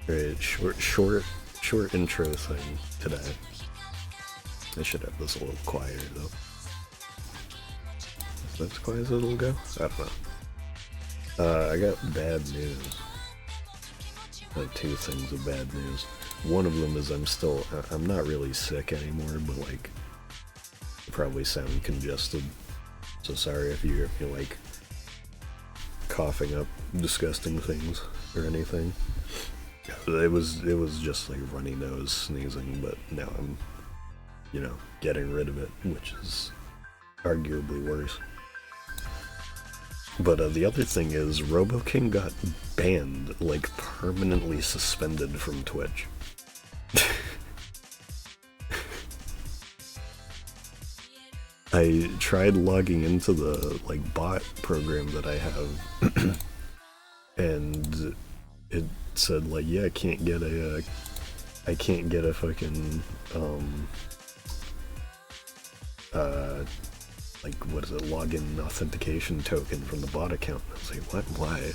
Great, short intro thing today. I should have this a little quieter though. Is that as quiet as it'll go? I don't know. I got bad news. Two things of bad news. One of them is I'm not really sick anymore, but like, I probably sound congested. So sorry if you're like coughing up disgusting things or anything. It was just like runny nose, sneezing, but now I'm, getting rid of it, which is arguably worse. But the other thing is, RoboKing got banned, like permanently suspended from Twitch. I tried logging into the bot program that I have, and it said yeah, I can't get a fucking what is it, login authentication token from the bot account. I was like, what? Why?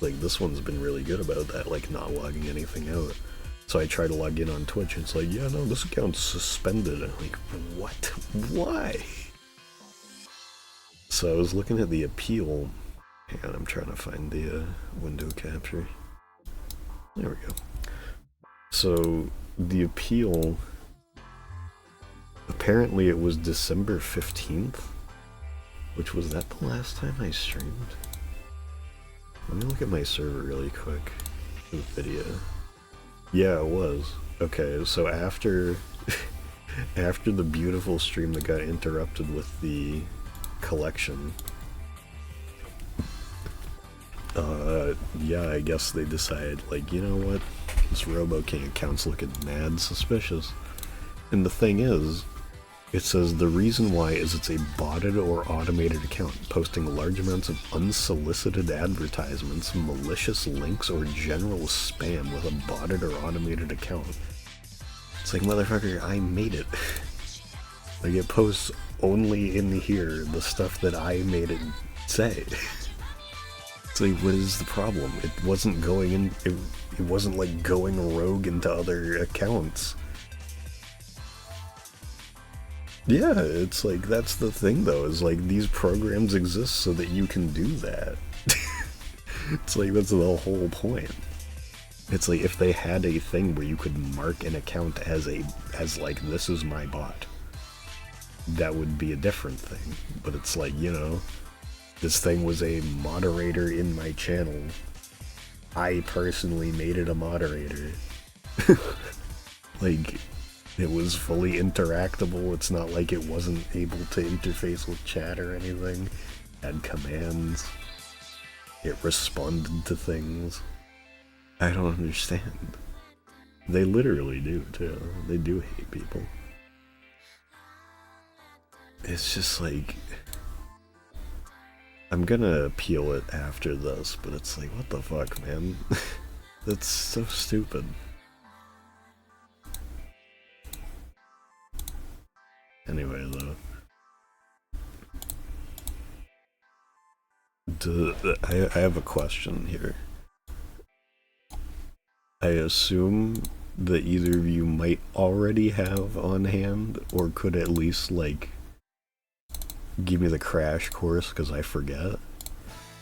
This one's been really good about that, not logging anything out. So I tried to log in on Twitch, and it's like, yeah, no, this account's suspended. I'm like, what? Why? So I was looking at the appeal, and I'm trying to find the window capture. There we go. So the appeal, apparently it was December 15th, which was that the last time I streamed? Let me look at my server really quick. The video. Yeah, it was. Okay, so after the beautiful stream that got interrupted with the collection, yeah, I guess they decided, you know what, this RoboKing account's looking mad suspicious. And the thing is, it says the reason why is it's a botted or automated account posting large amounts of unsolicited advertisements, malicious links, or general spam with a botted or automated account. It's like, motherfucker, I made it. It posts only in here the stuff that I made it say. It's like, what is the problem? It wasn't going in, it wasn't going rogue into other accounts. Yeah, it's like, that's the thing though, is like, these programs exist so that you can do that. It's like, that's the whole point. It's like, if they had a thing where you could mark an account as like, this is my bot, that would be a different thing. But it's like, you know, this thing was a moderator in my channel. I personally made it a moderator. Like, it was fully interactable. It's not like it wasn't able to interface with chat or anything. It had commands. It responded to things. I don't understand. They literally do, too. They do hate people. It's just like... I'm gonna appeal it after this, but it's like, what the fuck, man? That's so stupid. Anyway, though. I have a question here. I assume that either of you might already have on hand, or could at least, like, give me the crash course, because I forget.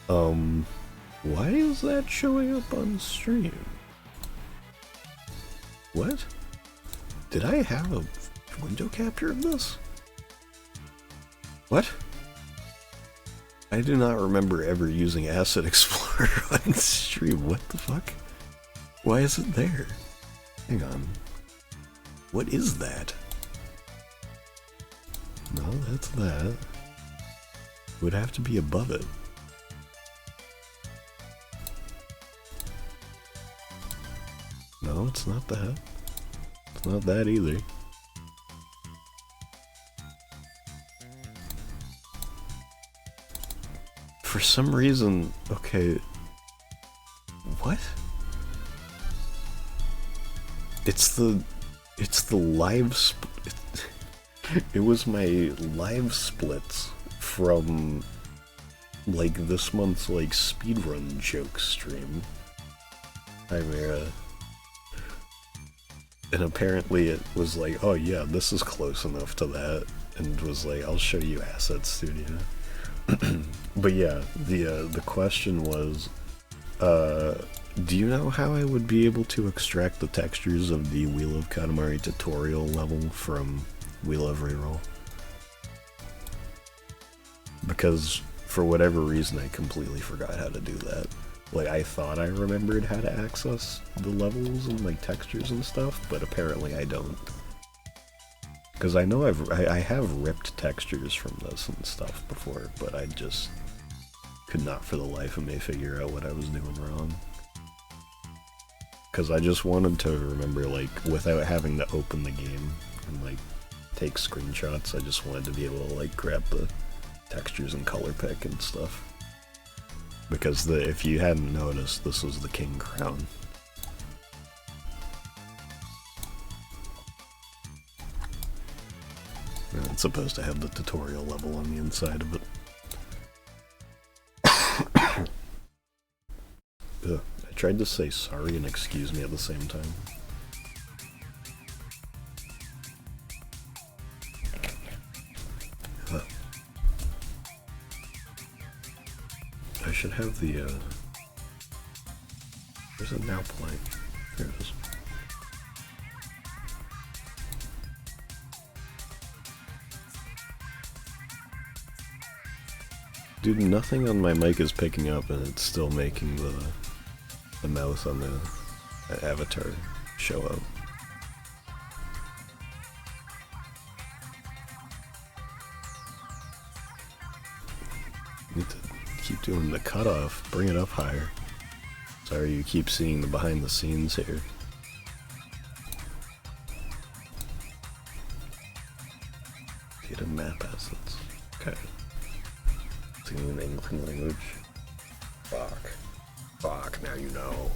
Why is that showing up on stream? What? Did I have a window capture of this? What? I do not remember ever using Asset Explorer on stream. What the fuck? Why is it there? Hang on. What is that? No, that's that. Would have to be above it. No, it's not that. It's not that either. For some reason, okay. What? It's the live it was my live splits from like this month's like speedrun joke stream. Chimera. And apparently it was like, oh yeah, this is close enough to that, and was like, I'll show you Asset Studio. But yeah, the question was, do you know how I would be able to extract the textures of the Wheel of Katamari tutorial level from Wheel of Reroll? Because for whatever reason I completely forgot how to do that. Like, I thought I remembered how to access the levels and like textures and stuff, but apparently I don't. Because I know I have ripped textures from this and stuff before, but I just could not for the life of me figure out what I was doing wrong. Because I just wanted to remember, like, without having to open the game and like take screenshots, I just wanted to be able to like grab the textures and color pick and stuff. Because if you hadn't noticed, this was the King Crown. And it's supposed to have the tutorial level on the inside of it. Ugh, I tried to say sorry and excuse me at the same time. Huh. I should have the, where's it now playing? There it is. Dude, nothing on my mic is picking up and it's still making the mouth on the avatar show up. Need to keep doing the cutoff, bring it up higher. Sorry, you keep seeing the behind the scenes here. Data map assets. Okay. In English language. Fuck. Fuck, now you know.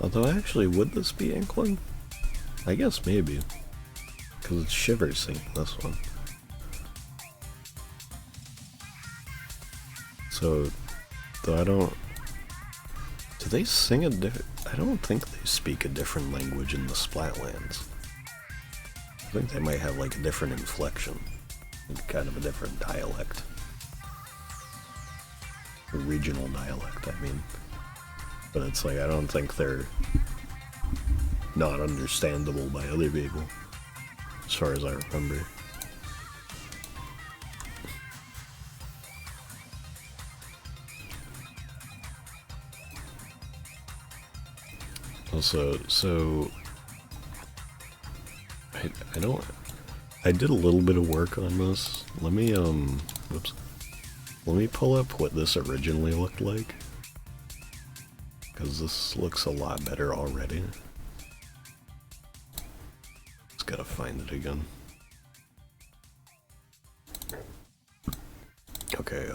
Although actually, would this be Inkling? I guess maybe. Because it's Shiver singing this one. So, though I don't Do they sing a different... I don't think they speak a different language in the Splatlands. I think they might have like a different inflection. Kind of a different dialect. A regional dialect, I mean. But it's like, I don't think they're not understandable by other people, as far as I remember. Also, so I did a little bit of work on this. Let me whoops. Let me pull up what this originally looked like, because this looks a lot better already. Just gotta find it again. Okay,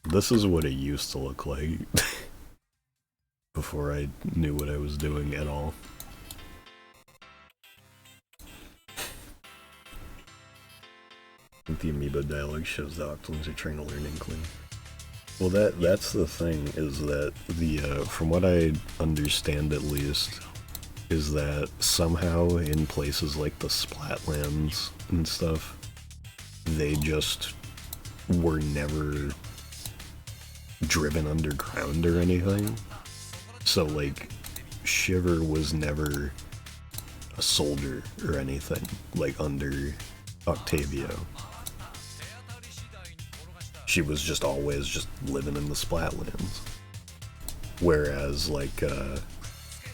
this is what it used to look like before I knew what I was doing at all. The amiibo dialogue shows the Octolings are trying to learn Inkling. Well, that's the thing, is that the from what I understand at least, is that somehow in places like the Splatlands and stuff, they just were never driven underground or anything. So like, Shiver was never a soldier or anything, like under Octavio. She was just always just living in the Splatlands. Whereas, like,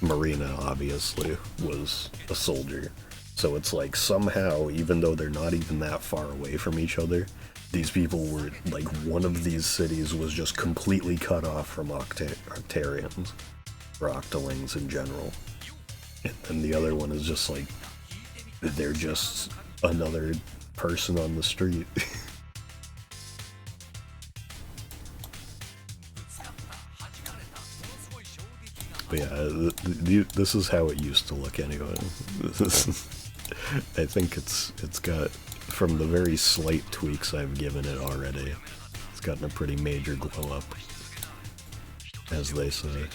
Marina obviously was a soldier. So it's like, somehow, even though they're not even that far away from each other, these people were, like, one of these cities was just completely cut off from Octarians, or Octolings in general. And the other one is just like, they're just another person on the street. But yeah, this is how it used to look anyway. I think it's got, from the very slight tweaks I've given it already, it's gotten a pretty major glow up, as they say.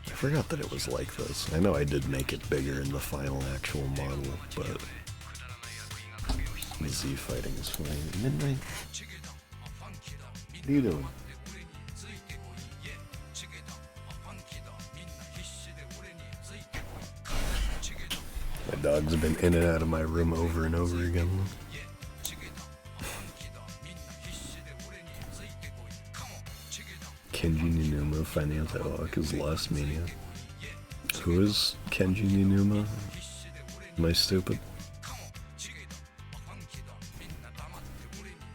I forgot that it was like this. I know I did make it bigger in the final actual model, but the Z fighting is fine. Midnight? What are you doing? My dog's been in and out of my room over and over again. Kenji Ninuma finally out that Hawk is Lost Mania. Who is Kenji Ninuma? Am I stupid?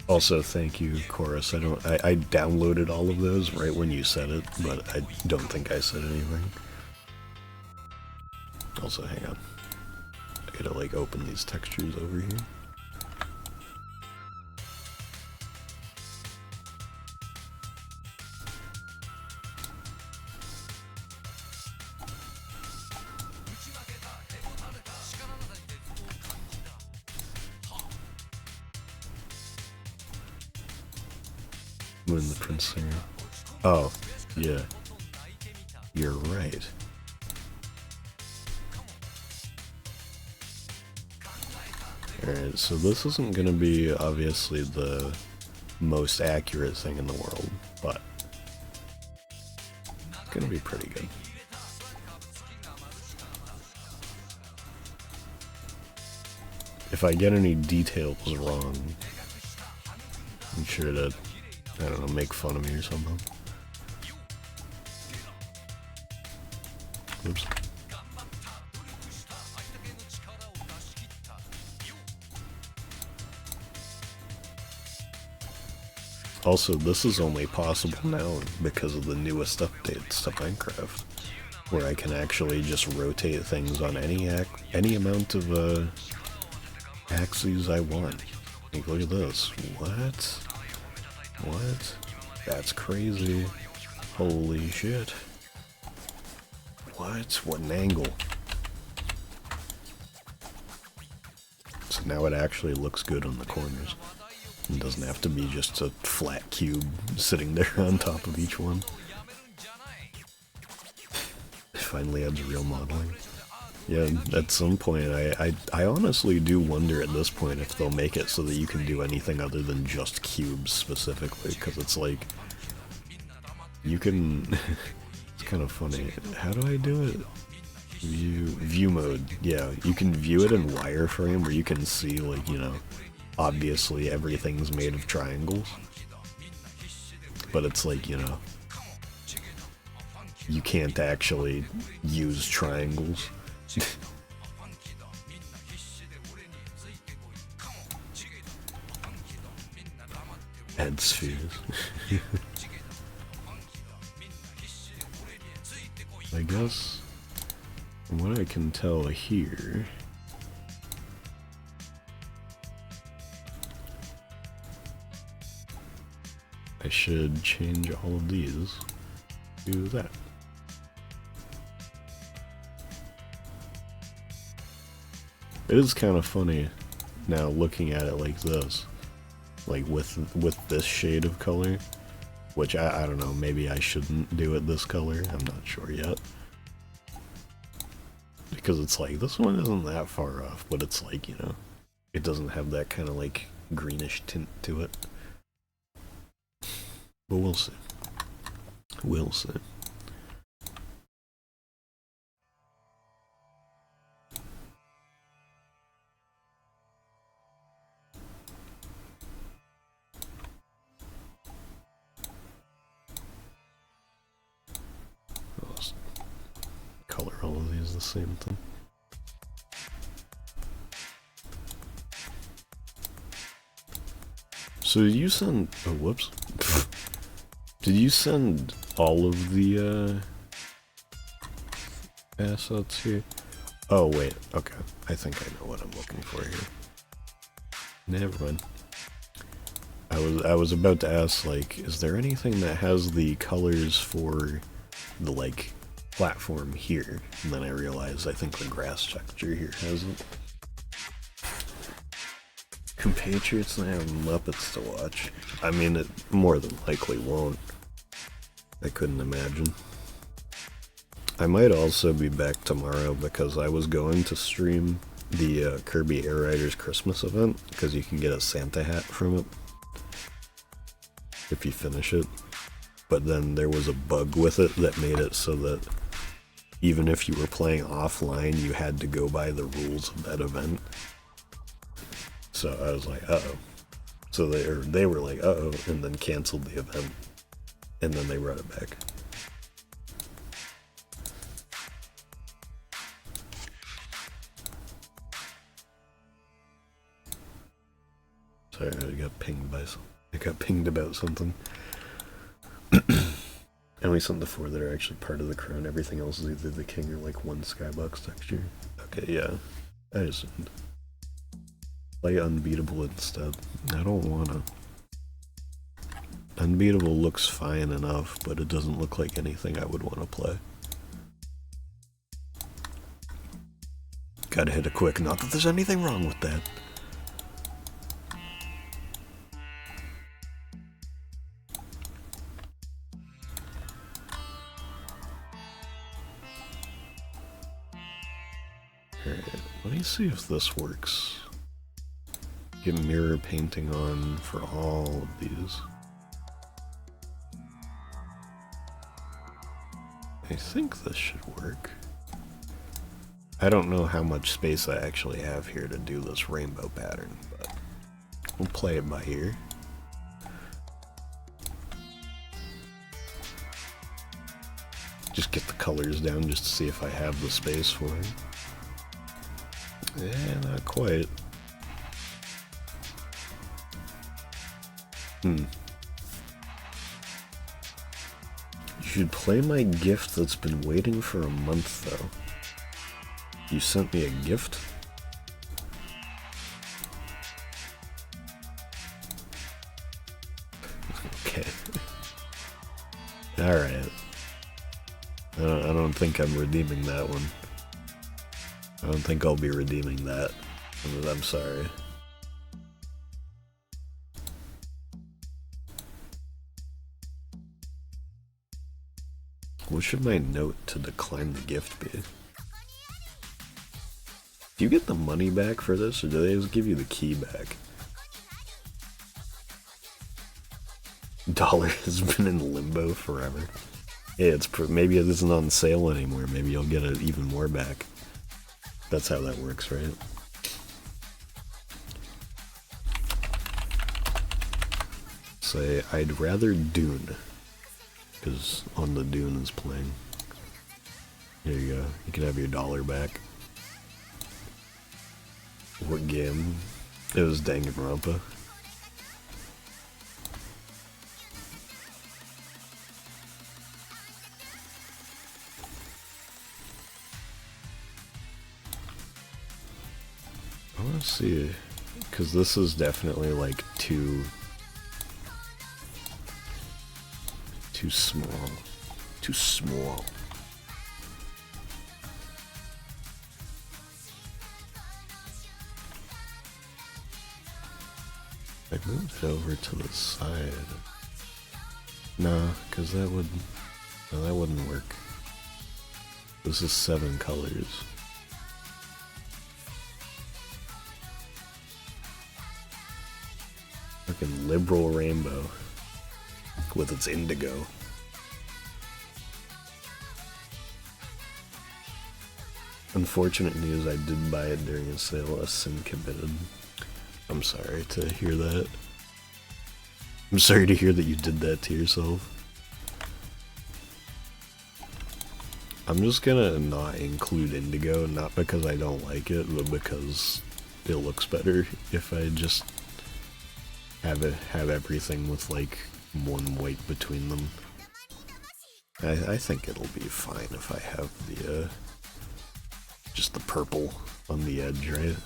Also, thank you, Chorus. I downloaded all of those right when you said it, but I don't think I said anything. Also, hang on. I gotta like open these textures over here. Moon the Prince Singer. Oh, yeah. You're right. Alright, so this isn't gonna be obviously the most accurate thing in the world, but it's gonna be pretty good. If I get any details wrong, I'm sure to, I don't know, make fun of me or something. Oops. Also, this is only possible now because of the newest updates to Minecraft, where I can actually just rotate things on any amount of axes I want. Like, look at this. What? What? That's crazy. Holy shit. What? What an angle. So now it actually looks good on the corners. It doesn't have to be just a flat cube sitting there on top of each one. finally adds real modeling. Yeah, at some point, I honestly do wonder at this point if they'll make it so that you can do anything other than just cubes specifically, because it's like, you can, it's kind of funny. How do I do it? View mode, yeah, you can view it in wireframe where you can see, like, you know, obviously everything's made of triangles, but it's like, you know, you can't actually use triangles. Add spheres. I guess, from what I can tell here, I should change all of these to that. It is kind of funny now looking at it like this, like with this shade of color, which I don't know, maybe I shouldn't do it this color, I'm not sure yet. Because it's like, this one isn't that far off, but it's like, you know, it doesn't have that kind of like greenish tint to it. But we'll see. We'll see. Color all of these the same thing. So did you send, oh whoops. Did you send all of the assets here? Oh wait, okay. I think I know what I'm looking for here. Never mind. I was about to ask, like, is there anything that has the colors for the, like, platform here? And then I realized I think the grass texture here has it. Compatriots and have Muppets to watch. I mean, it more than likely won't. I couldn't imagine. I might also be back tomorrow because I was going to stream the Kirby Air Riders Christmas event, because you can get a Santa hat from it if you finish it. But then there was a bug with it that made it so that even if you were playing offline, you had to go by the rules of that event. So I was like, uh-oh. So they were like, uh-oh, and then canceled the event. And then they brought it back. Sorry, I got pinged by something. I got pinged about something. Only sent the 4 that are actually part of the crown. Everything else is either the king or like one skybox texture. Okay, yeah. I assumed. Play Unbeatable instead. I don't wanna. Unbeatable looks fine enough, but it doesn't look like anything I would want to play. Gotta hit a quick, not that there's anything wrong with that. Alright, let me see if this works. Get mirror painting on for all of these. I think this should work. I don't know how much space I actually have here to do this rainbow pattern, but we'll play it by ear. Just get the colors down just to see if I have the space for it. Yeah, not quite. You should play my gift that's been waiting for a month, though. You sent me a gift? Okay. Alright. I don't think I'm redeeming that one. I don't think I'll be redeeming that. I'm sorry. What should my note to decline the gift be? Do you get the money back for this, or do they just give you the key back? Dollar has been in limbo forever. Yeah, maybe it isn't on sale anymore. Maybe you'll get it even more back. That's how that works, right? Say, I'd rather Dune. Because On the Dune is playing. Here you go. You can have your dollar back. What game? It was Danganronpa. I want to see, because this is definitely like too small. Too small. I moved it over to the side. Nah, because that wouldn't work. This is 7 colors. Fucking liberal rainbow with its indigo. Unfortunate news, I did buy it during a sale. A sin committed. I'm sorry to hear that. I'm sorry to hear that you did that to yourself. I'm just gonna not include indigo, not because I don't like it, but because it looks better if I just have everything with like one white between them. I think it'll be fine if I have the just the purple on the edge, right?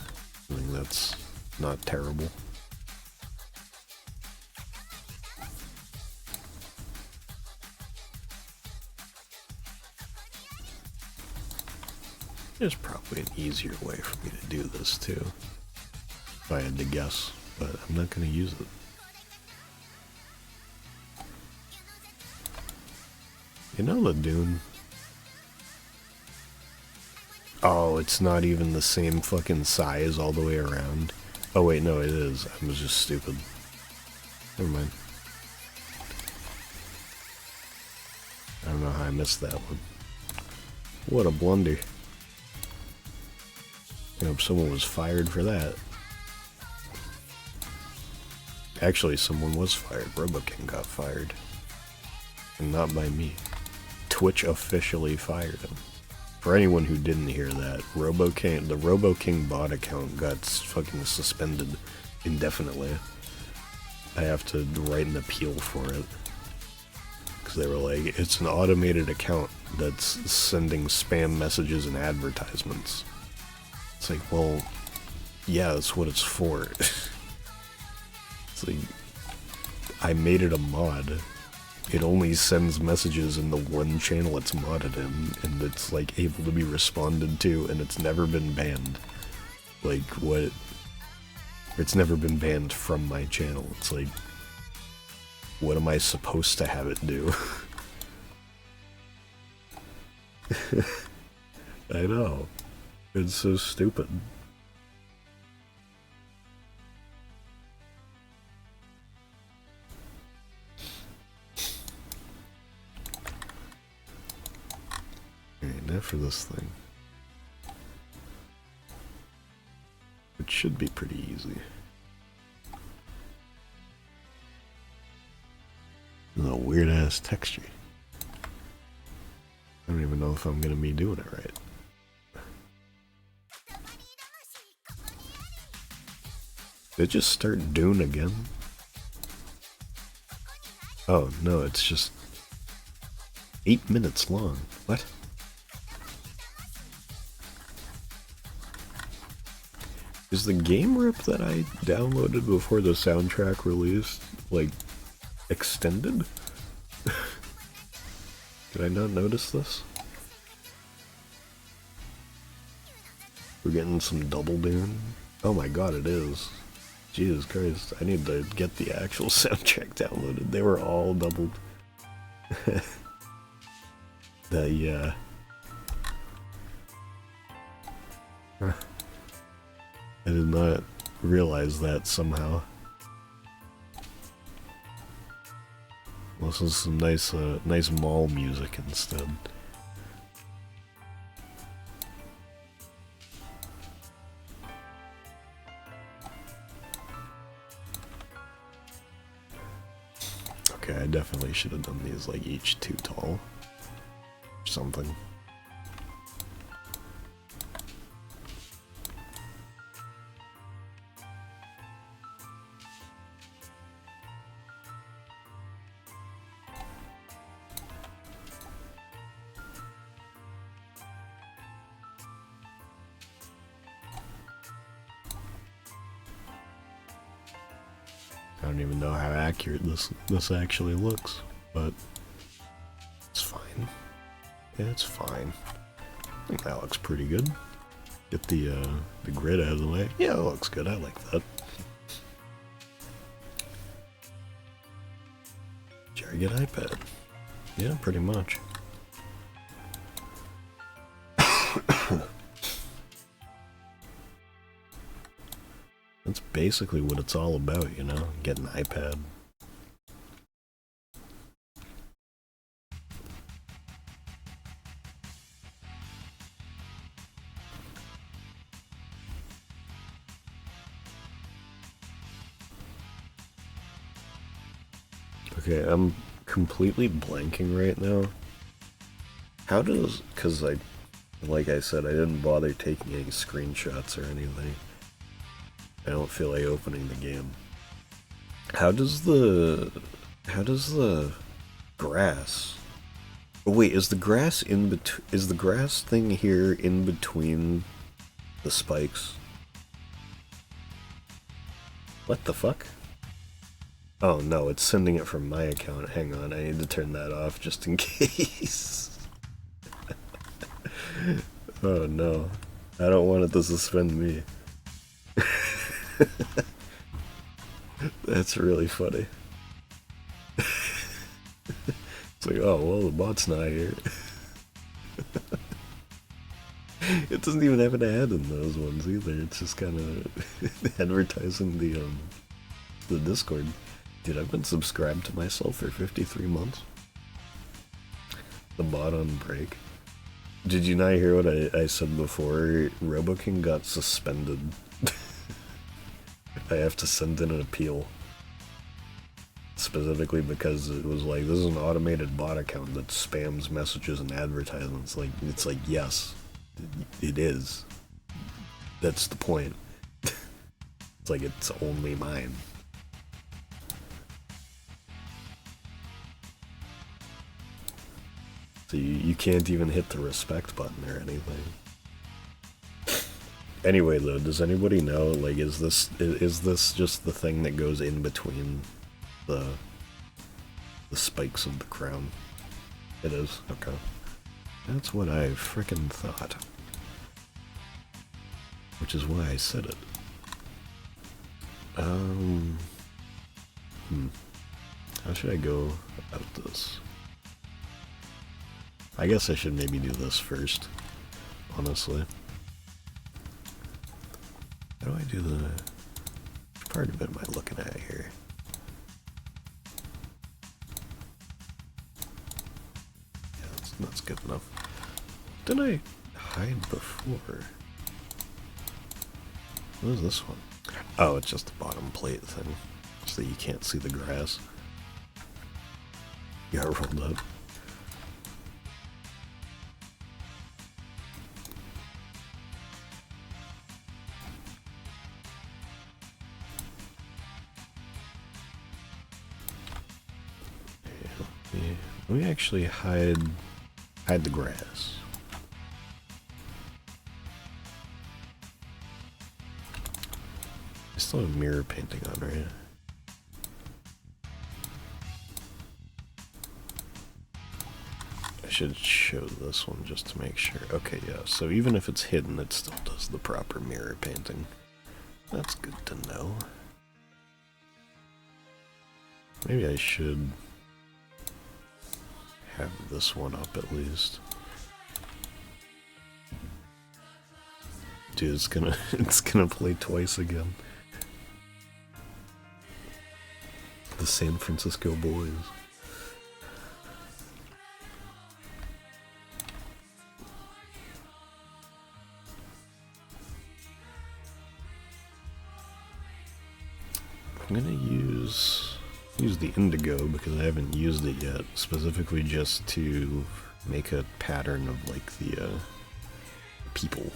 I think that's not terrible. There's probably an easier way for me to do this too, if I had to guess, but I'm not going to use it. You know the Dune? Oh, it's not even the same fucking size all the way around. Oh wait, no it is. I was just stupid. Never mind. I don't know how I missed that one. What a blunder. I hope someone was fired for that. Actually, someone was fired. RoboKing got fired. And not by me. Twitch officially fired him. For anyone who didn't hear that, the RoboKing bot account got fucking suspended indefinitely. I have to write an appeal for it. Because they were like, it's an automated account that's sending spam messages and advertisements. It's like, well, yeah, that's what it's for. It's like, I made it a mod. It only sends messages in the one channel it's modded in, and it's like able to be responded to, and it's never been banned. Like, what? It's never been banned from my channel. It's like, what am I supposed to have it do? I know. It's so stupid. Alright, now for this thing. It should be pretty easy. A weird ass texture. I don't even know if I'm gonna be doing it right. Did it just start Dune again? Oh no, it's just 8 minutes long. What? Is the game rip that I downloaded before the soundtrack released, like, extended? Did I not notice this? We're getting some double Dune? Oh my god, it is. Jesus Christ, I need to get the actual soundtrack downloaded. They were all doubled. The, I did not realize that somehow. This is some nice, nice mall music instead. Okay, I definitely should have done these like each 2 tall. Or something. I don't even know how accurate this actually looks, but it's fine. Yeah, it's fine. I think that looks pretty good. Get the grid out of the way. Yeah, it looks good. I like that. Jargon iPad. Yeah, pretty much. That's basically what it's all about, you know? Get an iPad. Okay, I'm completely blanking right now. How does... Because like I said, I didn't bother taking any screenshots or anything. I don't feel like opening the game. How does the grass... Oh wait, is the grass in between... Is the grass thing here in between the spikes? What the fuck? Oh no, it's sending it from my account. Hang on, I need to turn that off just in case. Oh no. I don't want it to suspend me. That's really funny. It's like, oh, well, the bot's not here. It doesn't even have an ad in those ones either. It's just kind of advertising the Discord. Dude, I've been subscribed to myself for 53 months. The bot on break. Did you not hear what I said before? RoboKing got suspended. I have to send in an appeal. Specifically because it was like, this is an automated bot account that spams messages and advertisements. Like, it's like, yes, it is. That's the point. It's like, it's only mine. So you can't even hit the respect button or anything. Anyway though, does anybody know, like, is this just the thing that goes in between the spikes of the crown? It is? Okay. That's what I frickin' thought. Which is why I said it. How should I go about this? I guess I should maybe do this first, honestly. How do I do the... Which part of it am I looking at here? Yeah, that's good enough. Didn't I hide before? What is this one? Oh, it's just the bottom plate thing, so that you can't see the grass. You got rolled up. Let me actually hide the grass. I still have mirror painting on, right? I should show this one just to make sure. Okay, yeah, so even if it's hidden, it still does the proper mirror painting. That's good to know. Maybe I should have this one up at least. Dude, it's gonna play twice again. The San Francisco Boys. I'm gonna use the indigo because I haven't used it yet, specifically just to make a pattern of like the people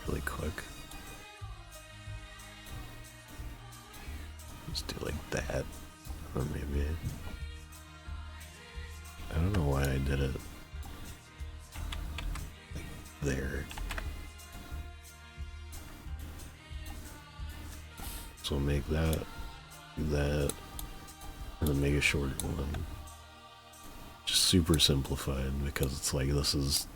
really quick. Just do like that, or maybe, I don't know why I did it like there. So make that, do that, and then make a shorter one. Just super simplified because it's like this is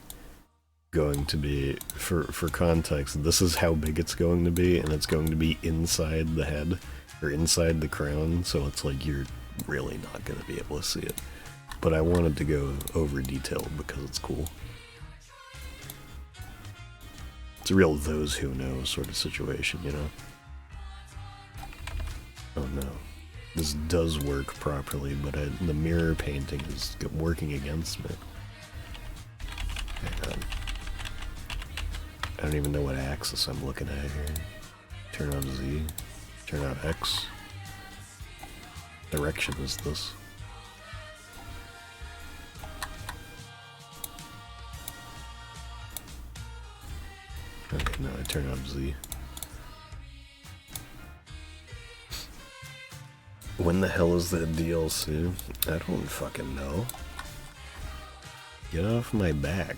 going to be, for context, this is how big it's going to be, and it's going to be inside the head, or inside the crown, so it's like you're really not going to be able to see it. But I wanted to go over detailed because it's cool. It's a real those who know sort of situation, you know? Oh no. This does work properly, but the mirror painting is working against me. Hang on. I don't even know what axis I'm looking at here. Turn on Z. Turn on X. Direction is this? Okay, now I turn on Z. When the hell is that DLC? I don't fucking know. Get off my back.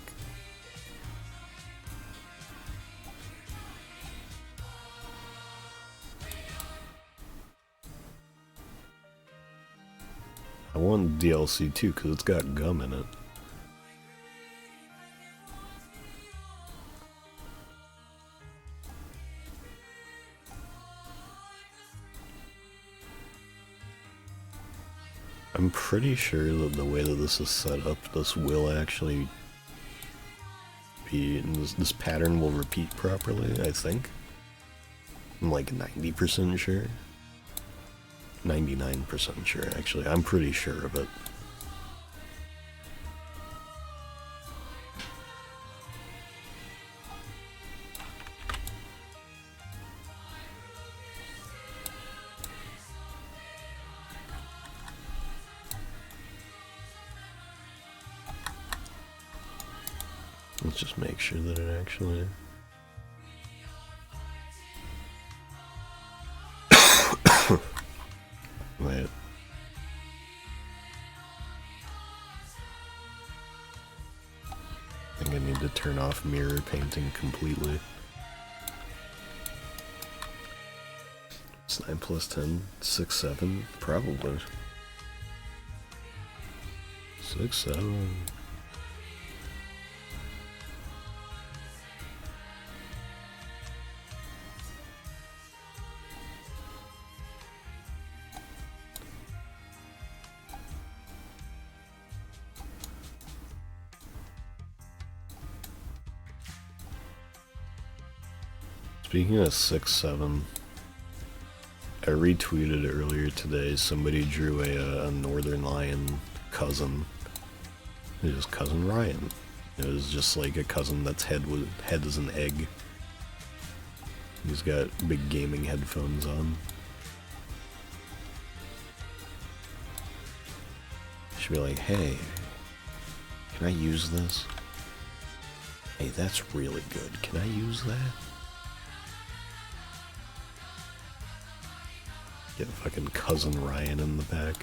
I want DLC too, because it's got gum in it. I'm pretty sure that the way that this is set up, this will actually be, this pattern will repeat properly, I think. I'm like 90% sure. 99% sure, actually. I'm pretty sure of it. Let's just make sure that it actually... Wait. I think I need to turn off mirror painting completely. It's 9 plus 10, 6, 7, probably. 6, 7. Speaking of 6, 7, I retweeted earlier today, somebody drew a Northern Lion cousin. It was Cousin Ryan. It was just like a cousin that's head is an egg. He's got big gaming headphones on. Should be like, hey, can I use this? Hey, that's really good. Can I use that? Get fucking Cousin Ryan in the back.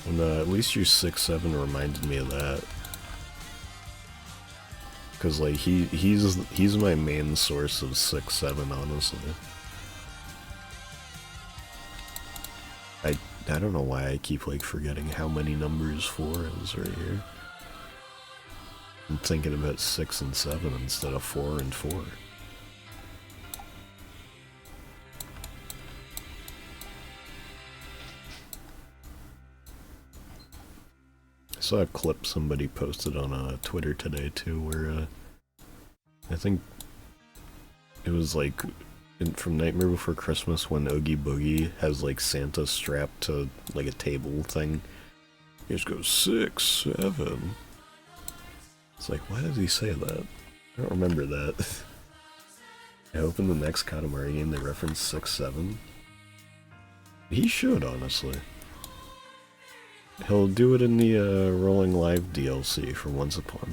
And at least your 6, 7 reminded me of that. Cause like he's my main source of 6, 7, honestly. I don't know why I keep like forgetting how many numbers 4 is right here. I'm thinking about 6 and 7 instead of 4 and 4. I saw a clip somebody posted on Twitter today too, where I think it was like from Nightmare Before Christmas when Oogie Boogie has like Santa strapped to like a table thing. He just goes 6, 7. It's like, why does he say that? I don't remember that. I hope in the next Katamari game they reference 6, 7. He should, honestly. He'll do it in the Rolling Live DLC for Once Upon.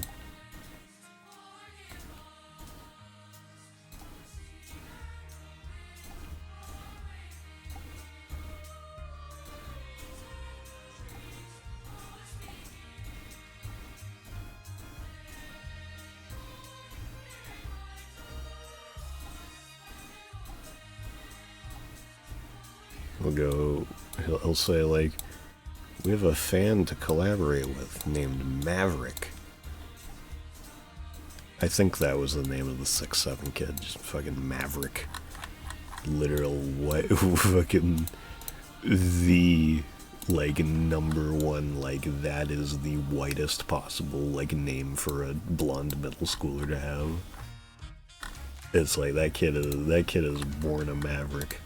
He'll say like, we have a fan to collaborate with named Maverick. I think that was the name of the 6-7 kid, just fucking Maverick. Literal white, fucking the, like, number one, like, that is the whitest possible, like, name for a blonde middle schooler to have. It's like, that kid is born a Maverick.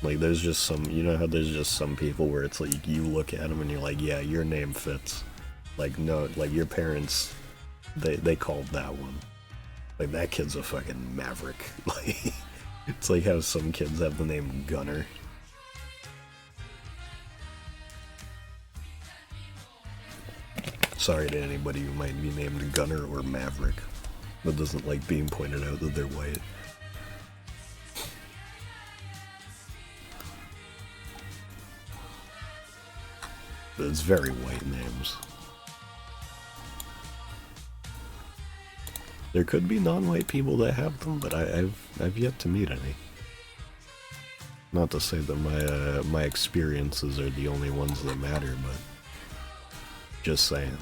Like, there's just some, you know how there's just some people where it's like, you look at them and you're like, yeah, your name fits. Like, no, like, your parents, they called that one. Like, that kid's a fucking Maverick. Like, it's like how some kids have the name Gunner. Sorry to anybody who might be named Gunner or Maverick. That doesn't like being pointed out that they're white. But it's very white names. There could be non-white people that have them, but I've yet to meet any. Not to say that my experiences are the only ones that matter, but just saying.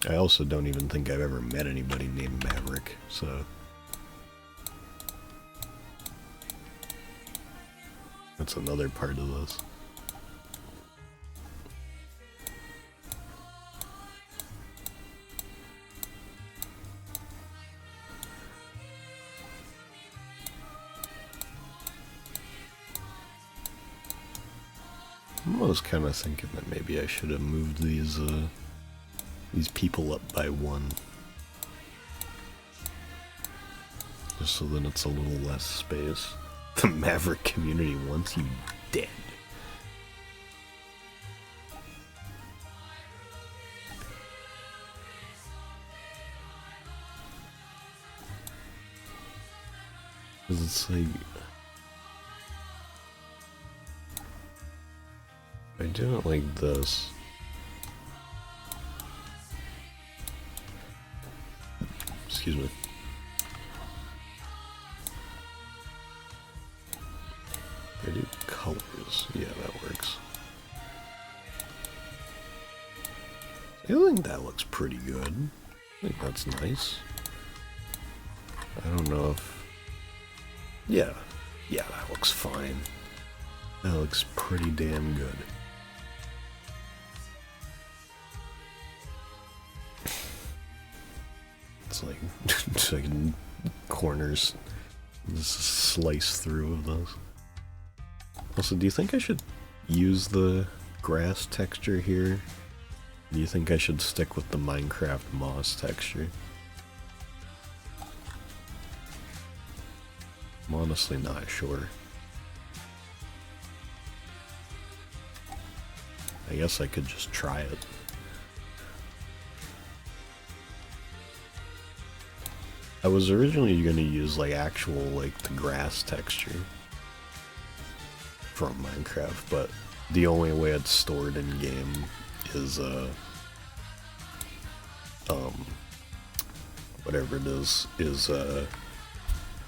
I also don't even think I've ever met anybody named Maverick, so that's another part of this. I was kind of thinking that maybe I should have moved these people up by 1. Just so that it's a little less space. The Maverick community wants you dead. Because it's like, I do it like this. Excuse me. I do colors. Yeah, that works. I think that looks pretty good. I think that's nice. I don't know if... Yeah, that looks fine. That looks pretty damn good. It's like, just like corners, just slice through of those. Also, do you think I should use the grass texture here? Do you think I should stick with the Minecraft moss texture? I'm honestly not sure. I guess I could just try it. I was originally going to use like actual like the grass texture from Minecraft, but the only way it's stored in game is whatever it is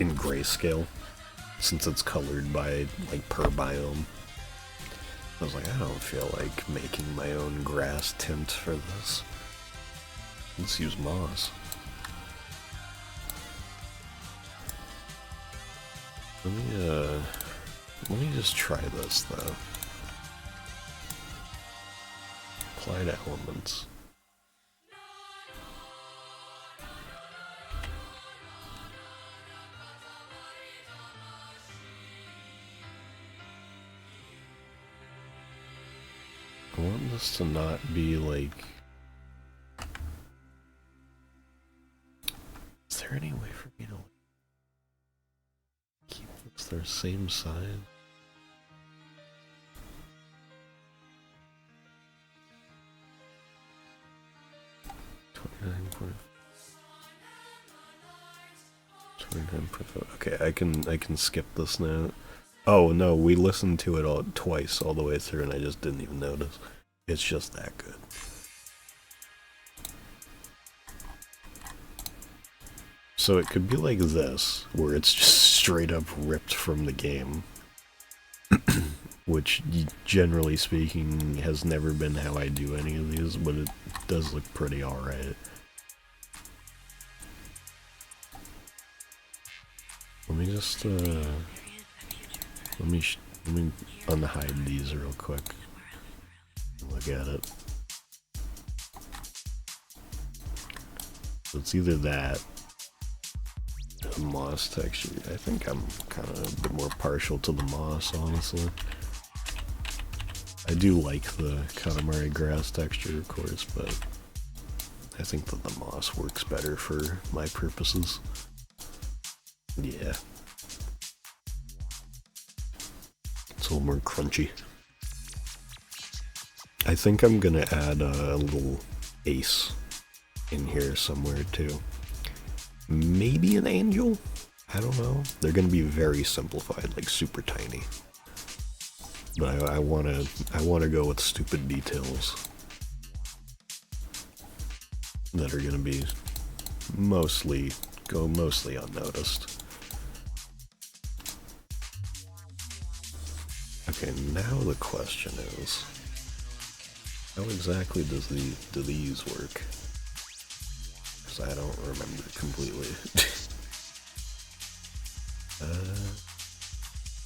in grayscale. since it's colored by, like, per biome. I was like, I don't feel like making my own grass tint for this. Let's use moss. Let me just try this, though. Apply to elements. I want this to not be like... Is there any way for me to keep this their same size? Okay, I can skip this now. Oh no, we listened to it all twice all the way through and I just didn't even notice. It's just that good. So it could be like this, where it's just straight up ripped from the game. Which, generally speaking, has never been how I do any of these, but it does look pretty alright. Let me just, let me unhide these real quick. Look at it. So it's either that, or moss texture. I think I'm kind of a bit more partial to the moss, honestly. I do like the Katamari grass texture, of course, but I think that the moss works better for my purposes. Yeah. It's a little more crunchy. I think I'm gonna add a little ace in here somewhere too. Maybe an angel? I don't know. They're gonna be very simplified, like super tiny. But I wanna go with stupid details that are gonna be mostly unnoticed. Okay, now the question is, how exactly do these work? Because I don't remember completely.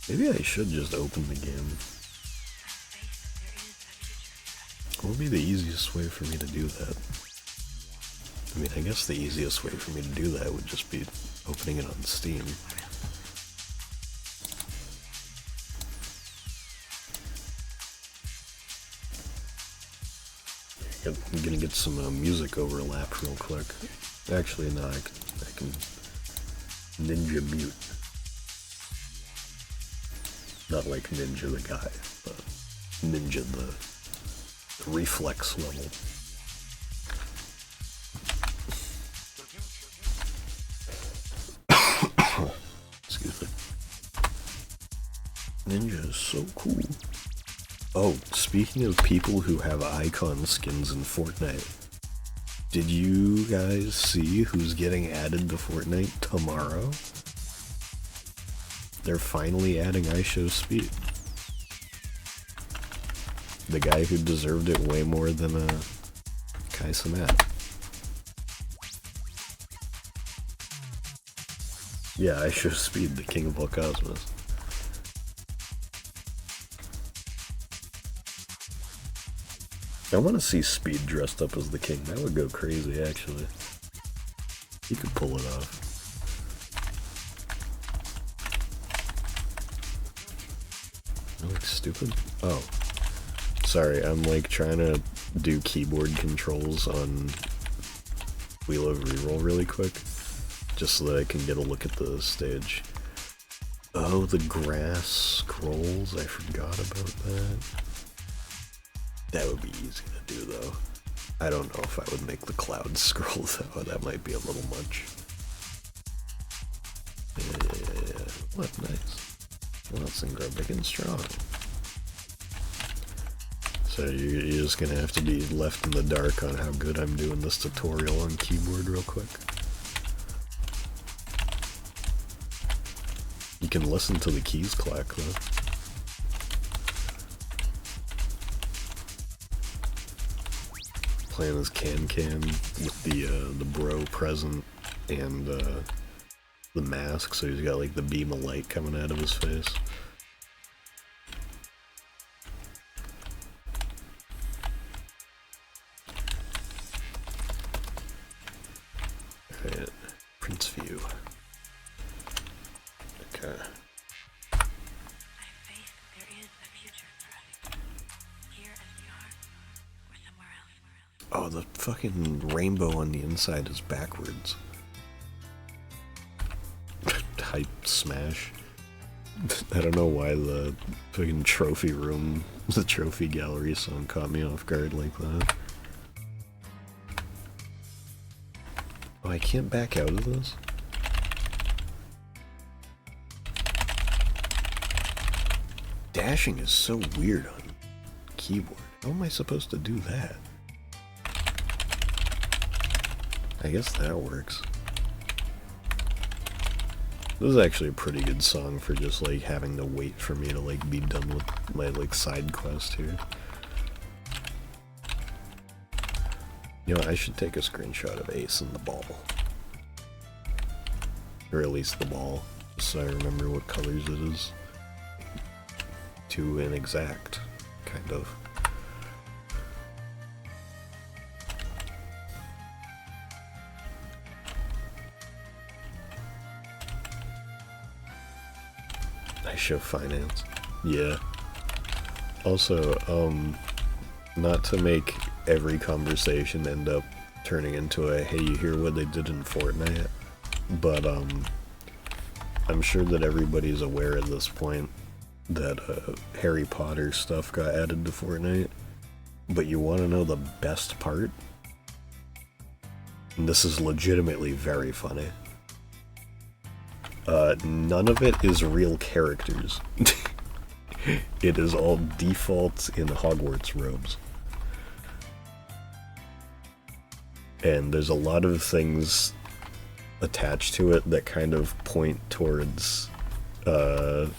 Maybe I should just open the game. What would be the easiest way for me to do that? I mean, I guess the easiest way for me to do that would just be opening it on Steam. I'm gonna get some music overlap real quick. Actually, no, I can ninja mute. Not like Ninja the guy, but Ninja the reflex level. Excuse me. Ninja is so cool. Oh, speaking of people who have icon skins in Fortnite, did you guys see who's getting added to Fortnite tomorrow? They're finally adding iShowSpeed. The guy who deserved it way more than Kai Cenat. Yeah, iShowSpeed, the king of all cosmos. I want to see Speed dressed up as the king. That would go crazy, actually. He could pull it off. I look stupid? Oh. Sorry, I'm like trying to do keyboard controls on Wheel of Reroll really quick. Just so that I can get a look at the stage. Oh, the grass scrolls. I forgot about that. That would be easy to do, though. I don't know if I would make the cloud scroll, though. That might be a little much. Yeah. What? Nice. Lots and grow big and strong. So you're just gonna have to be left in the dark on how good I'm doing this tutorial on keyboard real quick. You can listen to the keys clack though. Playing his can with the bro present and the mask, so he's got like the beam of light coming out of his face. Alright, Prince View. Okay. Oh, the fucking rainbow on the inside is backwards. Hype smash. I don't know why the fucking trophy room, the trophy gallery song caught me off guard like that. Oh, I can't back out of this? Dashing is so weird on keyboard. How am I supposed to do that? I guess that works. This is actually a pretty good song for just like having to wait for me to like be done with my like side quest here. You know, I should take a screenshot of Ace and the ball. Or at least the ball, so I remember what colors it is. To an exact, kind of. I show finance. Yeah. Also, not to make every conversation end up turning into a, hey, you hear what they did in Fortnite? But, I'm sure that everybody's aware at this point that, Harry Potter stuff got added to Fortnite. But you want to know the best part? And this is legitimately very funny. None of it is real characters. It is all defaults in Hogwarts robes. And there's a lot of things attached to it that kind of point towards, it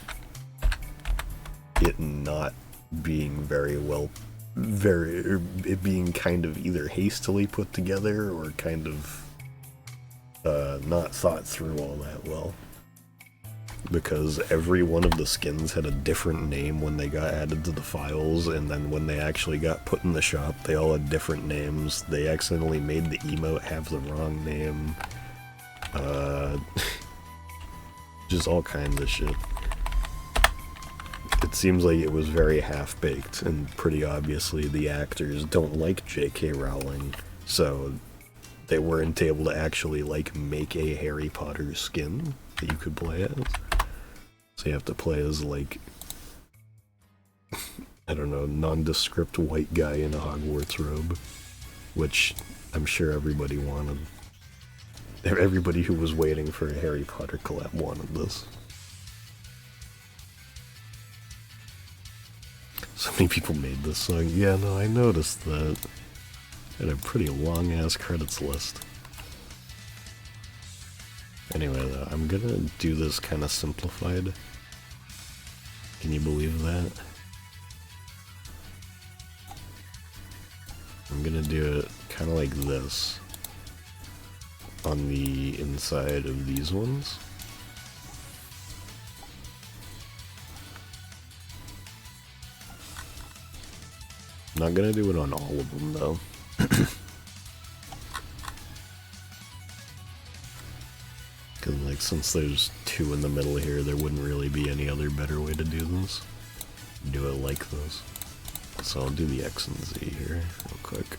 not being very well, it being kind of either hastily put together or kind of, not thought through all that well. Because every one of the skins had a different name when they got added to the files, and then when they actually got put in the shop, they all had different names. They accidentally made the emote have the wrong name. Just all kinds of shit. It seems like it was very half-baked, and pretty obviously the actors don't like J.K. Rowling, so they weren't able to actually, like, make a Harry Potter skin that you could play as. So you have to play as, like, I don't know, nondescript white guy in a Hogwarts robe, which I'm sure everybody wanted. Everybody who was waiting for a Harry Potter collab wanted this. So many people made this song. Yeah, no, I noticed that. Had a pretty long-ass credits list. Anyway, though, I'm gonna do this kind of simplified. Can you believe that? I'm gonna do it kind of like this on the inside of these ones. I'm not gonna do it on all of them, though. Because, like, since there's two in the middle here, there wouldn't really be any other better way to do this. Do it like this. So I'll do the X and Z here real quick.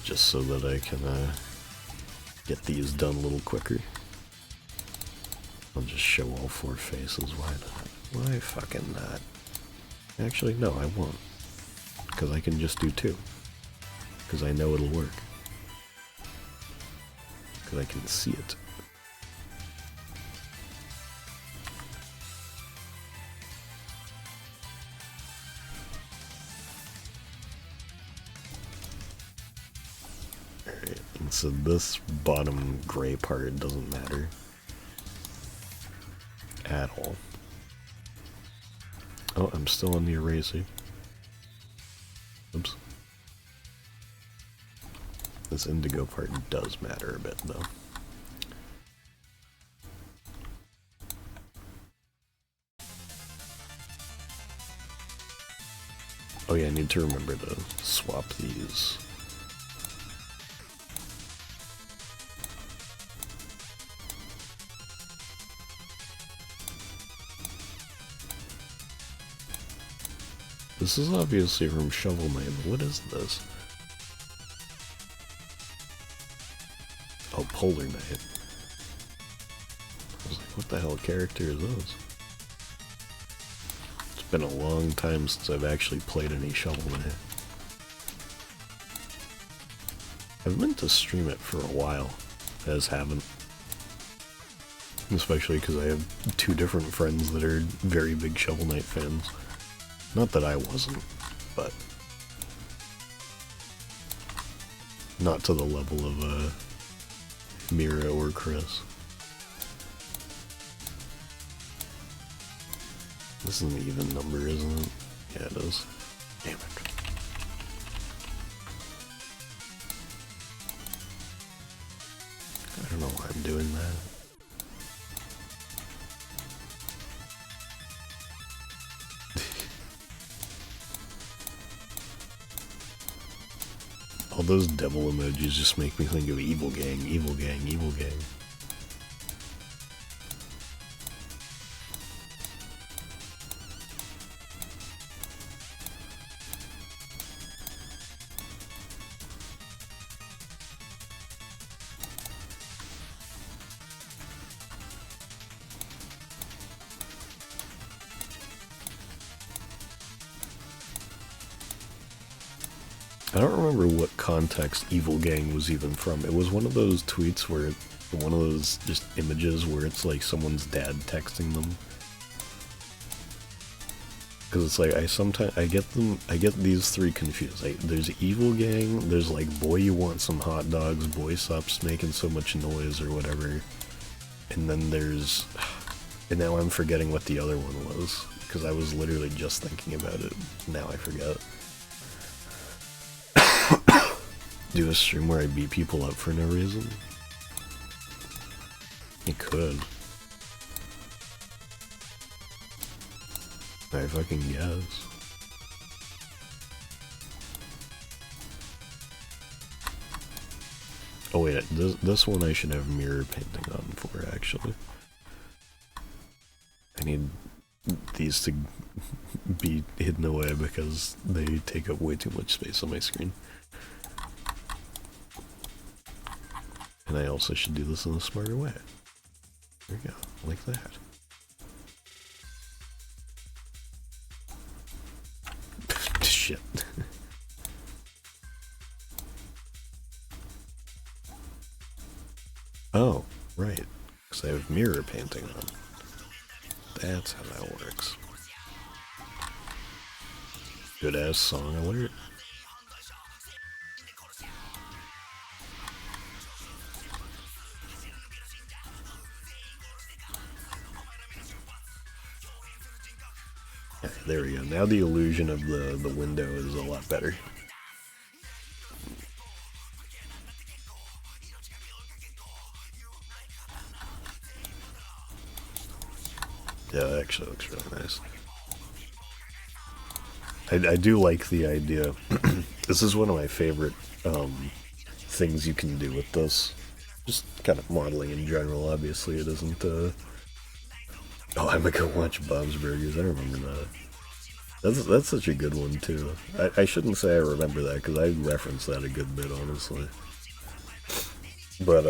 Just so that I can get these done a little quicker. I'll just show all four faces. Why not? Why fucking not? Actually, no, I won't. Because I can just do two. Because I know it'll work. Because I can see it. Alright, and so this bottom gray part doesn't matter. at all. Oh, I'm still on the eraser. Oops. This indigo part does matter a bit, though. Oh yeah, I need to remember to swap these. This is obviously from Shovel Knight, but what is this? Oh, Polar Knight. I was like, what the hell character is those? It's been a long time since I've actually played any Shovel Knight. I've meant to stream it for a while, as haven't. Especially because I have two different friends that are very big Shovel Knight fans. Not that I wasn't, but not to the level of Mira or Chris. This is an even number, isn't it? Yeah, it is. Damn it. I don't know why I'm doing that. All those devil emojis just make me think of Evil Gang, Evil Gang, Evil Gang. I don't remember what context Evil Gang was even from. It was one of those tweets where, one of those just images where it's like someone's dad texting them. Because it's like, I get these three confused. Like, there's Evil Gang, there's like, boy you want some hot dogs, boy stops making so much noise or whatever. And then there's, and now I'm forgetting what the other one was. Because I was literally just thinking about it. Now I forget. Do a stream where I beat people up for no reason? You could. I fucking guess. Oh wait, this one I should have mirror painting on for, actually. I need these to be hidden away because they take up way too much space on my screen. And I also should do this in a smarter way. There we go, like that. Shit. Oh, right. Because I have mirror painting on. That's how that works. Good ass song alert. There we go. Now the illusion of the window is a lot better. Yeah, that actually looks really nice. I do like the idea. This is one of my favorite things you can do with this. Just kind of modeling in general, obviously it isn't... Oh, I'm gonna go watch Bob's Burgers, I remember that. That's such a good one, too. I shouldn't say I remember that, because I reference that a good bit, honestly. But,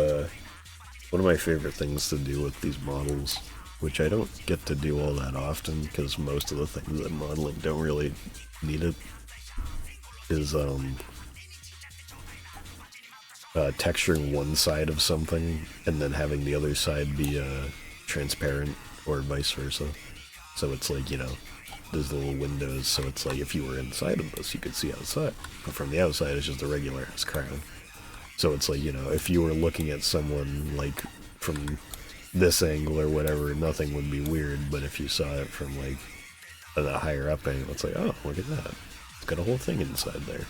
one of my favorite things to do with these models, which I don't get to do all that often, because most of the things I'm modeling don't really need it, is, texturing one side of something, and then having the other side be, transparent, or vice versa. So it's like, you know, there's the little windows, so it's like if you were inside of this, you could see outside. But from the outside, it's just a regular ass crown. So it's like, you know, if you were looking at someone, like, from this angle or whatever, nothing would be weird, but if you saw it from like at a higher up angle, it's like, oh, look at that. It's got a whole thing inside there.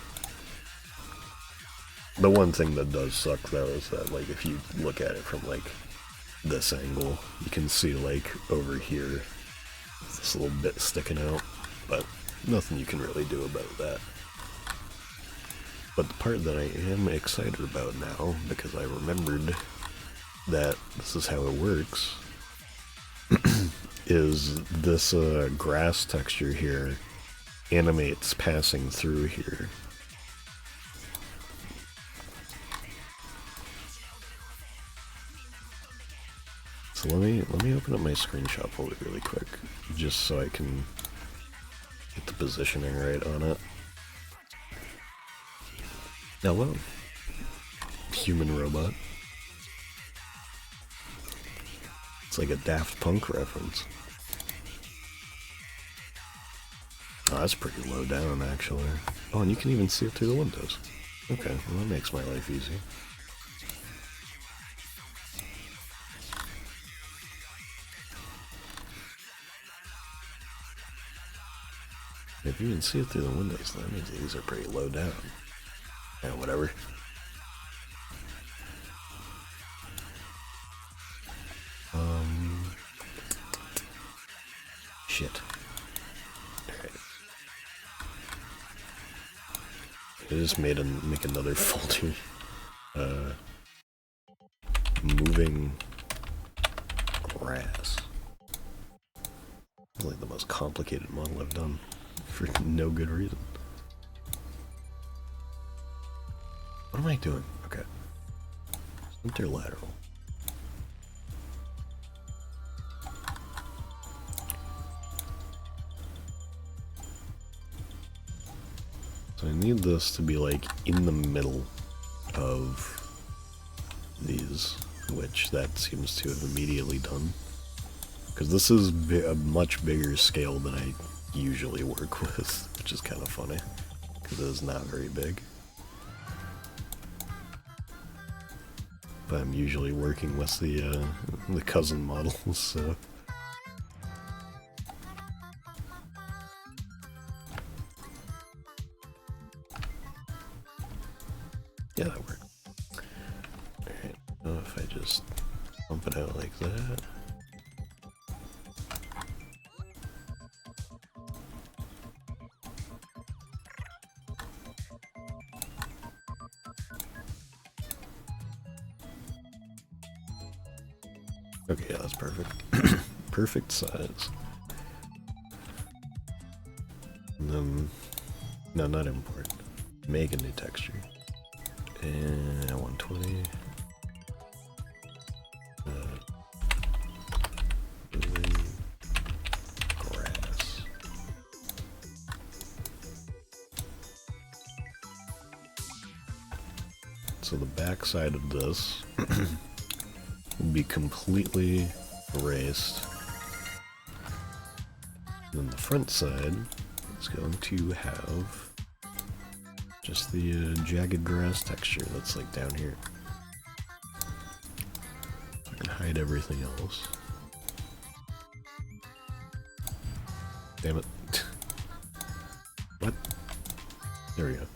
The one thing that does suck though is that like if you look at it from like this angle, you can see like over here this little bit sticking out, but nothing you can really do about that. But the part that I am excited about now, because I remembered that this is how it works, is this grass texture here animates passing through here. So let me open up my screenshot folder really quick, just so I can get the positioning right on it. Hello, human robot. It's like a Daft Punk reference. Oh, that's pretty low down, actually. Oh, and you can even see it through the windows. Okay, well that makes my life easy. If you can see it through the windows, that means these are pretty low down. Yeah, whatever. Shit. Alright. I just make another folder. Moving grass. It's like the most complicated model I've done for no good reason. What am I doing? Okay. Center lateral. So I need this to be like in the middle of these, which that seems to have immediately done. Because this is a much bigger scale than I usually work with, which is kind of funny, because it is not very big. But I'm usually working with the cousin models, so... yeah, that worked. Alright, now if I just bump it out like that... okay, yeah, that's perfect. Perfect size. And then, no, not import. Make a new texture. And 120. Moving grass. So the back side of this will be completely erased. And then the front side is going to have just the jagged grass texture that's like down here. I can hide everything else. Damn it. What? There we go.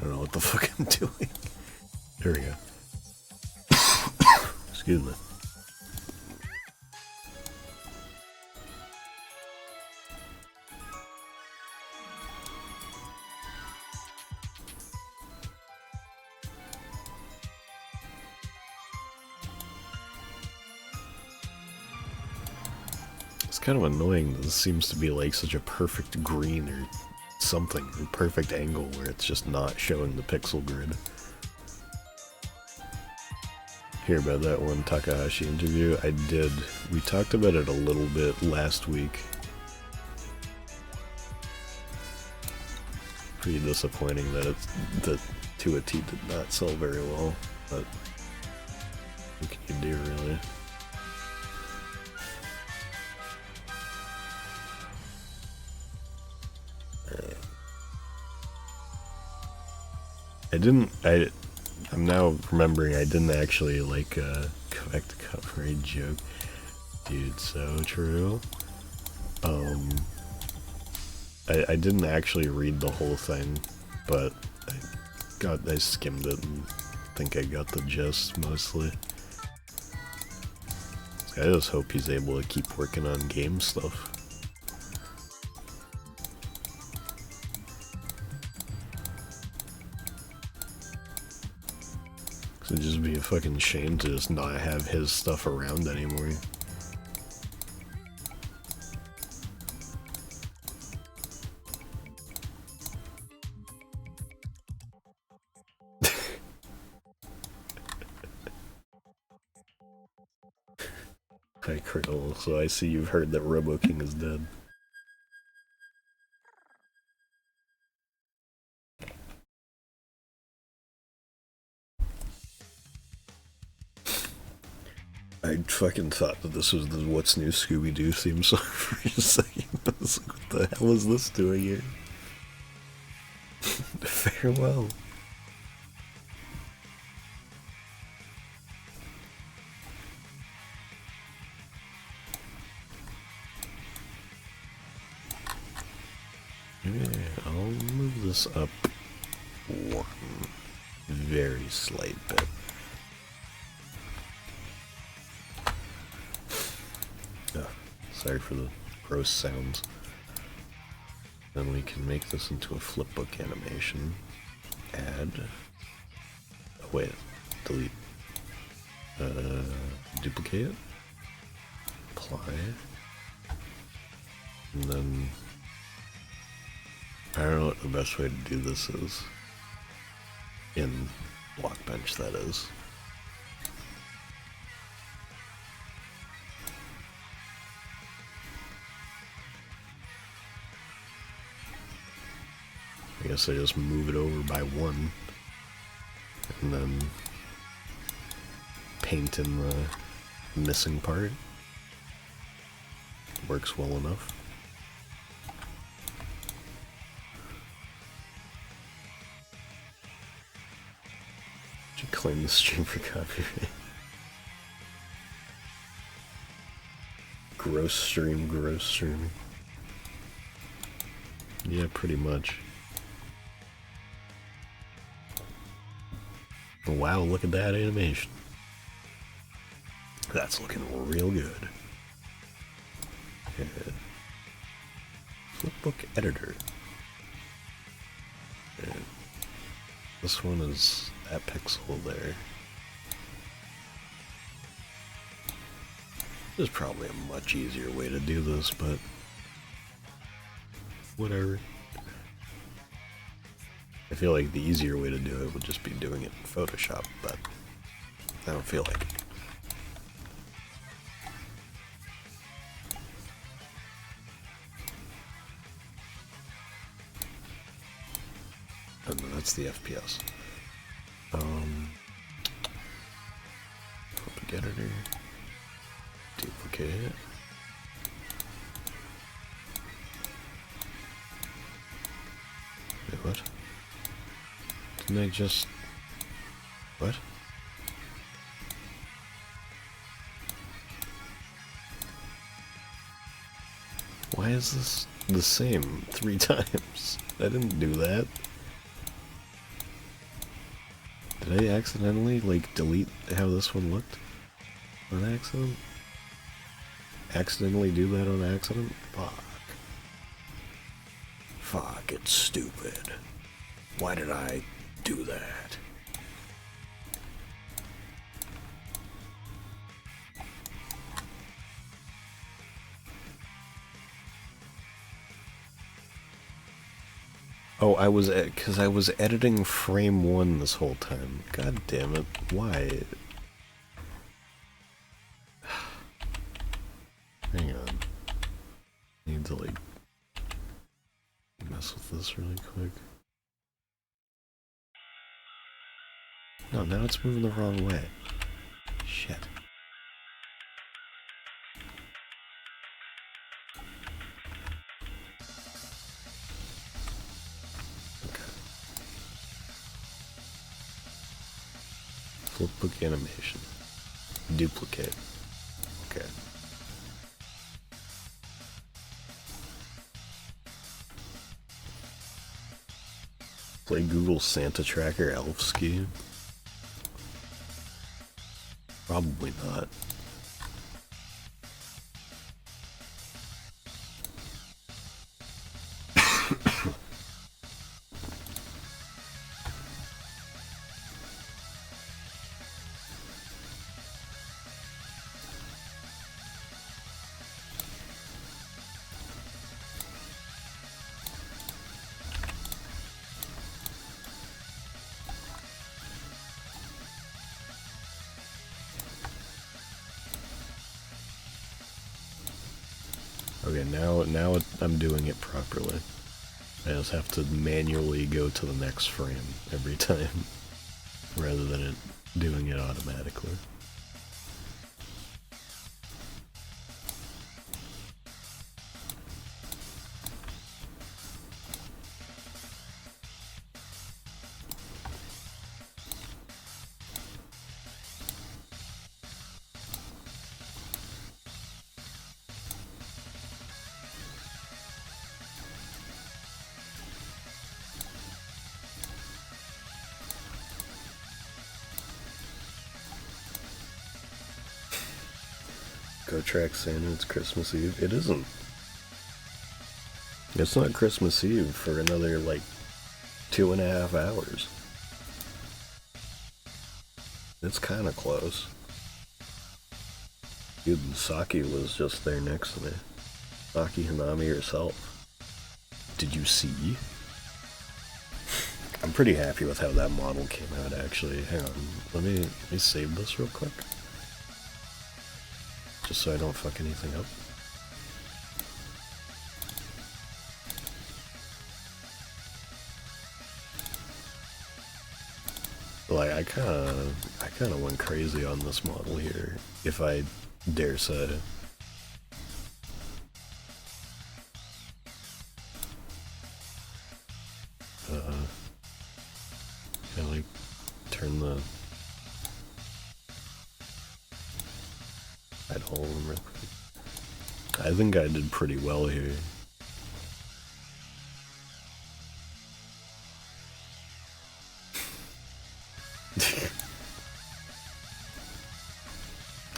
I don't know what the fuck I'm doing. There we go. Excuse me. It's kind of annoying that this seems to be like such a perfect green or something, a perfect angle where it's just not showing the pixel grid. Hear about that one Takahashi interview? I did. We talked about it a little bit last week. Pretty disappointing that that To a T did not sell very well, but what can you do, really? I'm now remembering I didn't actually, like, go back to Katamari joke. Dude, so true. I didn't actually read the whole thing, but I skimmed it and think I got the gist, mostly. I just hope he's able to keep working on game stuff. It'd just be a fucking shame to just not have his stuff around anymore. Hi, Krill. So I see you've heard that Robo King is dead. I fucking thought that this was the What's New Scooby-Doo theme song for a second. I was like, what the hell is this doing here? Farewell. Yeah, I'll move this up one very slight bit. Oh, sorry for the gross sounds. Then we can make this into a flipbook animation. Add. Oh, wait. Delete. Duplicate. Apply. And then I don't know what the best way to do this is. In Blockbench, that is. I guess I just move it over by one. And then paint in the missing part. Works well enough. Should claim the stream for copyright. Gross stream. Yeah, pretty much. Wow, look at that animation. That's looking real good. Yeah. Flipbook editor. Yeah. This one is that pixel there. There's probably a much easier way to do this, but whatever. I feel like the easier way to do it would just be doing it in Photoshop, but I don't feel like it. Oh no, that's the FPS. Flipbook editor. Duplicate it. Wait, what? Didn't I just... What? Why is this the same 3 times? I didn't do that. Did I accidentally, like, delete how this one looked? On accident? Accidentally do that on accident? Fuck. Fuck, it's stupid. Why did I do that? Oh, because I was editing frame 1 this whole time. God damn it. Why? Hang on. I need to, like, mess with this really quick. No, now it's moving the wrong way. Shit. Flipbook animation. Duplicate. Okay. Play Google Santa Tracker Elf Ski? Probably not. Okay, now I'm doing it properly. I just have to manually go to the next frame every time, rather than it doing it automatically. Go track Santa, it's Christmas Eve. It isn't. It's not Christmas Eve for another, like, 2.5 hours. It's kinda close. Dude, Saki was just there next to me. Saki Hanami herself. Did you see? I'm pretty happy with how that model came out, actually. Hang on, let me save this real quick. Just so I don't fuck anything up. Like, I kinda went crazy on this model here, if I dare say. Can I, like, turn the... I'd hold them real quick. I think I did pretty well here.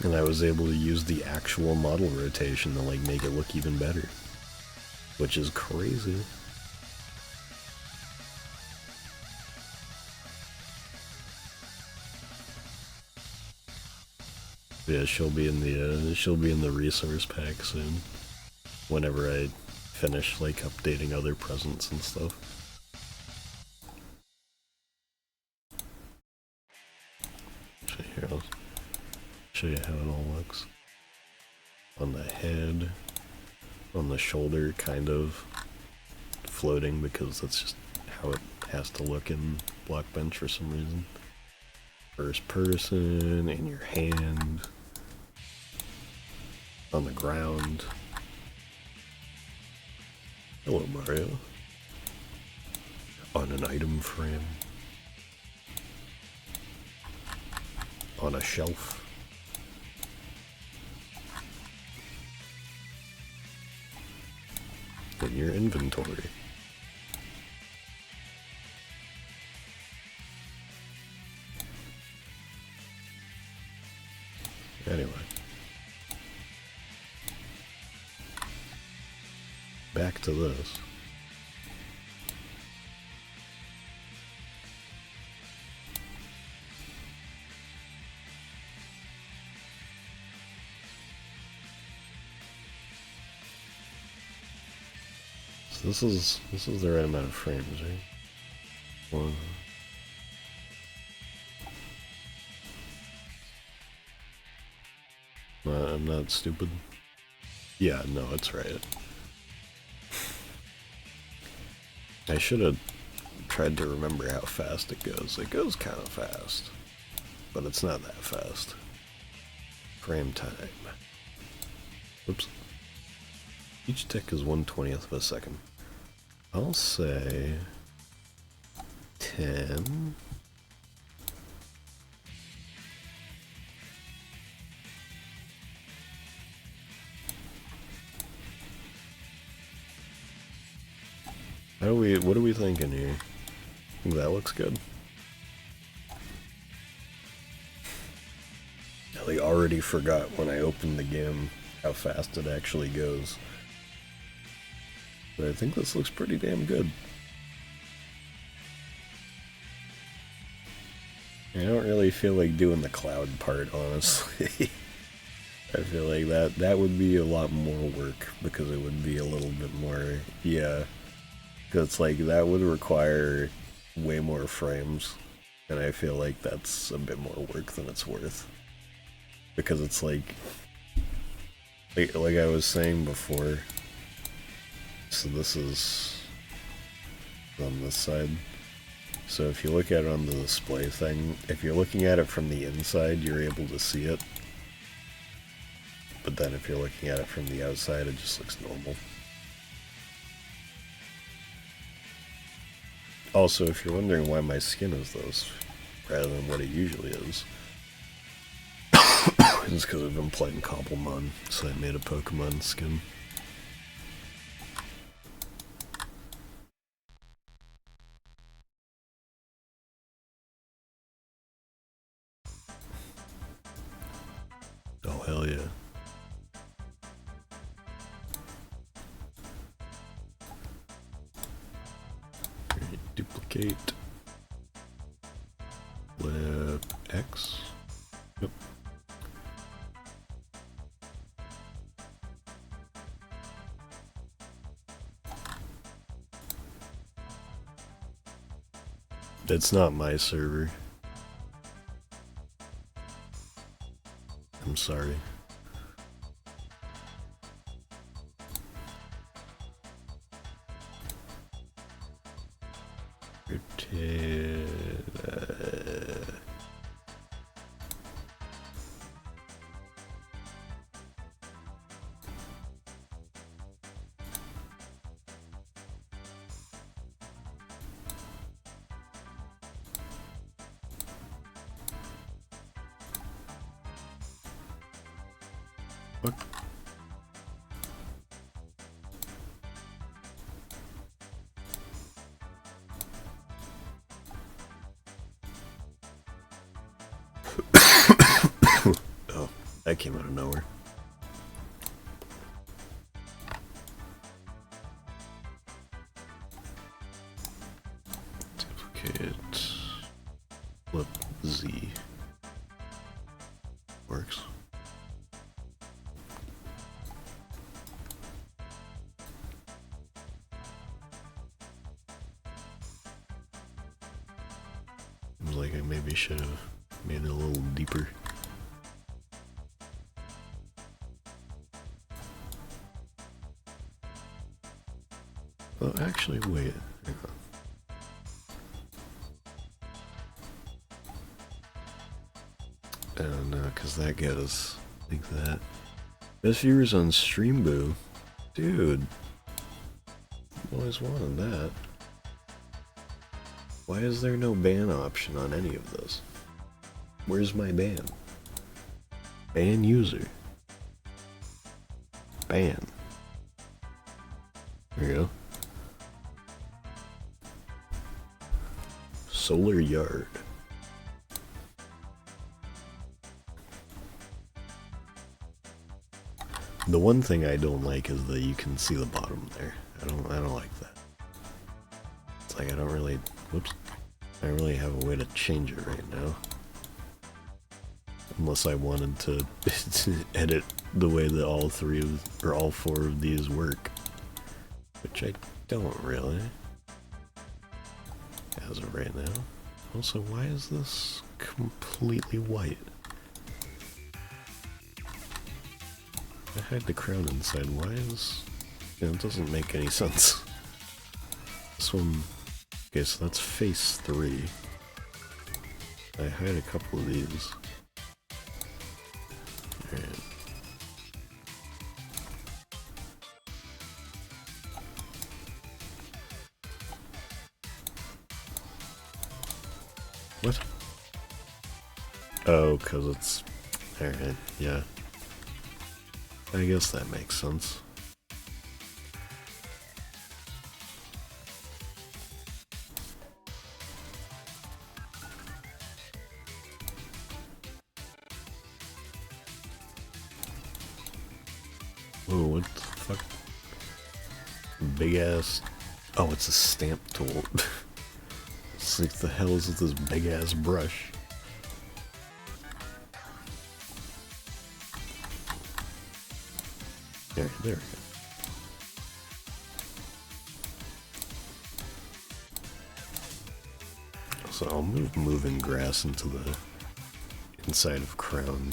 And I was able to use the actual model rotation to, like, make it look even better. Which is crazy. Yeah, she'll be in the resource pack soon. Whenever I finish, like, updating other presents and stuff. Here, I'll show you how it all looks. On the head, on the shoulder, kind of floating, because that's just how it has to look in Blockbench for some reason. First person, in your hand, on the ground. Hello, Mario. On an item frame. On a shelf. In your inventory. Anyway. Back to this. So this is the right amount of frames, right? One. I'm not stupid. Yeah, no, it's right. I should have tried to remember how fast it goes. It goes kind of fast, but it's not that fast. Frame time. Whoops. Each tick is 1/20th of a second. I'll say 10. What are we thinking here? That looks good. I already forgot when I opened the game how fast it actually goes. But I think this looks pretty damn good. I don't really feel like doing the cloud part, honestly. I feel like that would be a lot more work, because it would be a little bit more, yeah. Because it's like, that would require way more frames, and I feel like that's a bit more work than it's worth. Because it's like I was saying before, so this is on this side. So if you look at it on the display thing, if you're looking at it from the inside, you're able to see it. But then if you're looking at it from the outside, it just looks normal. Also, if you're wondering why my skin is this, rather than what it usually is, it's because I've been playing Cobblemon, so I made a Pokemon skin. Oh, hell yeah. Duplicate. Flip X. Yep. It's not my server. I'm sorry. What? Oh, that came out of nowhere. Duplicate. Flip Z. Works. Seems like I maybe should have made it a little deeper. Oh, actually, wait. Hang on. Oh no, because that goes like that. Best viewers on Streamboo. Dude. Always wanted that. Why is there no ban option on any of this? Where's my ban? Ban user. Ban. There you go. Solar Yard. The one thing I don't like is that you can see the bottom there. I don't like that. It's like I don't really have a way to change it right now. Unless I wanted to edit the way that all four of these work. Which I don't really. As of right now. Also, why is this completely white? I hide the crown inside. Why is... it doesn't make any sense. This one... okay, so that's face 3. I hide a couple of these. Alright. What? Oh, because it's... alright, yeah. I guess that makes sense. Oh, what the fuck? Big ass. Oh, it's a stamp tool. It's like, the hell is this big ass brush? There we go. So I'll move moving grass into the inside of Crown.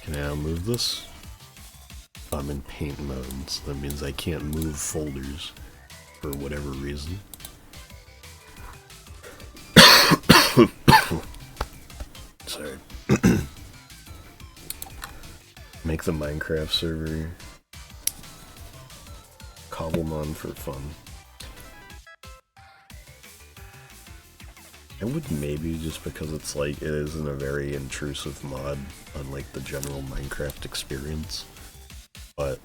Can I now move this? I'm in paint mode, so that means I can't move folders for whatever reason. Sorry. Make the Minecraft server. Cobblemon for fun. I would maybe, just because it's like, it isn't a very intrusive mod on like the general Minecraft experience, but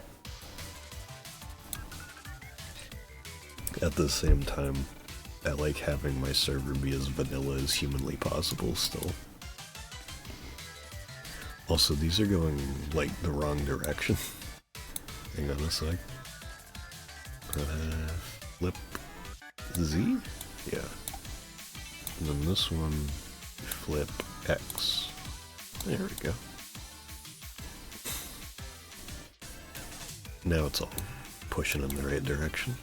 at the same time, I like having my server be as vanilla as humanly possible still. Also, these are going like the wrong direction. Hang on a sec. Flip Z? Yeah. And then this one, flip X. There we go. Now it's all pushing in the right direction.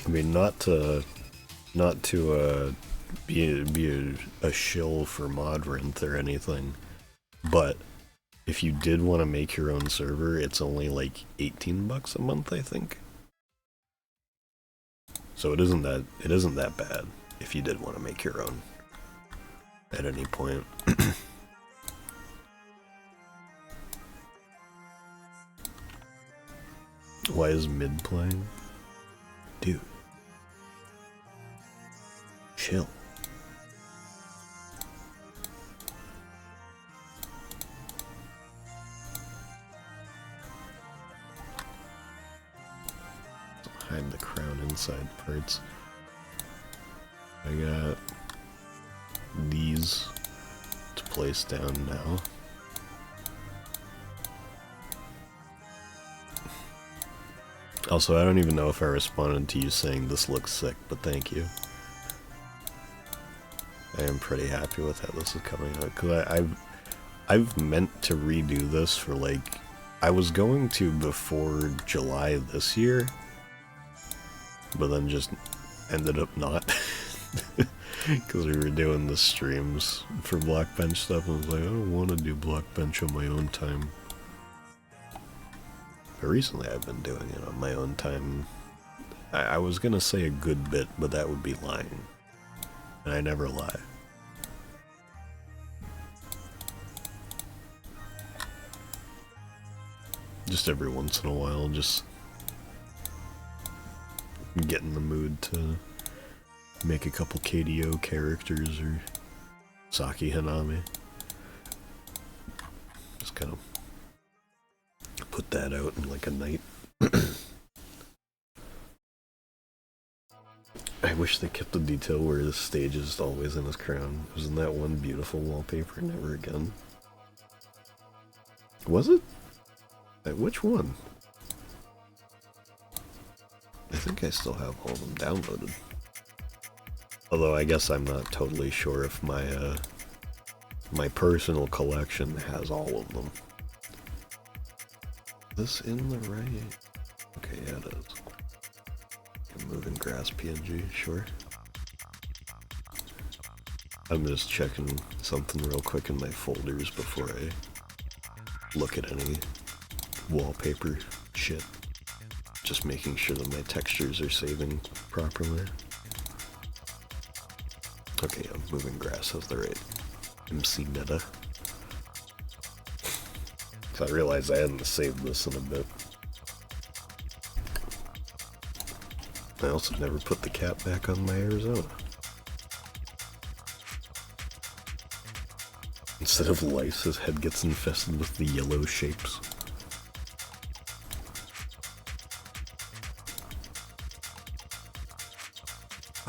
I mean, not to be a shill for Modrinth or anything, but if you did want to make your own server, it's only like 18 bucks a month, I think. So it isn't that bad if you did want to make your own at any point. Why is mid playing? Dude. Chill. Hide the crown inside parts. I got these to place down now. Also, I don't even know if I responded to you saying this looks sick, but thank you. I am pretty happy with how this is coming out, because I've meant to redo this for like, I was going to before July this year, but then just ended up not, because we were doing the streams for Blockbench stuff, and I was like, I don't want to do Blockbench on my own time. But recently I've been doing it on my own time. I was gonna say a good bit, but that would be lying. And I never lie. Just every once in a while, just get in the mood to make a couple KDO characters or Saki Hanami. Just kind of put that out in like a night. I wish they kept the detail where the stage is always in his crown. Wasn't that one beautiful wallpaper? Never again. Was it? Which one? I think I still have all of them downloaded. Although I guess I'm not totally sure if my my personal collection has all of them. Is this in the right? Okay, yeah it is. Moving grass PNG, sure. I'm just checking something real quick in my folders before I look at any wallpaper shit. Just making sure that my textures are saving properly. Okay, yeah, moving grass has the right MC meta. So I realized I hadn't saved this in a bit. I also never put the cap back on my Arizona. Instead of lice, his head gets infested with the yellow shapes.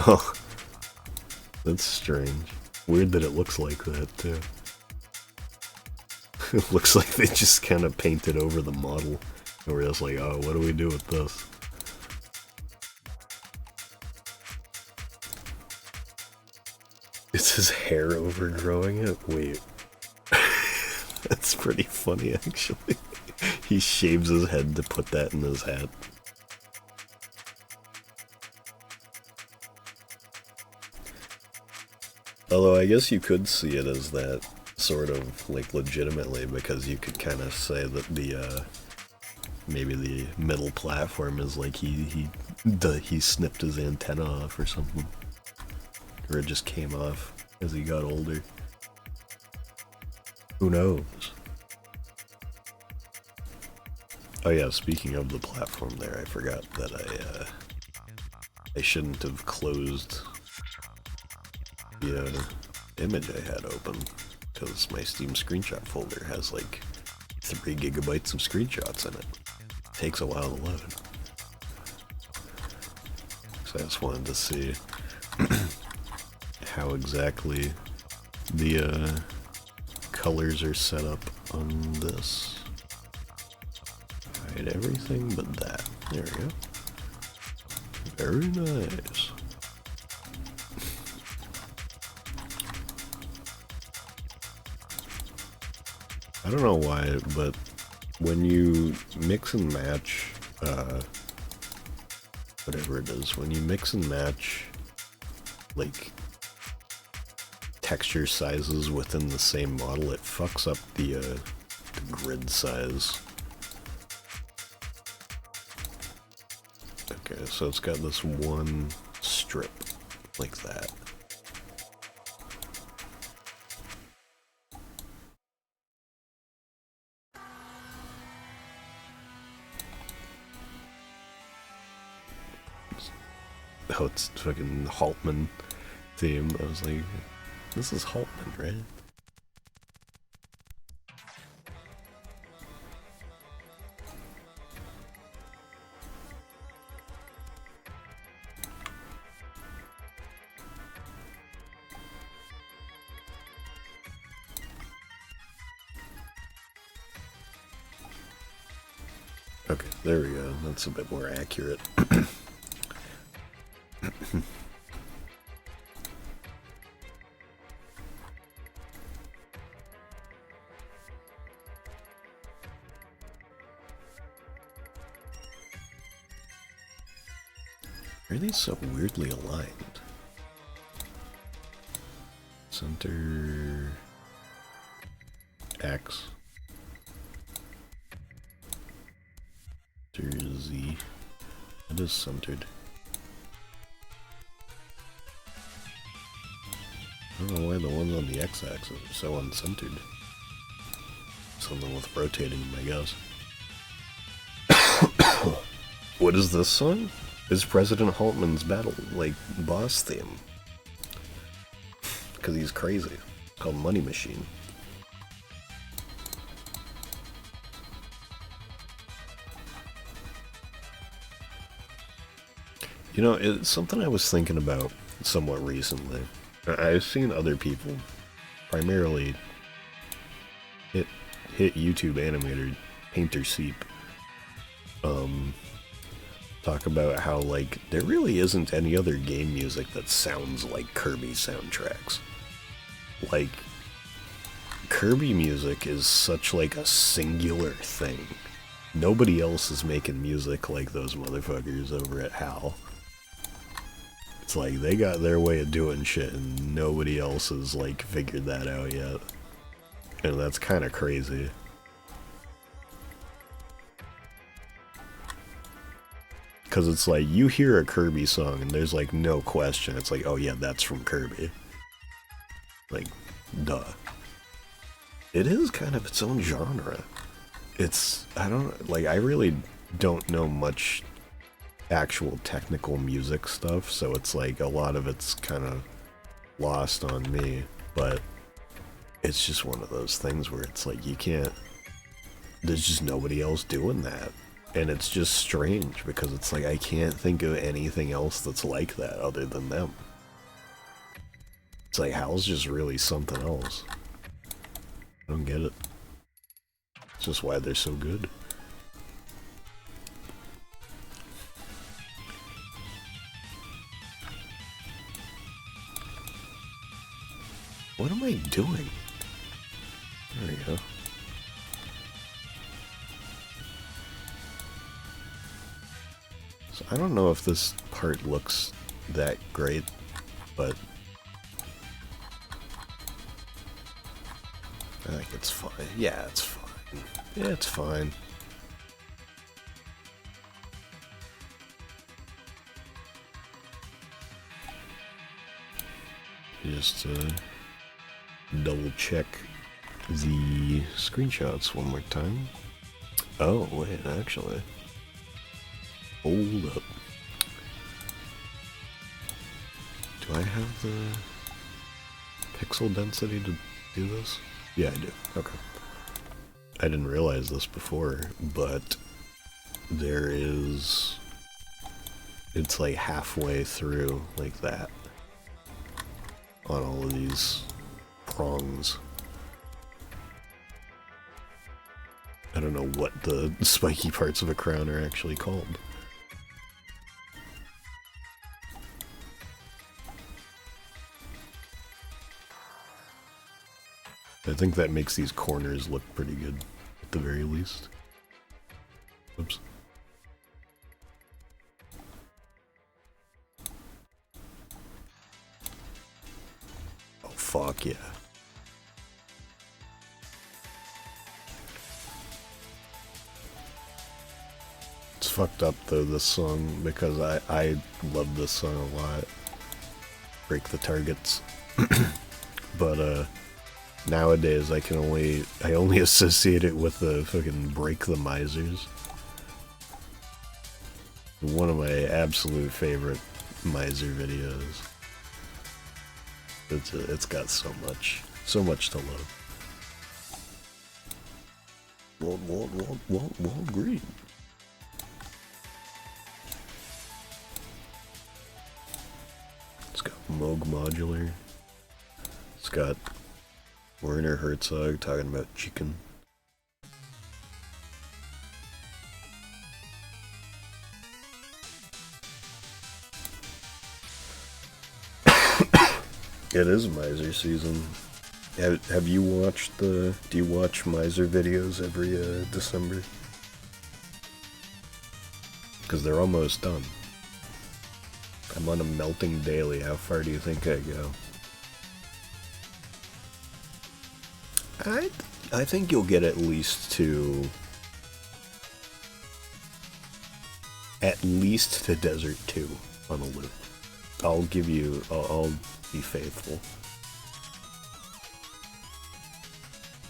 Oh, that's strange. Weird that it looks like that, too. It looks like they just kind of painted over the model. And we're just like, oh, what do we do with this? Is his hair overgrowing it? Wait. That's pretty funny, actually. He shaves his head to put that in his hat. Although I guess you could see it as that sort of, like, legitimately, because you could kind of say that the, maybe the middle platform is like he snipped his antenna off or something. Or it just came off as he got older. Who knows? Oh yeah, speaking of the platform there, I forgot that I shouldn't have closed the image I had open, because my Steam screenshot folder has like 3 gigabytes of screenshots in it. Takes a while to load. So I just wanted to see how exactly the colors are set up on this. Hide everything but that. There we go. Very nice. I don't know why, but when you mix and match, whatever it is, when you mix and match, like, texture sizes within the same model, it fucks up the grid size. Okay, so it's got this one strip, like that. Oh, it's fucking Haltman theme. I was like, this is Haltman, right? Okay, there we go. That's a bit more accurate. Why are they so weirdly aligned? Center X. Center Z. It is centered. I don't know why the ones on the X-axis are so uncentered. Something with rotating, I guess. What is this song? It's President Haltman's battle, like, boss theme. Because he's crazy. It's called Money Machine. You know, it's something I was thinking about somewhat recently. I've seen other people, primarily hit YouTube animator Painter Seep, talk about how, like, there really isn't any other game music that sounds like Kirby soundtracks. Like, Kirby music is such, like, a singular thing. Nobody else is making music like those motherfuckers over at HAL. It's like, they got their way of doing shit and nobody else has, like, figured that out yet. And that's kind of crazy. Because it's like, you hear a Kirby song and there's, like, no question. It's like, oh yeah, that's from Kirby. Like, duh. It is kind of its own genre. It's, I really don't know much actual technical music stuff, so it's like a lot of it's kind of lost on me, but it's just one of those things where it's like, you can't, there's just nobody else doing that. And it's just strange because it's like I can't think of anything else that's like that other than them. It's like Hal's just really something else. I don't get it. It's just why they're so good. What am I doing? There we go. So I don't know if this part looks that great, but I think it's fine. Yeah, it's fine. Yeah, it's fine. Just double check the screenshots one more time. Oh, wait, actually. Hold up. Do I have the pixel density to do this? Yeah, I do. Okay. I didn't realize this before, but there is... It's like halfway through, like that, on all of these prongs. I don't know what the spiky parts of a crown are actually called. I think that makes these corners look pretty good, at the very least. Oops. Oh, fuck yeah. It's fucked up though, this song, because I love this song a lot. Break the Targets. But nowadays I only associate it with the fucking Break the Misers. One of my absolute favorite Miser videos. It's got so much to love. Walt Green. It's got Moog Modular. It's got Werner Herzog talking about chicken. It is Miser season. Have you watched do you watch Miser videos every December? Because they're almost done. I'm on a melting daily. How far do you think I go? I think you'll get at least to Desert 2 on a loop. I'll be faithful.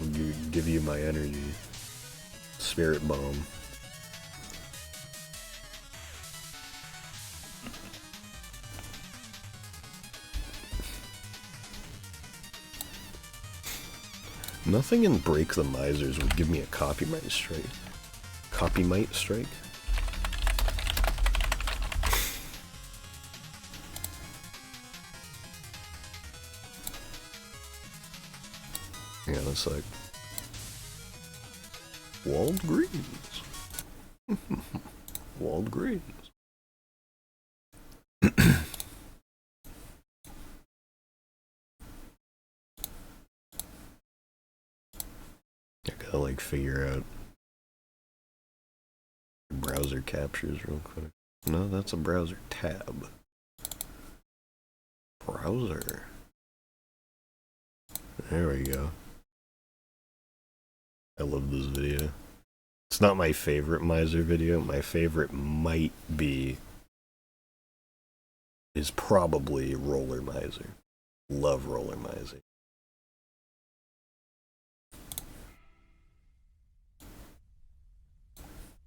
I'll give you my energy. Spirit bomb. Nothing in Break the Misers would give me a copyright strike. Copyright strike? Hang on a sec. Walled Greens. Walled Greens. I gotta like figure out browser captures real quick. No, that's a browser tab. Browser. There we go. I love this video. It's not my favorite Miser video. My favorite is probably Roller Miser. Love Roller Miser.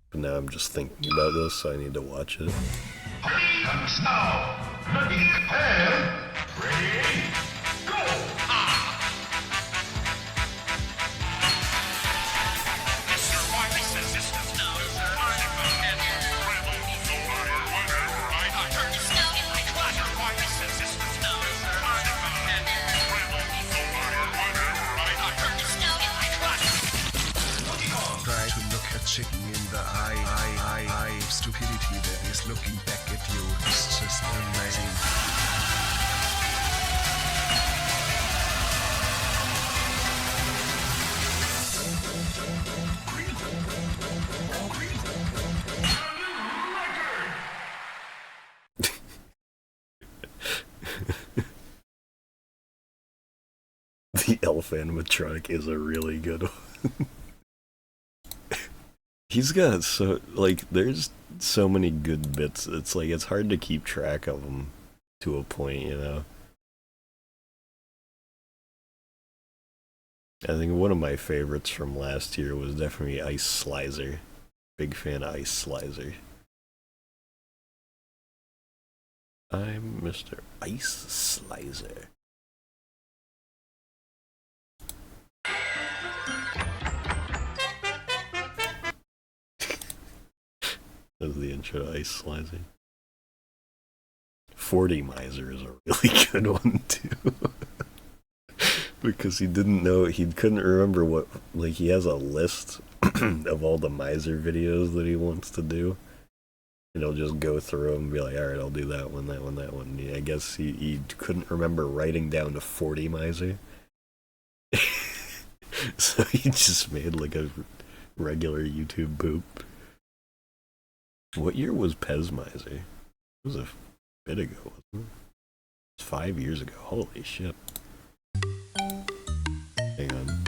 But now I'm just thinking about this, so I need to watch it. Ready? Go! Mr. White resistance. No, sir. chicken in the eye. Stupidity that is looking back at you. It's just amazing. The elf animatronic is a really good one. He's got so, like, there's so many good bits. It's like, it's hard to keep track of them to a point, you know? I think one of my favorites from last year was definitely Ice Slicer. Big fan of Ice Slicer. I'm Mr. Ice Slicer. That was the intro to Ice Slicer. 40 Miser is a really good one, too. Because he didn't know, he couldn't remember what, like, he has a list of all the Miser videos that he wants to do. And he'll just go through them and be like, alright, I'll do that one, that one, that one. I guess he couldn't remember writing down to 40 Miser. So he just made, like, a regular YouTube poop. What year was Pez Miser? It was a bit ago, wasn't it? It was 5 years ago. Holy shit. Hang on.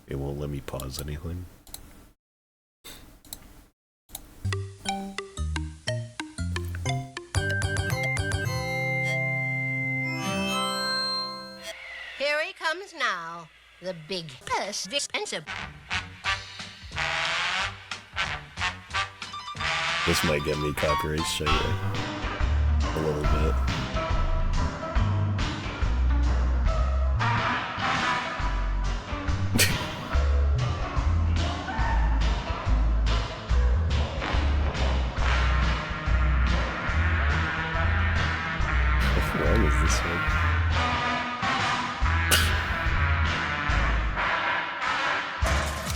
It won't let me pause anything. Here he comes now. The big first expensive. This might get me copyright strike a little bit. What's wrong with this one?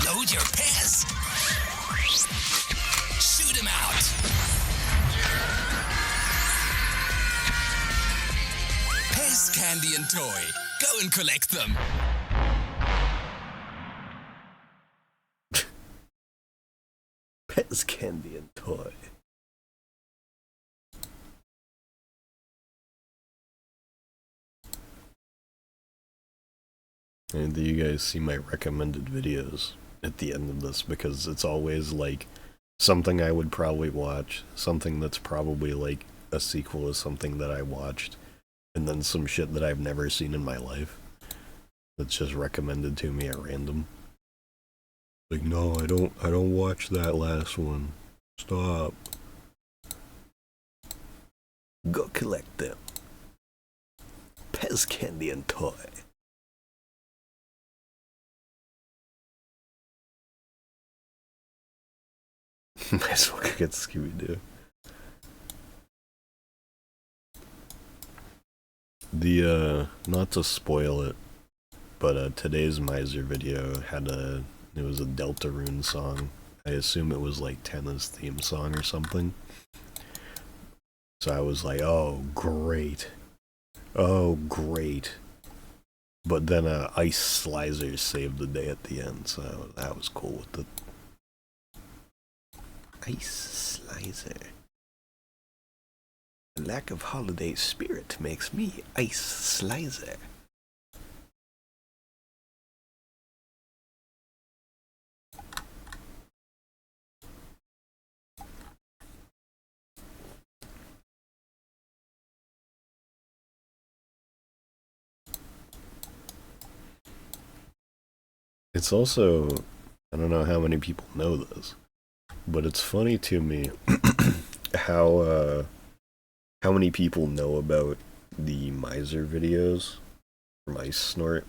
Load your piss. Shoot him out. Piss, candy, and toy. Go and collect them. Pez candy and toy. And do you guys see my recommended videos at the end of this? Because it's always like something I would probably watch, something that's probably like a sequel to something that I watched, and then some shit that I've never seen in my life that's just recommended to me at random. Like, no, I don't watch that last one. Stop. Go collect them. Pez candy and toy. Might as well get Scooby-Doo. Not to spoil it, but today's Miser video had it was a Deltarune song. I assume it was like Tenna's theme song or something. So I was like, oh, great. Oh, great. But then Ice Slicer saved the day at the end, so that was cool with it. Ice Slicer. The lack of holiday spirit makes me Ice Slicer. It's also, I don't know how many people know this, but it's funny to me how many people know about the Miser videos from Ice Snort,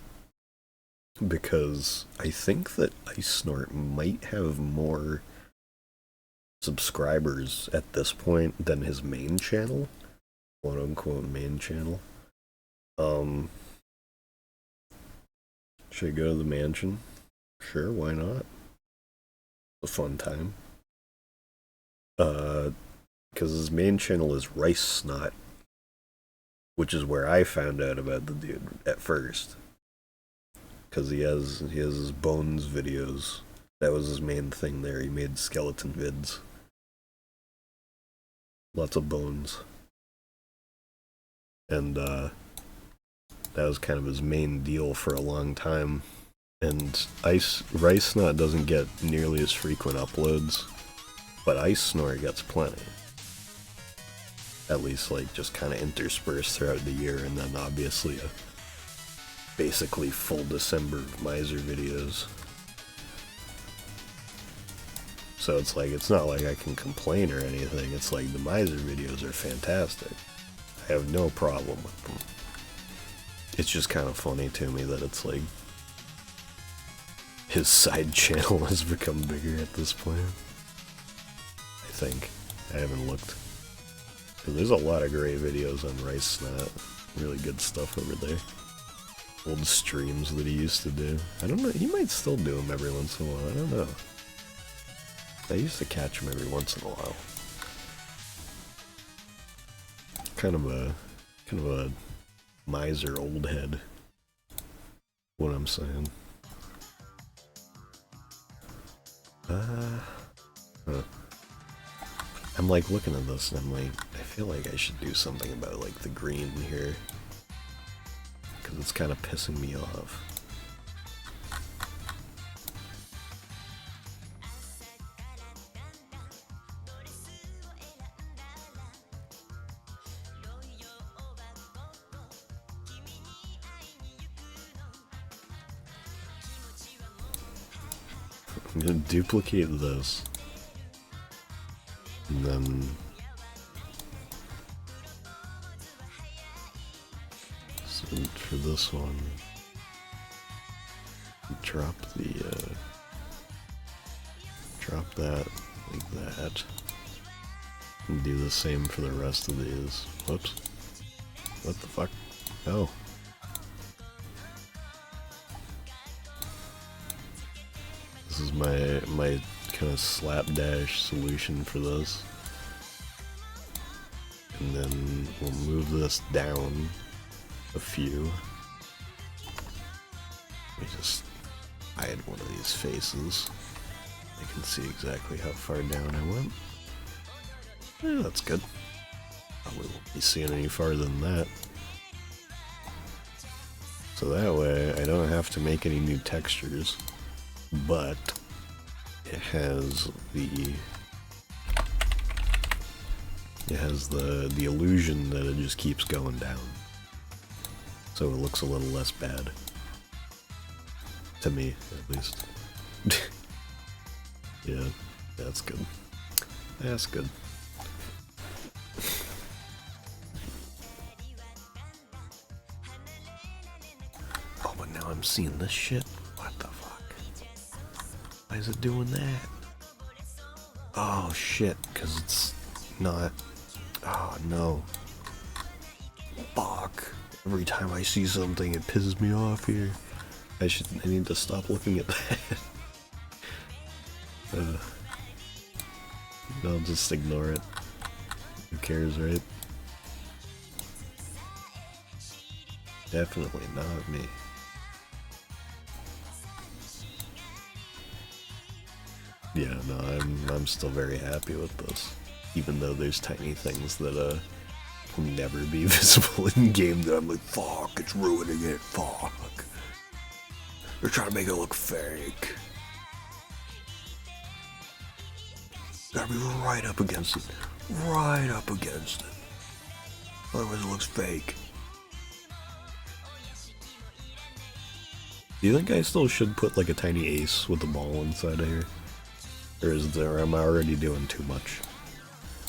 because I think that Ice Snort might have more subscribers at this point than his main channel, quote unquote main channel. Should I go to the mansion? Sure, why not? a fun time. Because his main channel is Rice Snot, which is where I found out about the dude at first. Because he has his bones videos. That was his main thing there. He made skeleton vids. Lots of bones. And that was kind of his main deal for a long time. And Rice Snot doesn't get nearly as frequent uploads, but Ice Snore gets plenty. At least, like, just kind of interspersed throughout the year, and then obviously basically full December Miser videos. So it's like, it's not like I can complain or anything. It's like the Miser videos are fantastic. I have no problem with them. It's just kind of funny to me that it's like his side channel has become bigger at this point. I think. I haven't looked. There's a lot of great videos on Rice Snot. Really good stuff over there. Old streams that he used to do. I don't know, he might still do them every once in a while, I don't know. I used to catch him every once in a while. Kind of a miser old head. What I'm saying. Huh. I'm like looking at this and I'm like, I feel like I should do something about like the green here. Because it's kind of pissing me off. I'm gonna duplicate this. And then so for this one, drop that like that, and do the same for the rest of these. Whoops! What the fuck? Oh. This is my kind of slapdash solution for this. And then we'll move this down a few. Let me just hide one of these faces. I can see exactly how far down I went. Yeah, that's good. Probably won't be seeing any farther than that. So that way I don't have to make any new textures, but it has the illusion that it just keeps going down. So it looks a little less bad. To me, at least. Yeah, that's good. That's good. Oh, but now I'm seeing this shit? What the fuck? Why is it doing that? Oh shit, because it's not... Oh no. Fuck. Every time I see something, it pisses me off here. I need to stop looking at that. I'll just ignore it. Who cares, right? Definitely not me. Yeah, no, I'm still very happy with this. Even though there's tiny things that will never be visible in game that I'm like, fuck, it's ruining it, fuck. They're trying to make it look fake. Gotta be right up against it. Right up against it. Otherwise it looks fake. Do you think I still should put like a tiny ace with a ball inside of here? Or am I already doing too much?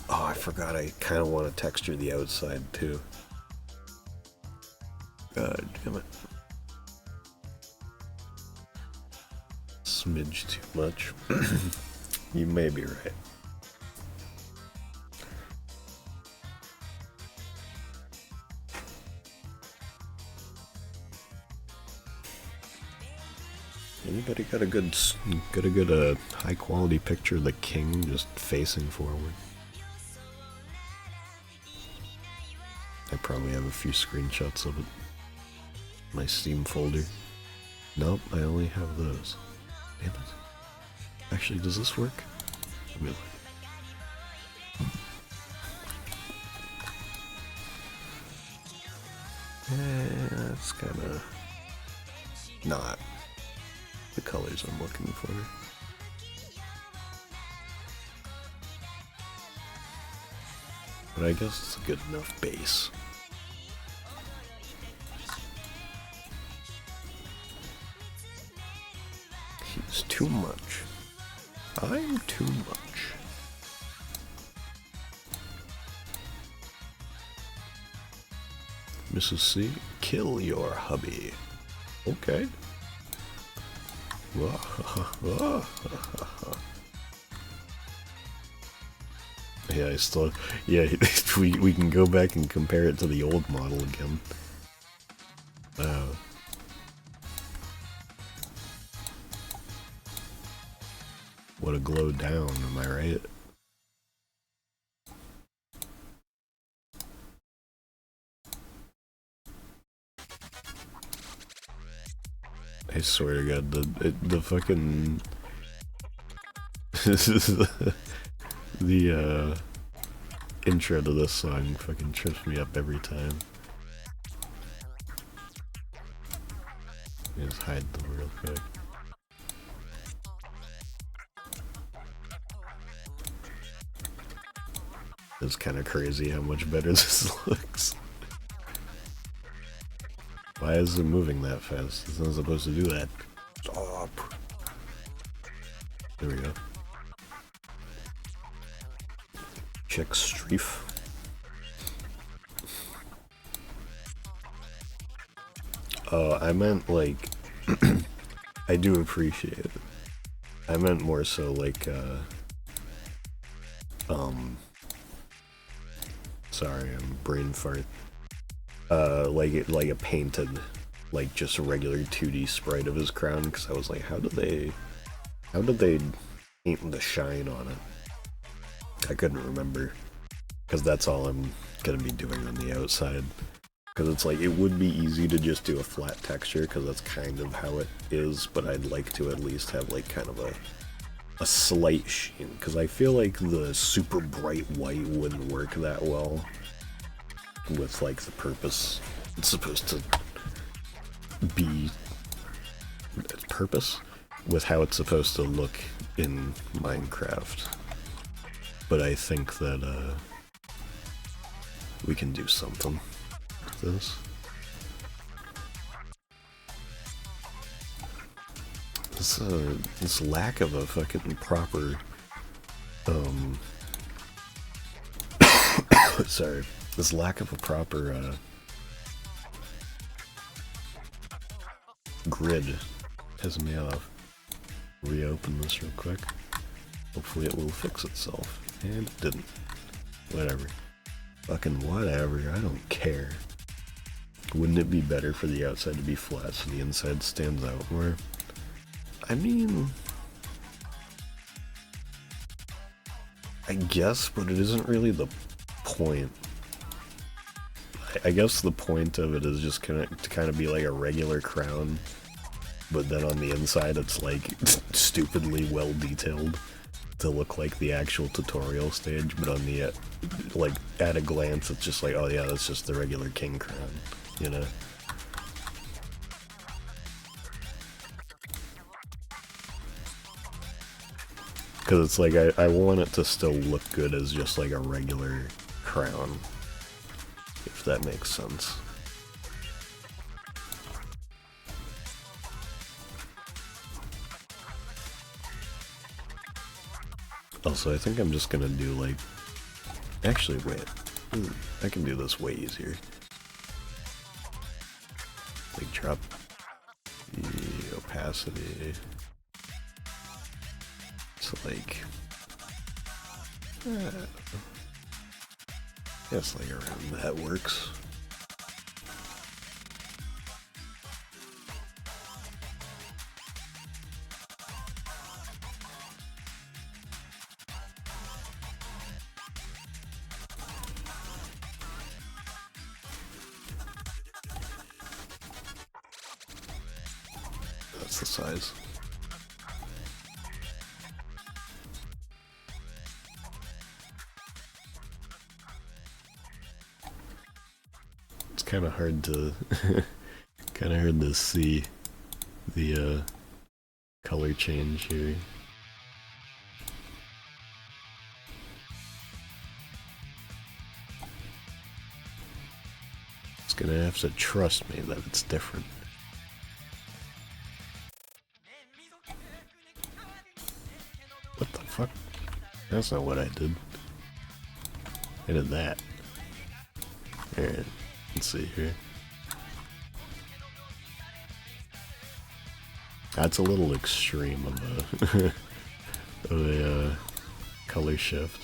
Oh, I forgot I kind of want to texture the outside too. God damn it. Smidge too much. You may be right. You Anybody got a good high quality picture of the king just facing forward? I probably have a few screenshots of it. My Steam folder. Nope, I only have those. Damn it. Actually, does this work? Let me look. Yeah, it's kinda not the colors I'm looking for. But I guess it's a good enough base. He's too much. I'm too much. Mrs. C, kill your hubby. Okay. Yeah, I still... Yeah, we can go back and compare it to the old model again. What a glow down, am I right? I swear to God, the fucking... the intro to this song fucking trips me up every time. Just hide them real quick. It's kind of crazy how much better this looks. Why is it moving that fast? It's not supposed to do that. Stop. There we go. Check Streef. Oh, I meant like... I do appreciate it. I meant more so like, sorry, I'm brain fart. Like a painted, like just a regular 2D sprite of his crown, because I was like, how did they paint the shine on it? I couldn't remember, because that's all I'm gonna be doing on the outside. Because it's like, it would be easy to just do a flat texture, because that's kind of how it is, but I'd like to at least have like kind of a slight sheen, because I feel like the super bright white wouldn't work that well with like the purpose it's supposed to be, its purpose with how it's supposed to look in Minecraft. But I think that we can do something with this. This lack of a fucking proper sorry. This lack of a proper grid pisses me off. Reopen this real quick. Hopefully it will fix itself. And it didn't. Whatever. Fucking whatever, I don't care. Wouldn't it be better for the outside to be flat so the inside stands out more? I mean... I guess, but it isn't really the point. I guess the point of it is just to kind of be like a regular crown, but then on the inside it's like stupidly well detailed to look like the actual tutorial stage, but on the like at a glance it's just like, oh yeah, that's just the regular king crown, you know? Because it's like I want it to still look good as just like a regular crown, if that makes sense. Also, I think I'm just gonna do like... Actually, wait. I can do this way easier. Like drop the opacity. It's like... guess like around that works. that's the size. It's kind of hard to see the color change here. It's gonna have to trust me that it's different. What the fuck? That's not what I did. I did that. Alright, let's see here. That's a little extreme of a, of a color shift.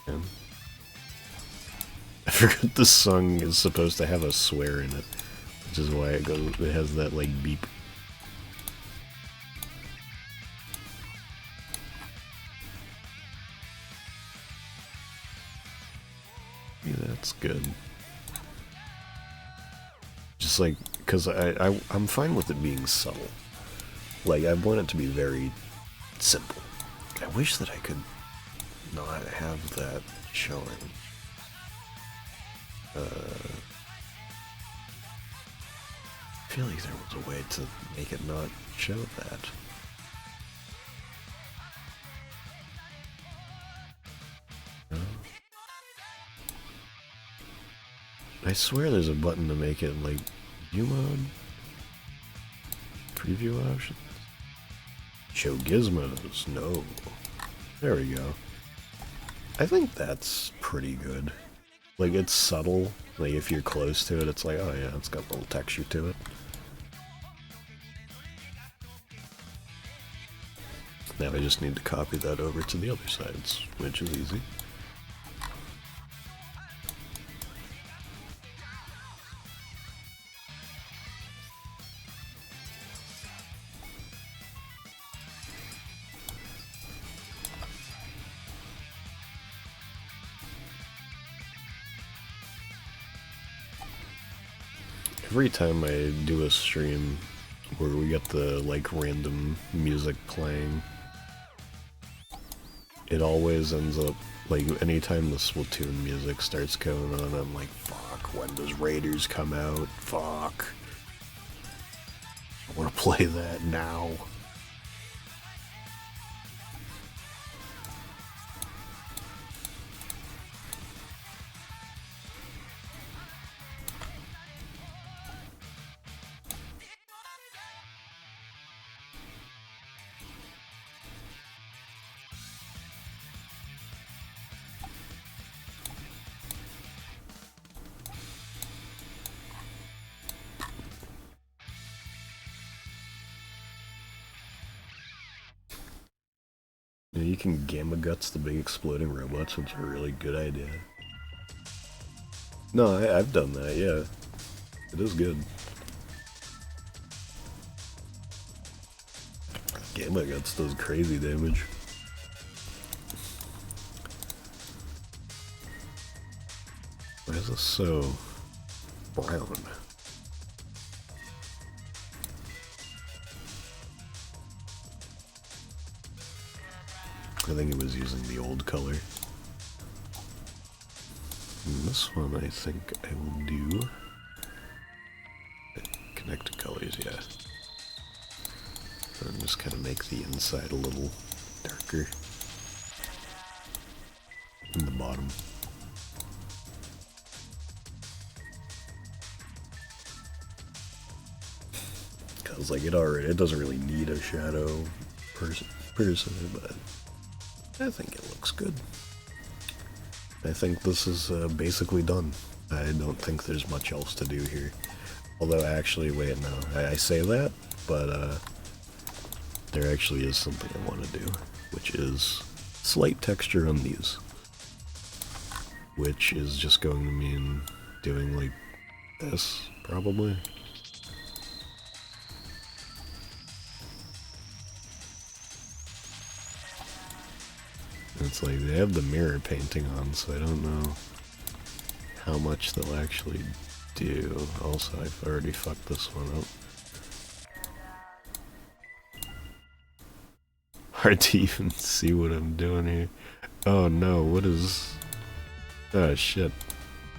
And I forgot this song is supposed to have a swear in it, which is why it has that like beep. Yeah, that's good. Just like, cause I'm fine with it being subtle. Like, I want it to be very simple. I wish that I could not have that showing. I feel like there was a way to make it not show that. No? I swear there's a button to make it like view mode. Preview options. Show gizmos. No. There we go. I think that's pretty good. Like, it's subtle. Like, if you're close to it, it's like, oh yeah, it's got a little texture to it. Now I just need to copy that over to the other sides, which is easy. Every time I do a stream where we get the like random music playing, it always ends up like anytime the Splatoon music starts going on, I'm like, fuck, when does Raiders come out? Fuck. I want to play that now. You can Gamma Guts the big exploding robots, which is a really good idea. No, I've done that, yeah. It is good. Gamma Guts does crazy damage. Why is this so brown? I think it was using the old color. And this one I think I will do connect colors, yeah. And just kind of make the inside a little darker. And the bottom. Cause like it doesn't really need a shadow person, but I think it looks good. I think this is basically done. I don't think there's much else to do here. Although actually, wait, no. I say that, but there actually is something I want to do, which is slight texture on these. Which is just going to mean doing like this, probably. It's like they have the mirror painting on, so I don't know how much they'll actually do. Also, I've already fucked this one up. hard to even see what I'm doing here. Oh no, what is... Oh shit.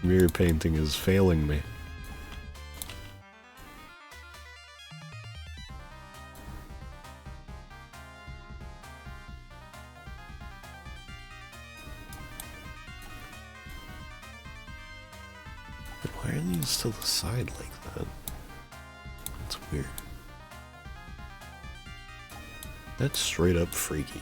Mirror painting is failing me. Why are these to the side like that? That's weird. That's straight up freaky.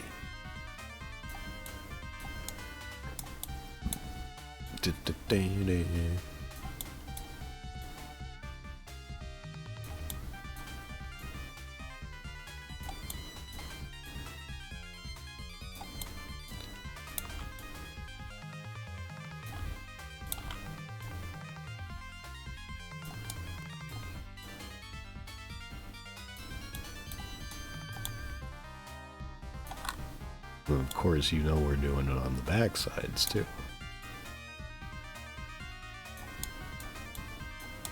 And of course, you know we're doing it on the back sides too.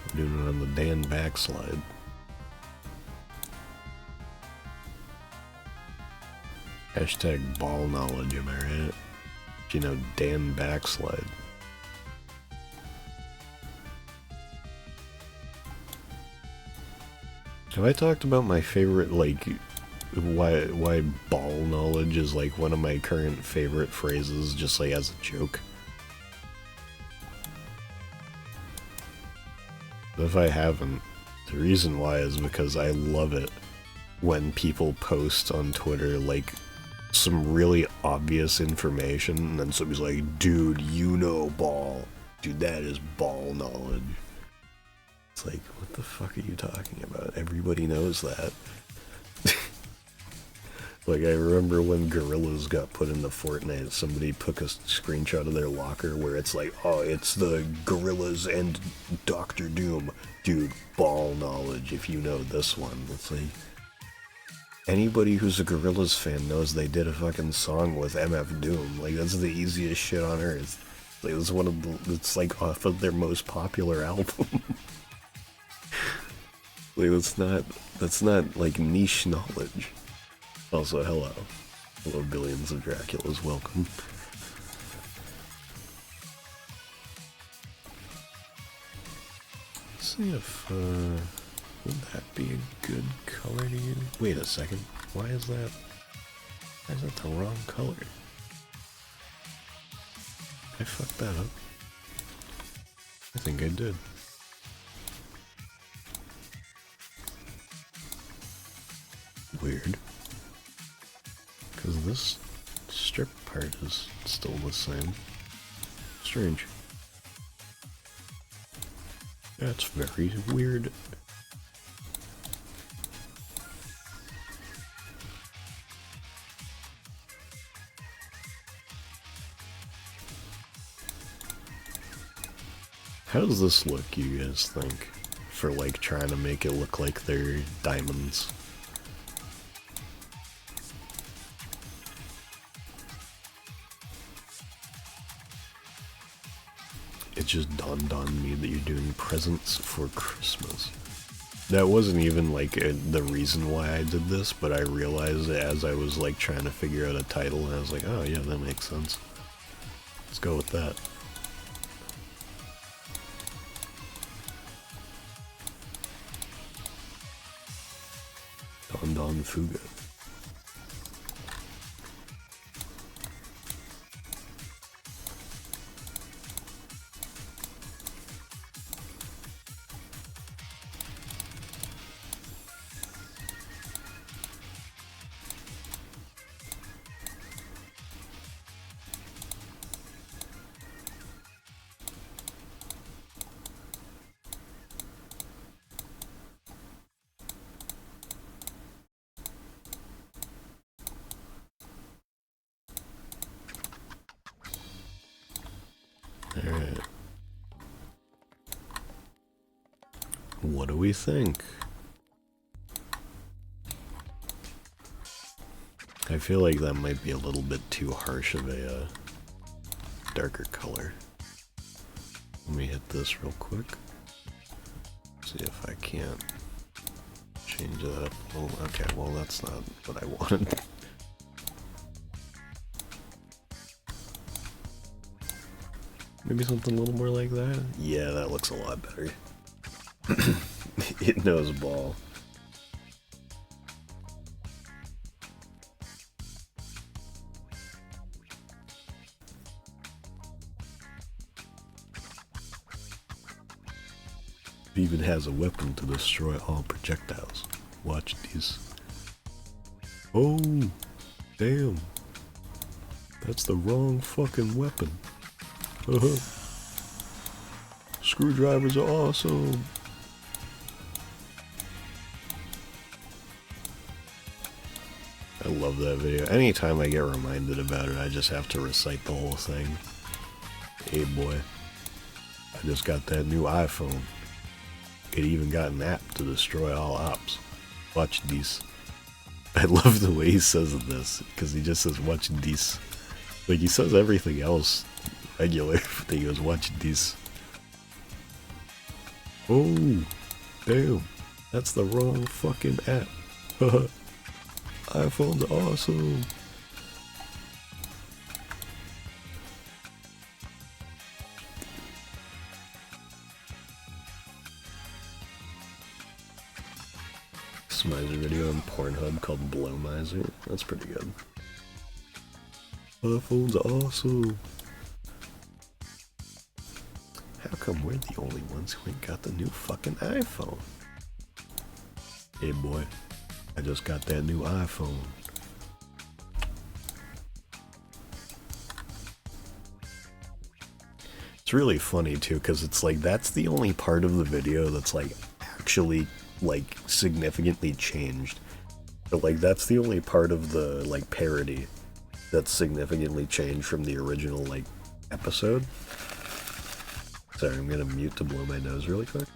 We're doing it on the Dan backslide. Hashtag ball knowledge, am I right? You know, Dan backslide. Have I talked about my favorite, like, why ball knowledge is like one of my current favorite phrases, just like as a joke? If I haven't, the reason why is because I love it when people post on Twitter like some really obvious information and then somebody's like, dude, you know ball. Dude, that is ball knowledge. It's like, what the fuck are you talking about? Everybody knows that. Like, I remember when gorillas got put into Fortnite, somebody took a screenshot of their locker where it's like, oh, it's the gorillas and Dr. Doom. Dude, ball knowledge if you know this one. It's like, anybody who's a Gorillaz fan knows they did a fucking song with MF Doom. Like, that's the easiest shit on earth. Like, it's one of the, it's like off of their most popular album. Like, that's not like niche knowledge. Also, hello. Hello, billions of Draculas, welcome. Let's see if, would that be a good color to use? Wait a second, why is that the wrong color? I fucked that up. I think I did. Weird. Because this strip part is still the same. Strange. That's very weird. How does this look, you guys think? For like trying to make it look like they're diamonds. It just dawned on me that you're doing presents for Christmas. That wasn't even like the reason why I did this, but I realized it as I was like trying to figure out a title, and I was like, oh yeah, that makes sense. Let's go with that. Don Fuga. Alright. What do we think? I feel like that might be a little bit too harsh of a darker color. Let me hit this real quick. See if I can't change that. Oh, okay, well that's not what I wanted. Maybe something a little more like that? Yeah, that looks a lot better. It knows ball. It even has a weapon to destroy all projectiles. Watch these. Oh, damn. That's the wrong fucking weapon. Screwdrivers are awesome. I love that video. Anytime I get reminded about it, I just have to recite the whole thing. Hey boy, I just got that new iPhone. It even got an app to destroy all ops. Watch these. I love the way he says this, because he just says watch these. Like, he says everything else regular, but he goes watch these. Oh, damn. That's the wrong fucking app. iPhone's awesome. Miser video on Pornhub called Blow Miser. That's pretty good. iPhone's awesome. How come we're the only ones who ain't got the new fucking iPhone? Hey boy, I just got that new iPhone. It's really funny too, because it's like that's the only part of the video that's like actually like significantly changed. But like that's the only part of the like parody that's significantly changed from the original like episode. Sorry, I'm gonna mute to blow my nose really quick.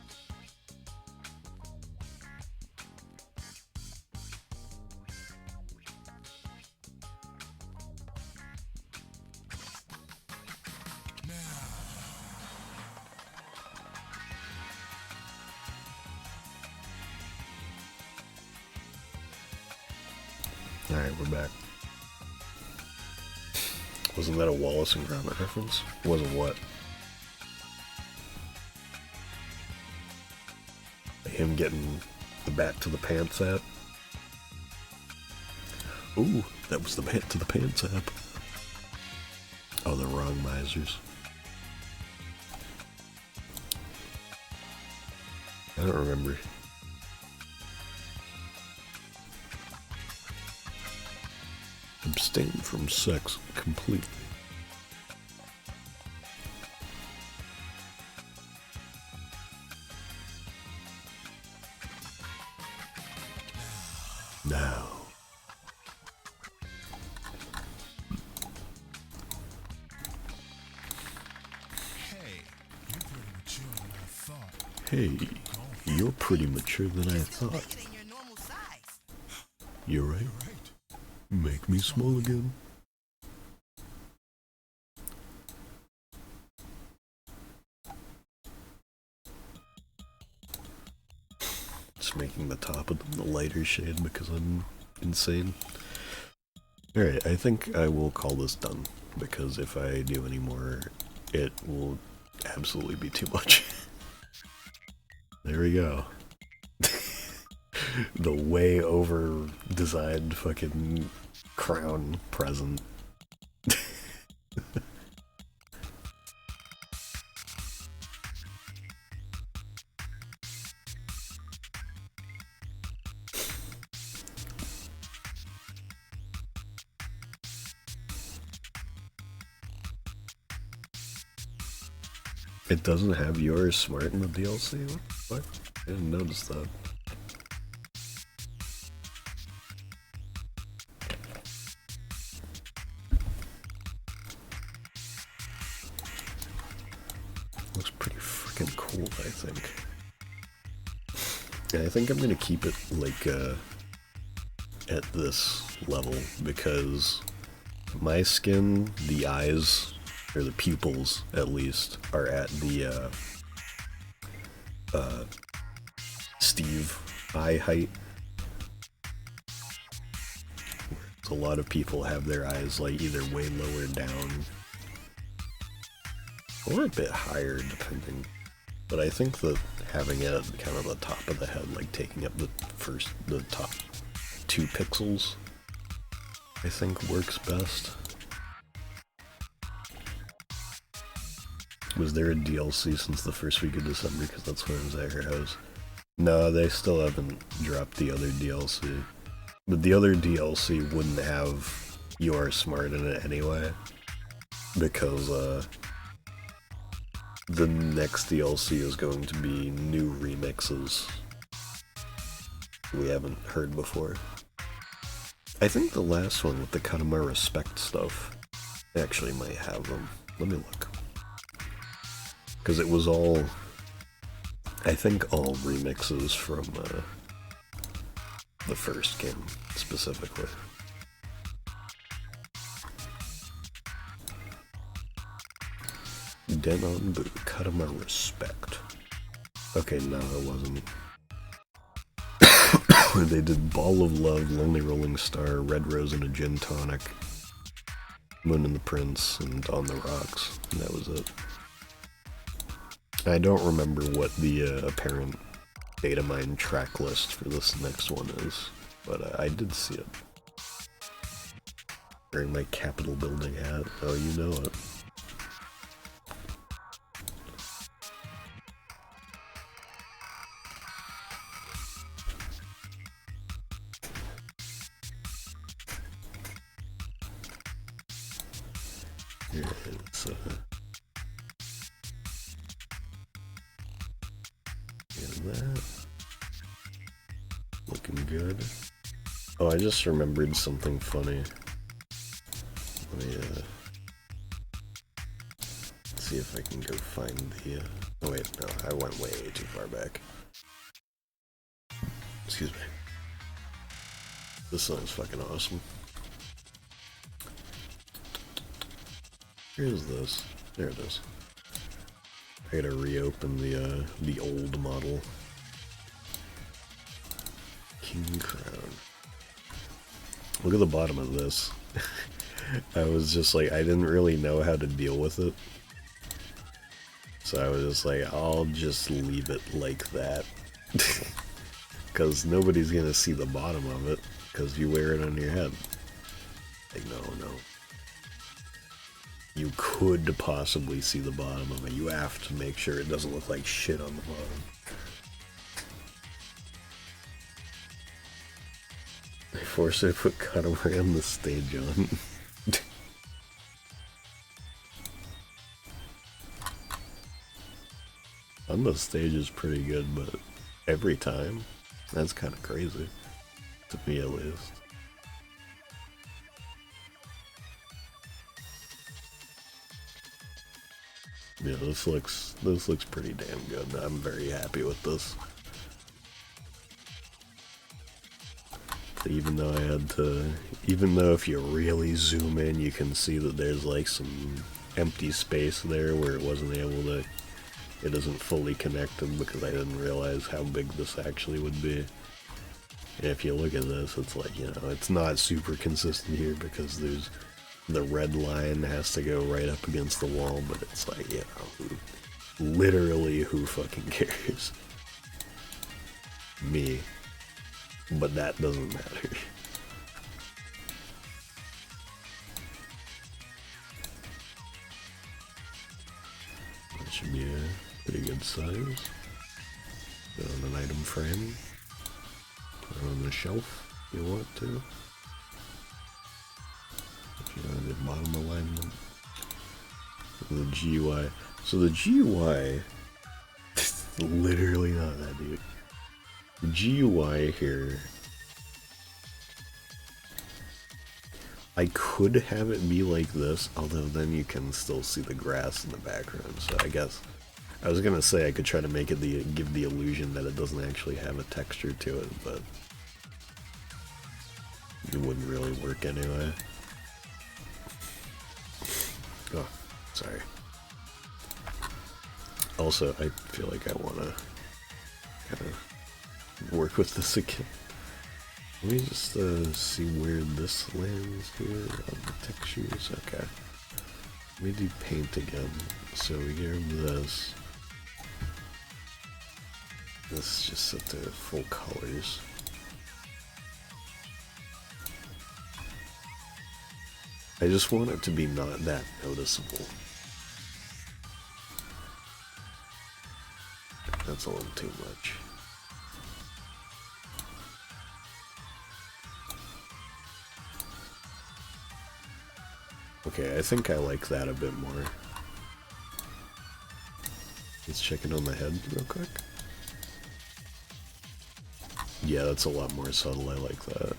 Alright, we're back. Wasn't that a Wallace and Gromit reference? Wasn't what? Him getting the bat to the pants app? Ooh, that was the bat to the pants app. Oh, the wrong misers. I don't remember. Abstain from sex completely. Now. Hey, you're pretty mature than I thought. You're right. Make me small again. Just making the top of them the lighter shade because I'm insane. Alright, I think I will call this done, because if I do any more, it will absolutely be too much. There we go. The way over designed fucking crown present. It doesn't have your smart in the DLC? What the fuck? I didn't notice that. Looks pretty freaking cool, I think. Yeah, I think I'm gonna keep it like at this level, because my skin, the eyes, or the pupils at least, are at the Steve eye height. A lot of people have their eyes like either way lower down or a bit higher depending. But I think that having it at kind of the top of the head, like taking up the top 2 pixels, I think works best. Was there a DLC since the first week of December? Because that's when I was at her house. No, they still haven't dropped the other DLC. But the other DLC wouldn't have You Are Smart in it anyway. Because, the next DLC is going to be new remixes we haven't heard before. I think the last one with the Katamari Respect stuff actually might have them. Let me look. Because it was all, I think all remixes from the first game, specifically. Denon Boo, Katamari Respect. Okay, no, it wasn't. They did Ball of Love, Lonely Rolling Star, Red Rose and a Gin Tonic, Moon and the Prince, and On the Rocks, and that was it. I don't remember what the apparent datamine track list for this next one is, but I did see it. Wearing my Capitol building hat. Oh, you know it. Here, it's that. Looking good. Oh, I just remembered something funny. Let me see if I can go find the oh wait, no, I went way too far back. Excuse me. This song's fucking awesome. Where is this? There it is. I gotta reopen the old model. King Crown. Look at the bottom of this. I was just like, I didn't really know how to deal with it. So I was just like, I'll just leave it like that. Because nobody's gonna see the bottom of it, because you wear it on your head. Like, no. You could possibly see the bottom of it. You have to make sure it doesn't look like shit on the bottom. They forced her to put Katamari on the stage on. On the stage is pretty good, but every time, that's kind of crazy. To me, at least. Yeah, this looks pretty damn good. I'm very happy with this. Even though I had to, even though if you really zoom in, you can see that there's like some empty space there where it wasn't able to, it isn't fully connected because I didn't realize how big this actually would be. And if you look at this, it's like, you know, it's not super consistent here because there's, the red line has to go right up against the wall, but it's like, you know, literally who fucking cares? Me. But that doesn't matter. That should be a pretty good size. Put on an item frame. Put it on the shelf if you want to. If you know the bottom alignment. The GUI. So the GUI is literally not that deep. The GUI here, I could have it be like this, although then you can still see the grass in the background, so I guess, I was gonna say I could try to make it give the illusion that it doesn't actually have a texture to it, but it wouldn't really work anyway. Oh, sorry. Also, I feel like I wanna kind of work with this again. Let me just see where this lands here on the textures. Okay. Let me do paint again. So we get rid of this. This is just set to full colors. I just want it to be not that noticeable. That's a little too much. Okay, I think I like that a bit more. Let's check it on the head real quick. Yeah, that's a lot more subtle. I like that.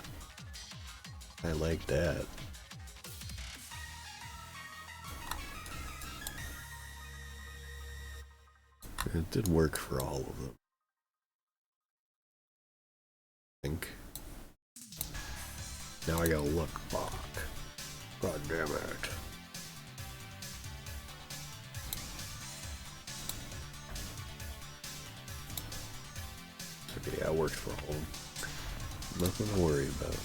I like that. It did work for all of them, I think. Now I gotta look back. God damn it. Okay, yeah, it worked for all of them. Nothing to worry about.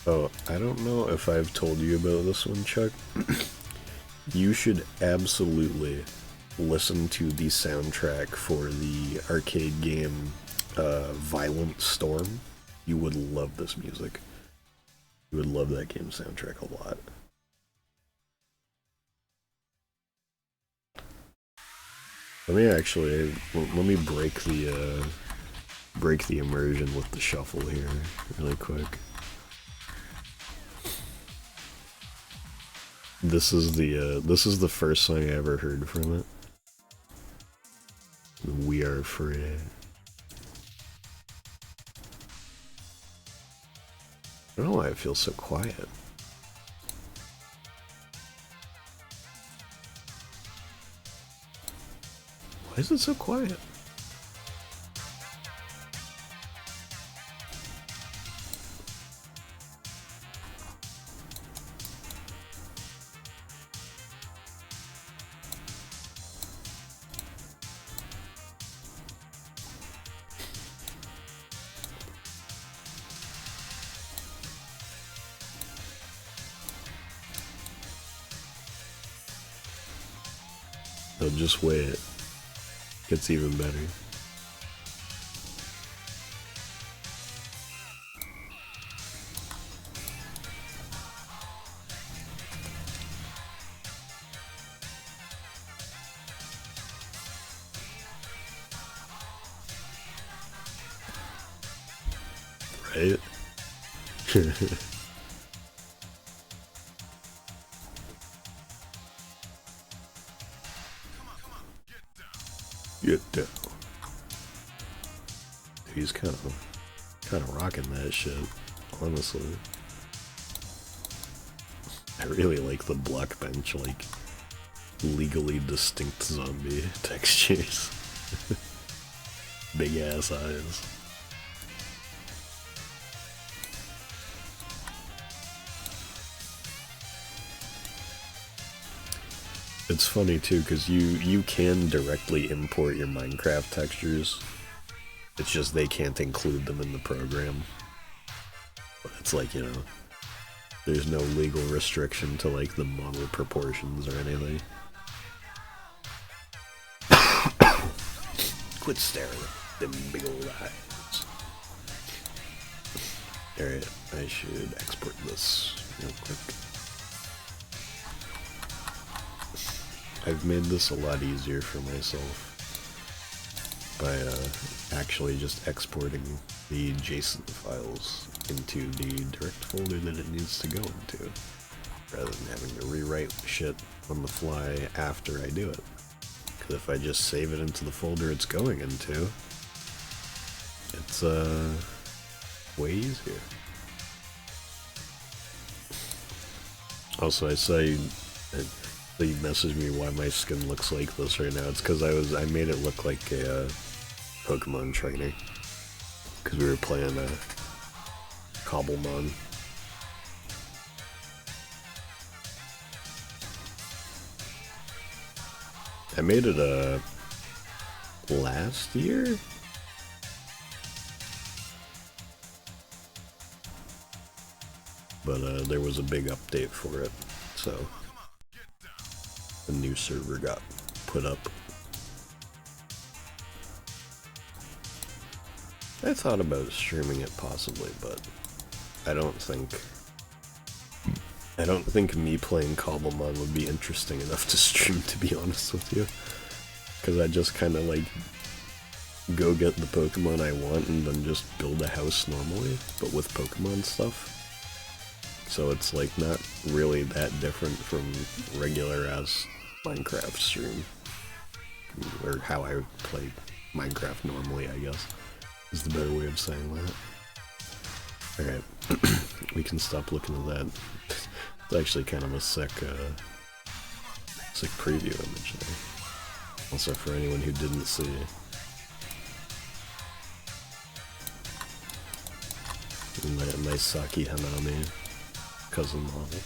Oh, I don't know if I've told you about this one, Chuck. You should absolutely listen to the soundtrack for the arcade game Violent Storm. You would love this music. You would love that game soundtrack a lot. Let me actually, let me break the immersion with the shuffle here really quick. This is the first song I ever heard from it. We Are Free. I don't know why it feels so quiet. Why is it so quiet? So just wait. Gets even better. Right? Get down. He's kind of rocking that shit, honestly. I really like the Blockbench, like, legally distinct zombie textures. Big ass eyes. It's funny too, because you can directly import your Minecraft textures. It's just they can't include them in the program. But it's like, you know, there's no legal restriction to like the model proportions or anything. Quit staring at them big old eyes. Alright, I should export this real quick. I've made this a lot easier for myself by actually just exporting the JSON files into the direct folder that it needs to go into, rather than having to rewrite shit on the fly after I do it. Because if I just save it into the folder it's going into, it's way easier. Also, I saw you messaged me why my skin looks like this right now. It's because I made it look like a Pokemon trainer. Because we were playing a Cobblemon. I made it last year? but there was a big update for it, so a new server got put up. I thought about streaming it possibly, but I don't think me playing Cobblemon would be interesting enough to stream, to be honest with you. Because I just kind of like go get the Pokemon I want and then just build a house normally, but with Pokemon stuff. So it's like not really that different from regular ass Minecraft stream. Or how I play Minecraft normally, I guess, is the better way of saying that. Alright, we can stop looking at that. It's actually kind of a sick preview image there. Also, for anyone who didn't see, my Saki Hanami cousin model.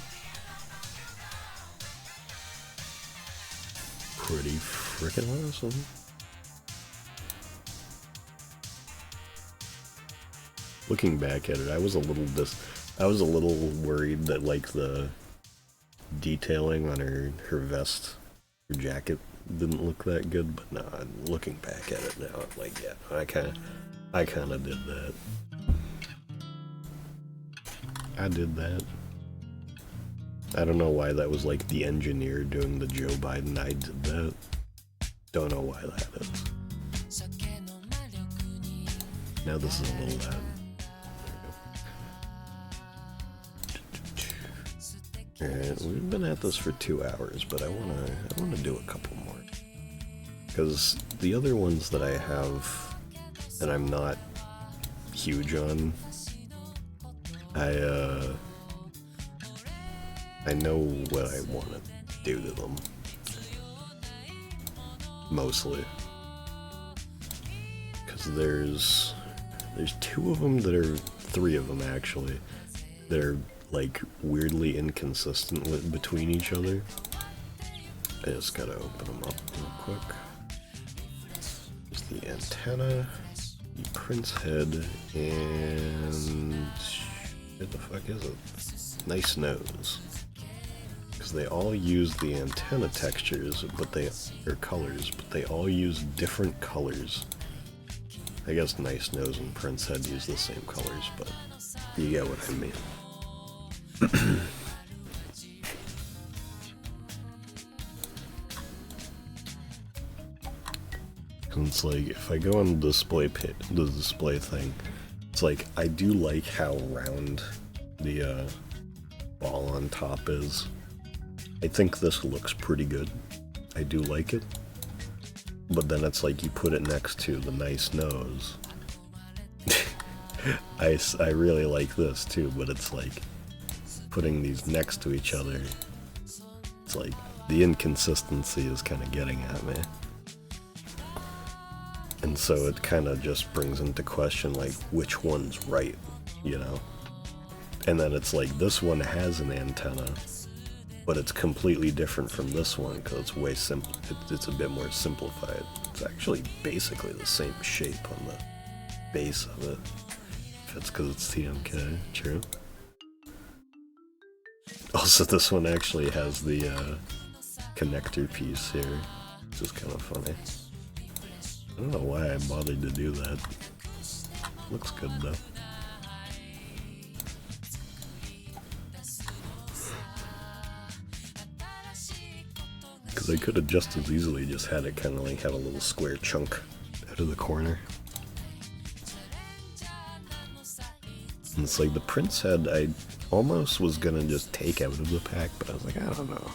Pretty freaking awesome. Looking back at it, I was a little worried that like the detailing on her vest, her jacket didn't look that good, but no, looking back at it now, like yeah, I kind of did that. I did that. I don't know why that was like the engineer doing the Joe Biden. I did that. Don't know why that is. Now this is a little loud. Alright, we've been at this for 2 hours, but I wanna do a couple more. Because the other ones that I have, and I'm not huge on, I know what I want to do to them. Mostly. Because there's 2 of them that are, 3 of them actually, that are like weirdly inconsistent between each other. I just gotta open them up real quick. There's the antenna, the prince head, and what the fuck is it? Nice nose. Because they all use the antenna textures, but or colors, but they all use different colors. I guess Nice Nose and Prince Head use the same colors, but you get what I mean. And it's like, if I go on the display thing, it's like, I do like how round the ball on top is. I think this looks pretty good. I do like it. But then it's like you put it next to the Nice Nose. I really like this too, but it's like putting these next to each other. It's like the inconsistency is kind of getting at me. And so it kind of just brings into question like which one's right, you know? And then it's like this one has an antenna, but it's completely different from this one because it's way simple. It's a bit more simplified. It's actually basically the same shape on the base of it. If it's because it's TMK, true. Also, this one actually has the connector piece here, which is kind of funny. I don't know why I bothered to do that. Looks good though. Because I could have just as easily just had it kind of like have a little square chunk out of the corner. And it's like the Prince Head, I almost was gonna just take out of the pack, but I was like, I don't know.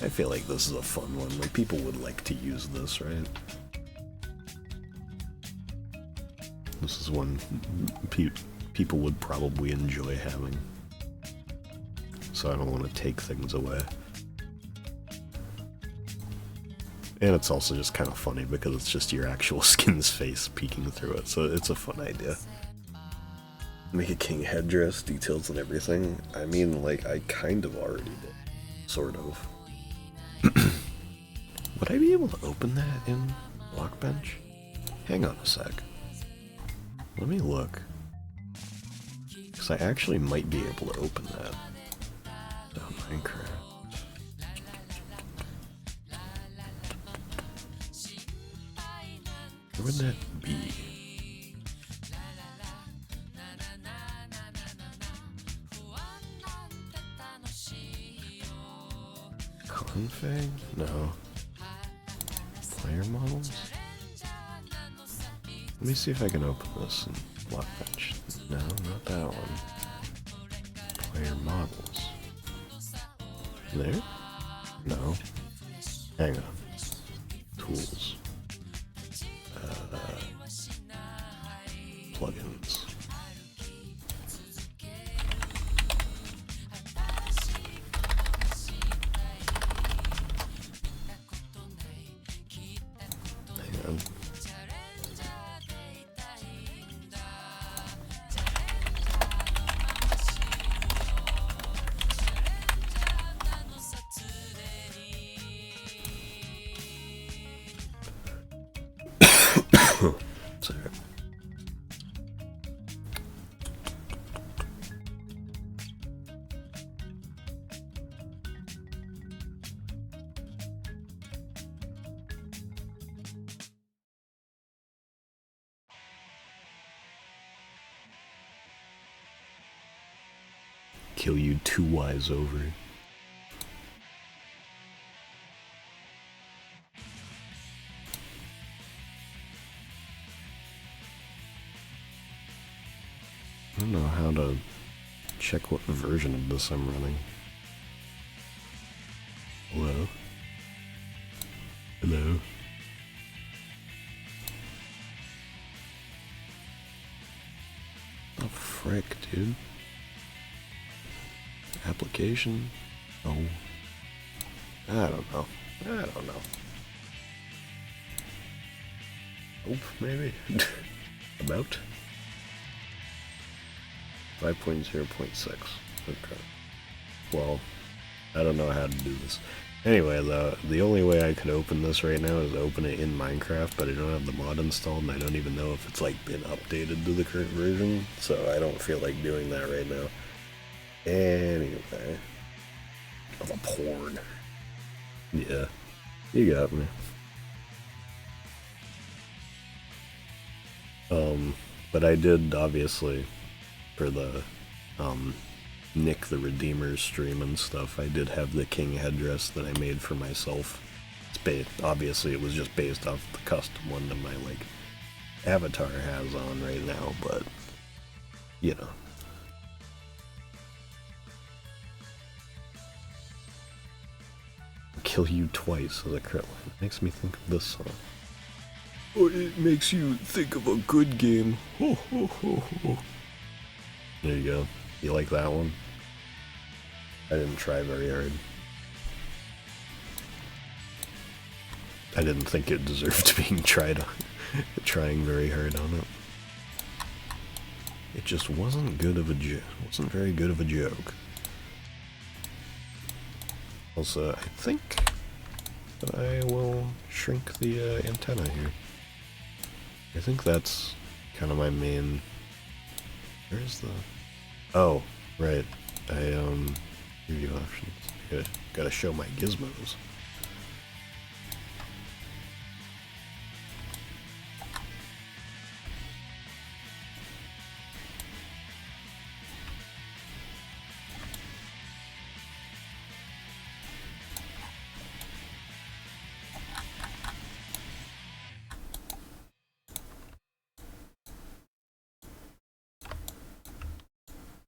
I feel like this is a fun one. Like, people would like to use this, right? This is one people would probably enjoy having. So I don't want to take things away. And it's also just kind of funny because it's just your actual skin's face peeking through it, so it's a fun idea. Make a king headdress, details and everything. I mean, like, I kind of already did. Sort of. Would I be able to open that in Blockbench? Hang on a sec. Let me look. Because I actually might be able to open that. Oh, Minecraft. Where would that be? Config? No. Player models? Let me see if I can open this in Blockbench. No, not that one. Player models. There? No. Hang on. Tools. Plugins. Hang on. Sorry. Kill you 2 Ys over. I don't know how to check what version of this I'm running. Hello? Hello? The frick, dude? Application? Oh. I don't know. I don't know. Hope, maybe? About? 5.0.6. Okay. Well, I don't know how to do this. Anyway, the only way I could open this right now is open it in Minecraft, but I don't have the mod installed, and I don't even know if it's like been updated to the current version, so I don't feel like doing that right now. Anyway. Oh, the porn. Yeah. You got me. But I did, obviously, for the, Nick the Redeemer stream and stuff, I did have the king headdress that I made for myself. It's obviously, it was just based off the custom one that my, like, avatar has on right now, but, you know. Kill you twice as a crit line. Makes me think of this song. Oh, it makes you think of a good game. Ho, ho, ho, ho. There you go. You like that one? I didn't try very hard. I didn't think it deserved being tried on. Trying very hard on it. It just wasn't good of a joke. Wasn't very good of a joke. Also, I think that I will shrink the antenna here. I think that's kind of my main... Where's the... Oh, right. Review options. Gotta show my gizmos.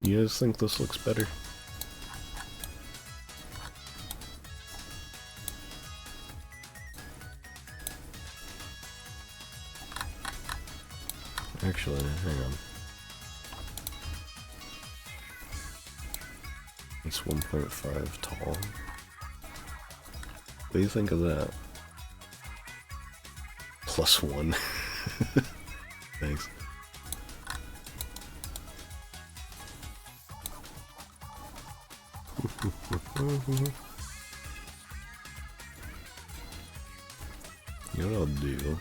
You guys think this looks better? Actually, hang on. It's 1.5 tall. What do you think of that? +1. Thanks. You know what I'll do?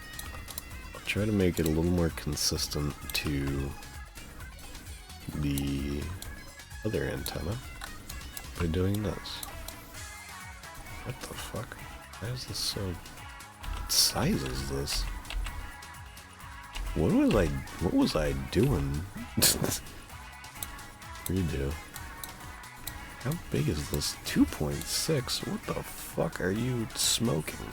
I'll try to make it a little more consistent to the other antenna by doing this. What the fuck? Why is this so... What size is this? What was I doing? Redo. How big is this? 2.6? What the fuck are you smoking?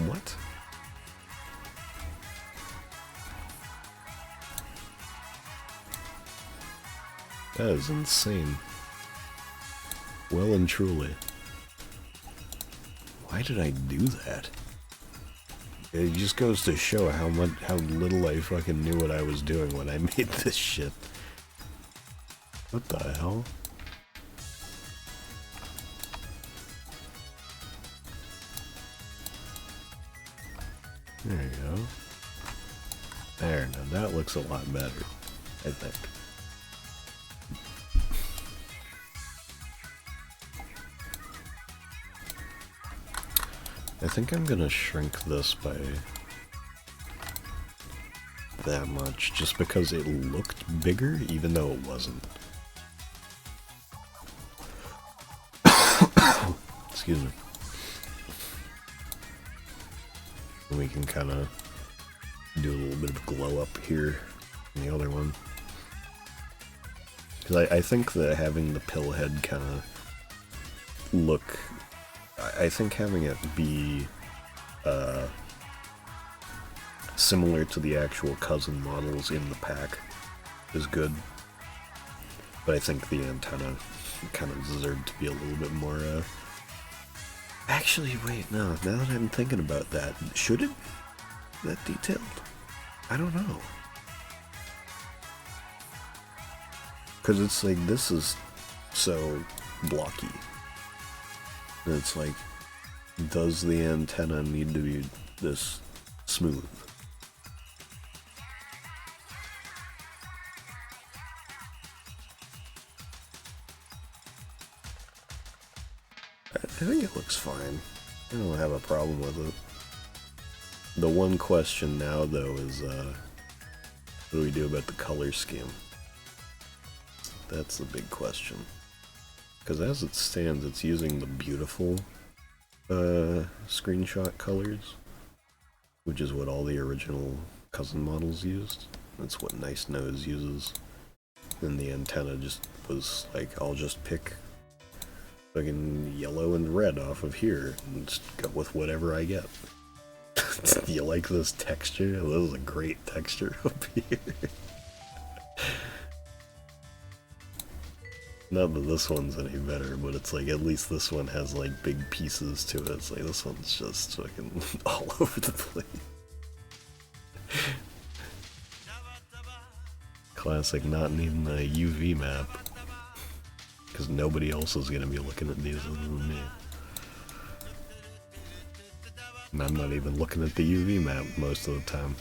What? That is insane. Well and truly. Why did I do that? It just goes to show how little I fucking knew what I was doing when I made this shit. What the hell? There you go. There, now that looks a lot better, I think. I think I'm gonna shrink this by that much, just because it looked bigger, even though it wasn't. Excuse me. And we can kind of do a little bit of glow up here in the other one. Because I think that having the pill head kind of look... I think having it be similar to the actual cousin models in the pack is good. But I think the antenna kind of deserved to be a little bit more... Actually, wait, no. Now that I'm thinking about that, should it be that detailed? I don't know. Because it's like, this is so blocky. And it's like, does the antenna need to be this smooth? I think it looks fine. I don't have a problem with it. The one question now, though, is what do we do about the color scheme? That's the big question. Because as it stands, it's using the beautiful screenshot colors, which is what all the original cousin models used. That's what Nice Nose uses. And the antenna just was like, I'll just pick fucking yellow and red off of here and just go with whatever I get. Do you like this texture? This is a great texture up here. Not that this one's any better, but it's like at least this one has like big pieces to it. It's like this one's just fucking all over the place. Classic not needing a UV map. Because nobody else is going to be looking at these other than me. And I'm not even looking at the UV map most of the time.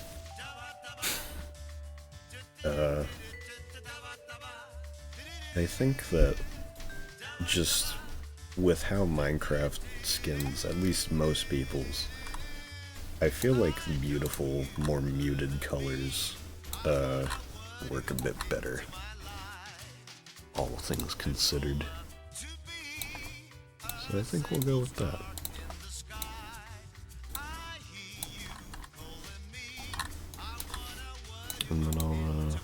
I think that just with how Minecraft skins, at least most people's, I feel like the beautiful, more muted colors work a bit better. All things considered. So I think we'll go with that. And then I'll,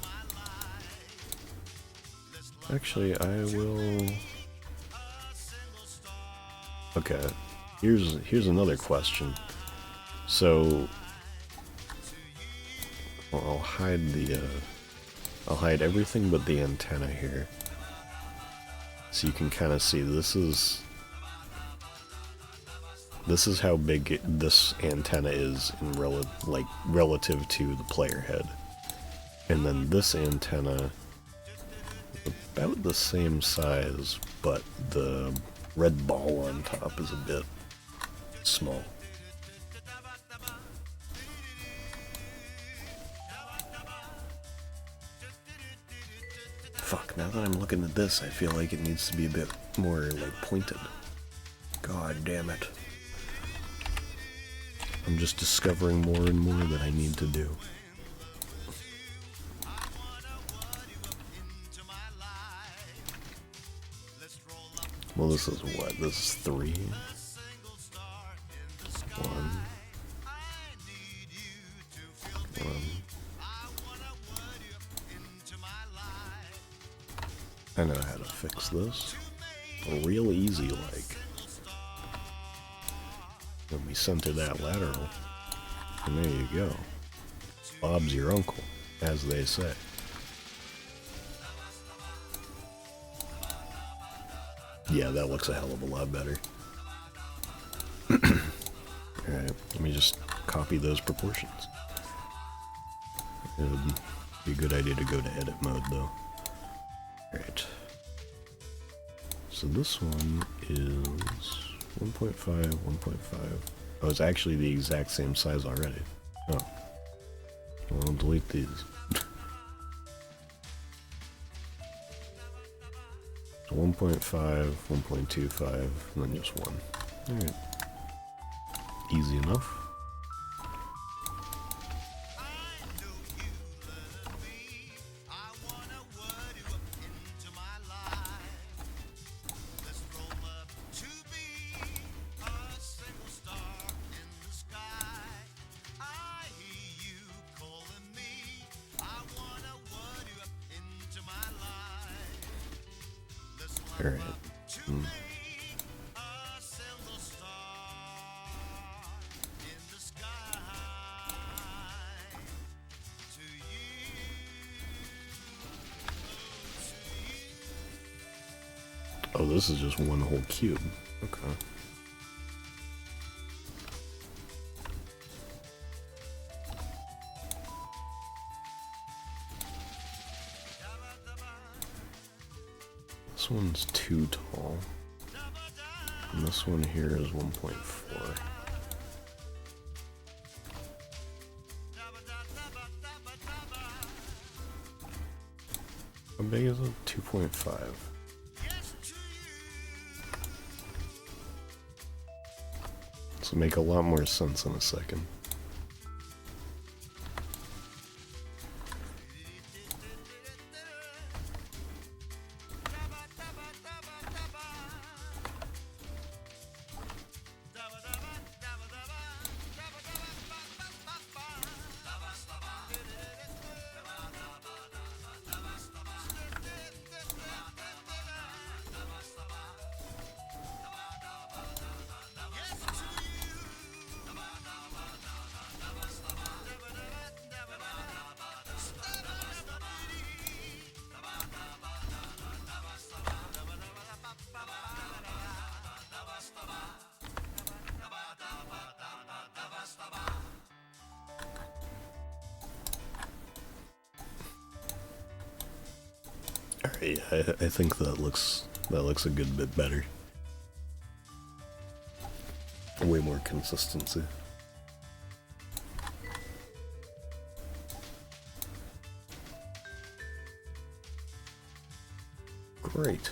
actually, I will... Okay, here's another question. So, well, I'll hide everything but the antenna here. So you can kind of see this is how big this antenna is in relative to the player head. And then this antenna is about the same size, but the red ball on top is a bit small. Fuck, now that I'm looking at this, I feel like it needs to be a bit more, like, pointed. God damn it. I'm just discovering more and more that I need to do. Well, this is what? This is 3? 1. 1. I know how to fix this. Real easy, like. When we center that lateral, and there you go. Bob's your uncle, as they say. Yeah, that looks a hell of a lot better. Alright, let me just copy those proportions. It would be a good idea to go to edit mode, though. Alright. So this one is 1.5, 1.5. Oh, it's actually the exact same size already. Oh. Well, I'll delete these. 1.5, 1.25, and then just 1. Alright. Easy enough. Alright. Oh, this is just one whole cube. Okay. This one's too tall. And this one here is 1.4. How big is it? 2.5. This will make a lot more sense in a second. Alright, I think that looks a good bit better. Way more consistency. Great.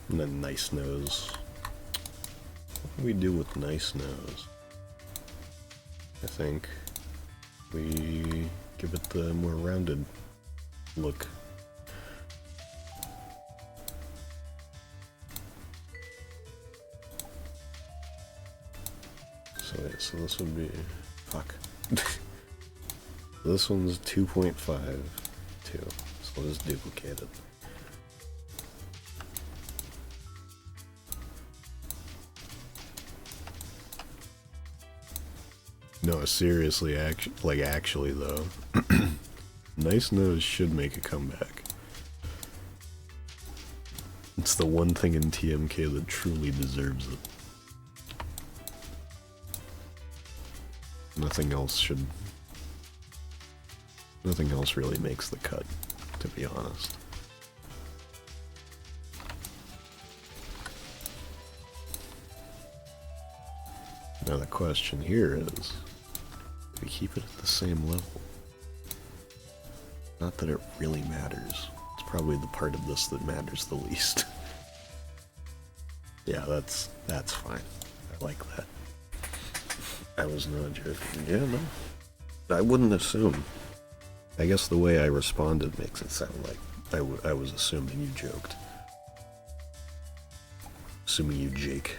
And then nice nose. What do we do with nice nose? I think we give it the more rounded look. So yeah, so this would be fuck. This one's 2.5 too. So let's duplicate it. No, seriously, actually though, nice nose should make a comeback. It's the one thing in TMK that truly deserves it. Nothing else really makes the cut, to be honest. Now the question here is, do we keep it at the same level? Not that it really matters. It's probably the part of this that matters the least. Yeah, that's fine. I like that. I was not joking. Yeah, no. I wouldn't assume. I guess the way I responded makes it sound like I was assuming you joked. Assuming you Jake.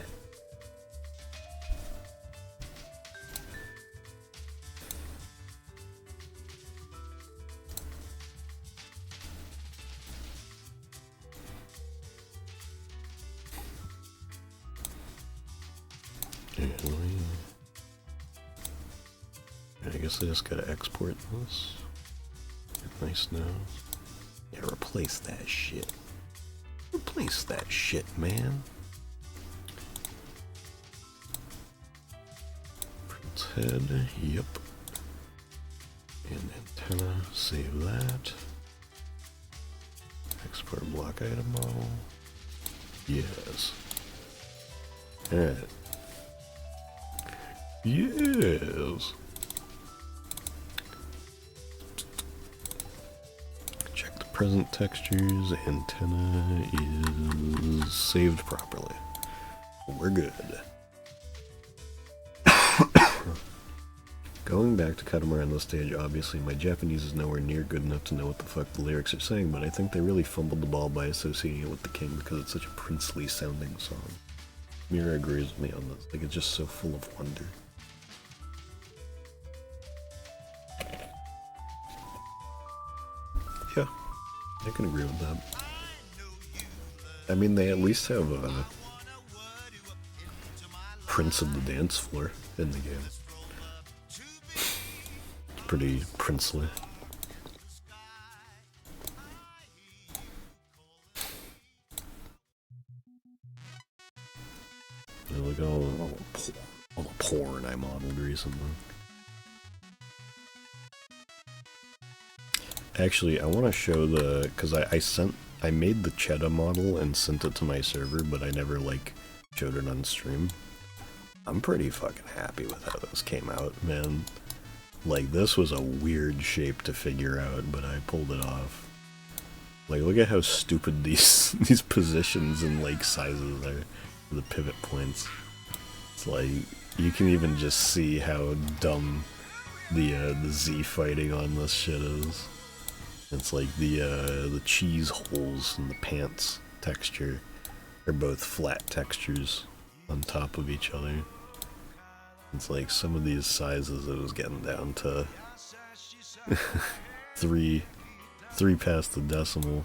I guess I just gotta export this. Nice now. Yeah, replace that shit. Replace that shit, man. Print head, yep. And antenna, save that. Export block item model. Yes. Alright. Yes. Check the present textures. Antenna is saved properly. We're good. Going back to Katamari on this stage, obviously my Japanese is nowhere near good enough to know what the fuck the lyrics are saying, but I think they really fumbled the ball by associating it with the king because it's such a princely sounding song. Mira agrees with me on this, like it's just so full of wonder. Yeah, I can agree with that. I mean, they at least have Prince of the Dance Floor in the game. Pretty princely. Yeah, look at all the porn I modeled recently. Actually, I want to show the, because I made the Cheetah model and sent it to my server, but I never like showed it on stream. I'm pretty fucking happy with how this came out, man. Like, this was a weird shape to figure out, but I pulled it off. Like, look at how stupid these positions and, like, sizes are, the pivot points. It's like, you can even just see how dumb the Z fighting on this shit is. It's like the cheese holes in the pants texture are both flat textures on top of each other. It's like some of these sizes it was getting down to three past the decimal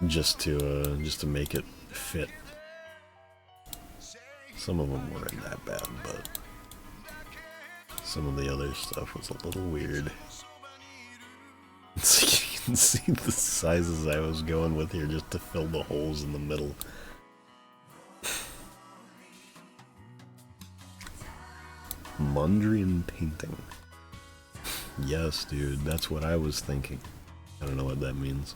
just to make it fit. Some of them weren't that bad, but some of the other stuff was a little weird. So you can see the sizes I was going with here just to fill the holes in the middle. Mondrian painting. Yes, dude, that's what I was thinking. I don't know what that means.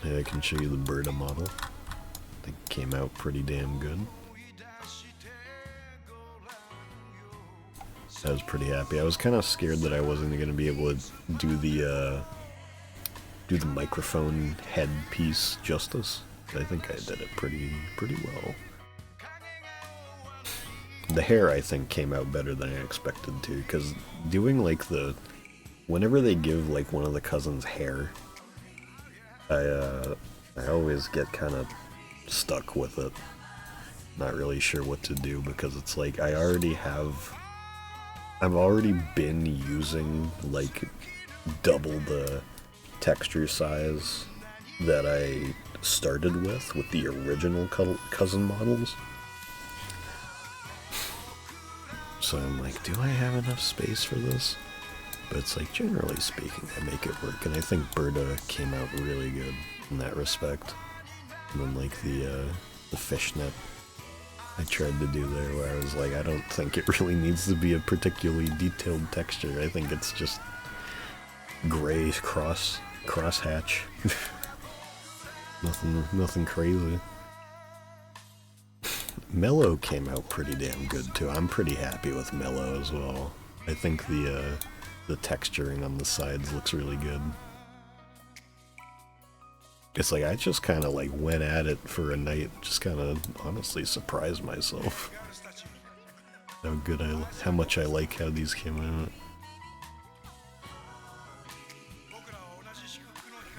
Yeah, I can show you the Berta model. I think it came out pretty damn good. I was pretty happy. I was kind of scared that I wasn't going to be able to do the microphone head piece justice. I think I did it pretty well. The hair, I think, came out better than I expected to, because doing, like, whenever they give, like, one of the cousins hair, I always get kind of stuck with it. Not really sure what to do, because it's like, I've already been using, like, double the texture size that I started with the original cousin models. So I'm like, do I have enough space for this? But it's like, generally speaking, I make it work, and I think Berta came out really good in that respect. And then like the fishnet I tried to do there, where I was like, I don't think it really needs to be a particularly detailed texture. I think it's just gray crosshatch. Nothing crazy. Mellow came out pretty damn good too. I'm pretty happy with Mellow as well. I think the texturing on the sides looks really good. It's like I just kind of like went at it for a night, just kind of honestly surprised myself. How much I like how these came out.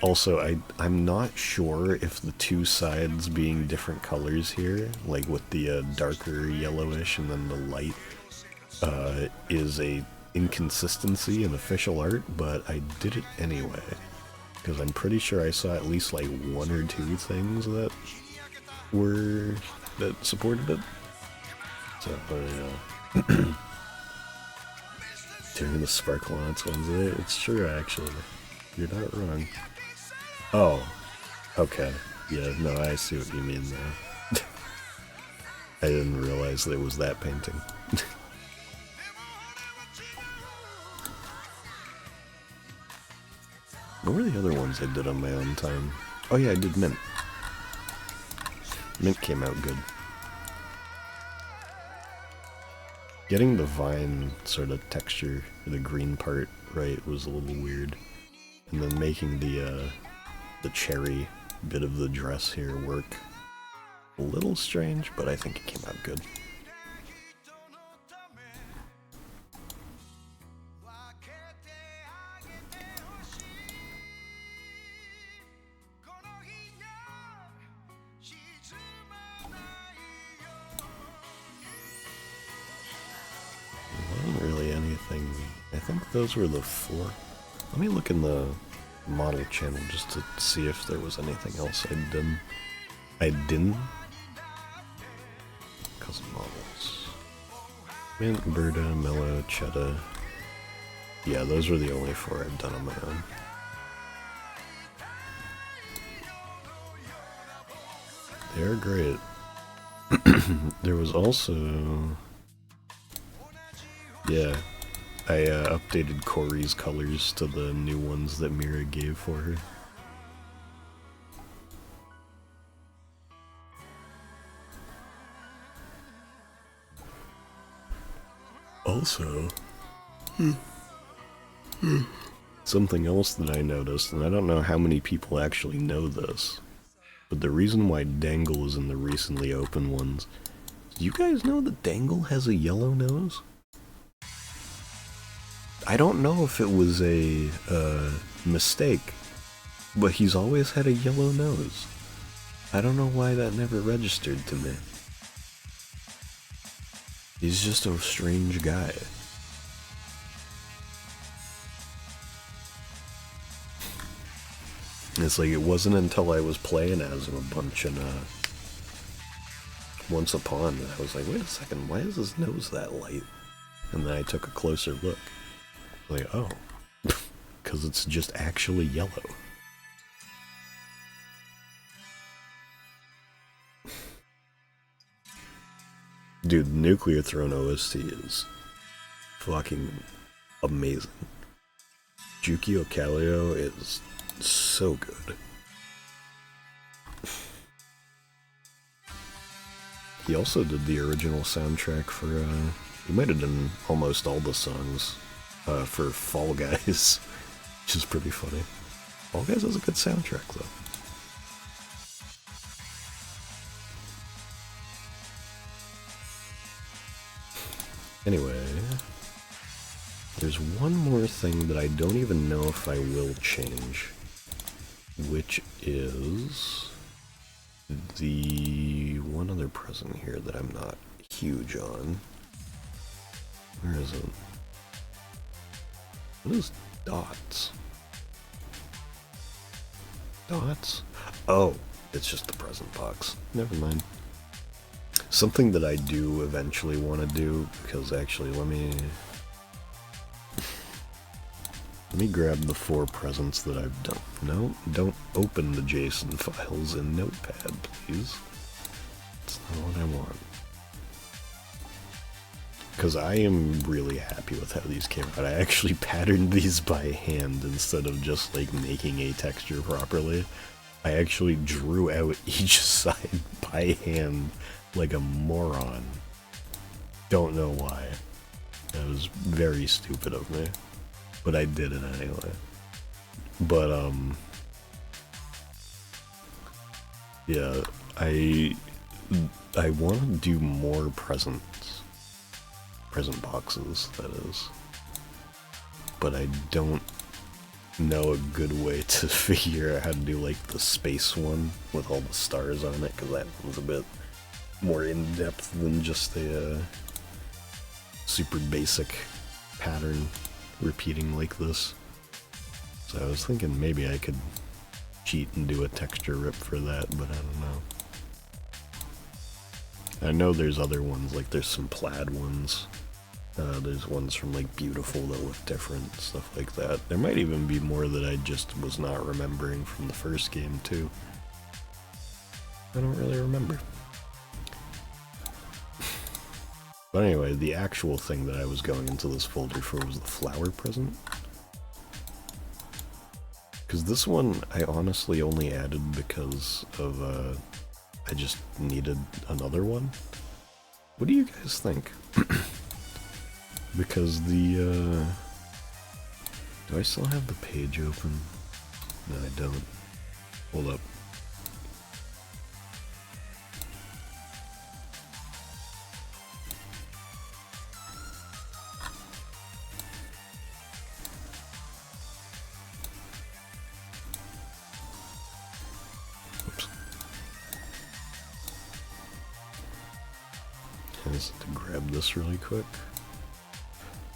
Also, I'm not sure if the two sides being different colors here, like with the darker yellowish and then the light, is a inconsistency in official art, but I did it anyway. Because I'm pretty sure I saw at least like one or two things that supported it. So, yeah. Turning the sparkle on its ones there. It's true, actually. You're not wrong. Oh. Okay. Yeah, no, I see what you mean now. I didn't realize there was that painting. What were the other ones I did on my own time? Oh yeah, I did Mint. Mint came out good. Getting the vine sort of texture, the green part, right, was a little weird. And then making the cherry bit of the dress here work. A little strange, but I think it came out good. I think those were the four. Let me look in the model channel just to see if there was anything else I didn't. Cousin models. Mint, Berta, Mellow, Cheddar. Yeah, those were the only four I've done on my own. They're great. There was also... Yeah. I updated Corey's colors to the new ones that Mira gave for her. Also, something else that I noticed, and I don't know how many people actually know this, but the reason why Dangle is in the recently opened ones, do you guys know that Dangle has a yellow nose? I don't know if it was a mistake, but he's always had a yellow nose. I don't know why that never registered to me. He's just a strange guy. It's like it wasn't until I was playing as him a bunch in Once Upon that I was like, wait a second, why is his nose that light? And then I took a closer look. Like, oh, because it's just actually yellow. Dude, Nuclear Throne OST is fucking amazing. Jukio Kallio is so good. He also did the original soundtrack for, he might have done almost all the songs for Fall Guys, which is pretty funny. Fall Guys has a good soundtrack, though. Anyway, there's one more thing that I don't even know if I will change, which is the one other present here that I'm not huge on. Where is it? What is dots? Dots? Oh, it's just the present box. Never mind. Something that I do eventually want to do, because actually, let me grab the 4 presents that I've done. No, don't open the JSON files in Notepad, please. That's not what I want. Because I am really happy with how these came out. I actually patterned these by hand instead of just like making a texture properly. I actually drew out each side by hand like a moron. Don't know why. That was very stupid of me. But I did it anyway. But, yeah, I want to do more present boxes, that is. But I don't know a good way to figure out how to do like the space one with all the stars on it, because that one's a bit more in-depth than just a super basic pattern repeating like this. So I was thinking maybe I could cheat and do a texture rip for that, but I don't know. I know there's other ones, like there's some plaid ones. There's ones from like Beautiful that look different, stuff like that. There might even be more that I just was not remembering from the first game too. I don't really remember. But anyway, the actual thing that I was going into this folder for was the flower present. Because this one I honestly only added because of, I just needed another one. What do you guys think? Because the, do I still have the page open? No, I don't. Hold up. Just to grab this really quick.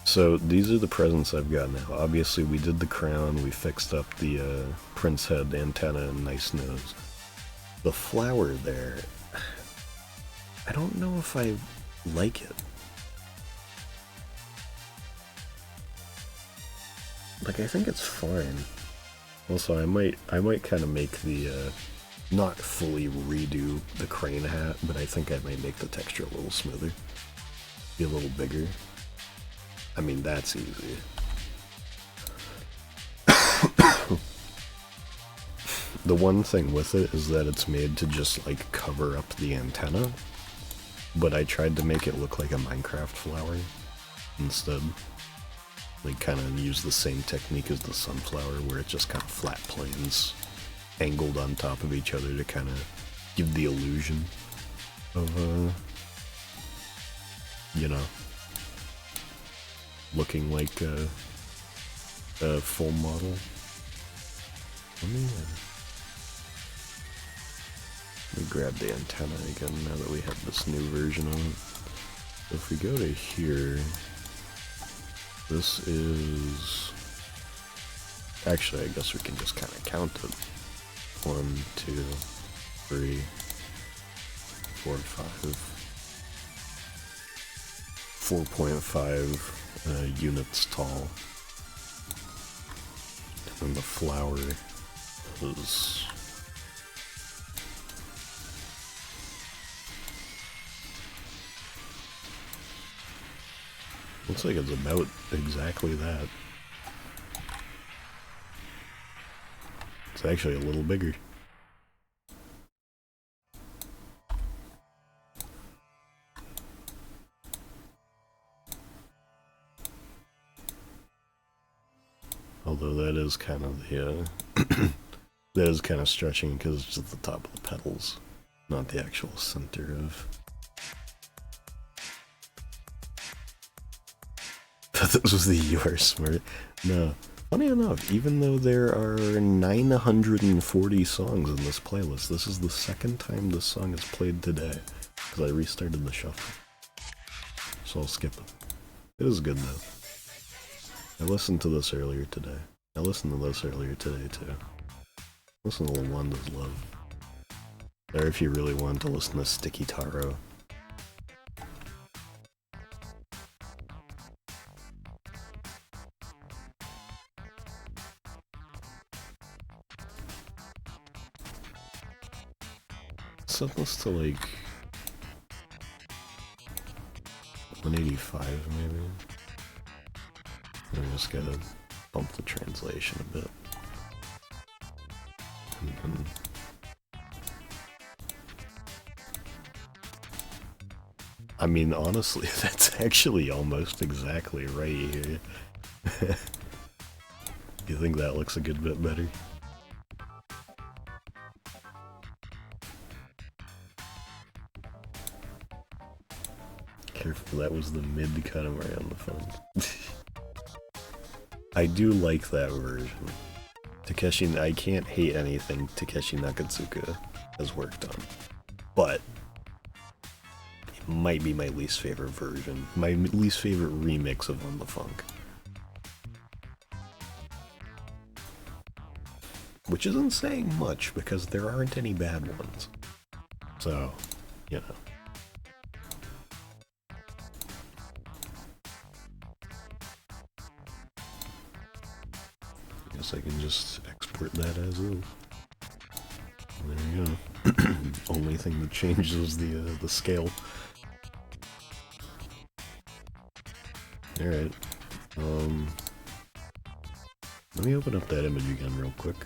So these are the presents I've got now. Obviously we did the crown, we fixed up the prince head, antenna, and nice nose. The flower there, I don't know if I like it. Like, I think it's fine. Also, I might kind of make the not fully redo the crane hat, but I think I might make the texture a little smoother. Be a little bigger. I mean, that's easy. The one thing with it is that it's made to just, like, cover up the antenna, but I tried to make it look like a Minecraft flower instead. Like, kind of use the same technique as the sunflower, where it's just kind of flat planes angled on top of each other to kind of give the illusion of, you know, looking like a full model. Let me grab the antenna again now that we have this new version of it. So if we go to here, this is... Actually, I guess we can just kind of count it. 1, 2, 3, 4, 5. 4.5 units tall. And the flower is... Looks like it's about exactly that. It's actually a little bigger. Although that is kind of the, that is kind of stretching because it's at the top of the petals, not the actual center of... This was the "You Are Smart." No. Funny enough, even though there are 940 songs in this playlist, this is the second time this song is played today, because I restarted the shuffle. So I'll skip it. It is good though. I listened to this earlier today. I listened to this earlier today too. Listen to Lawanda's Love. Or if you really want to listen to Sticky Taro. Set this to like 185 maybe. I'm just gonna bump the translation a bit. And then I mean, honestly, that's actually almost exactly right here. You think that looks a good bit better? Careful, that was the mid Katamari on the phone. I do like that version. Takeshi, I can't hate anything Takeshi Nakatsuka has worked on, but it might be my least favorite version, my least favorite remix of On the Funk. Which isn't saying much, because there aren't any bad ones. So, you know. I guess I can just export that as is. There you go. Only thing that changes is the scale. Alright. Let me open up that image again real quick.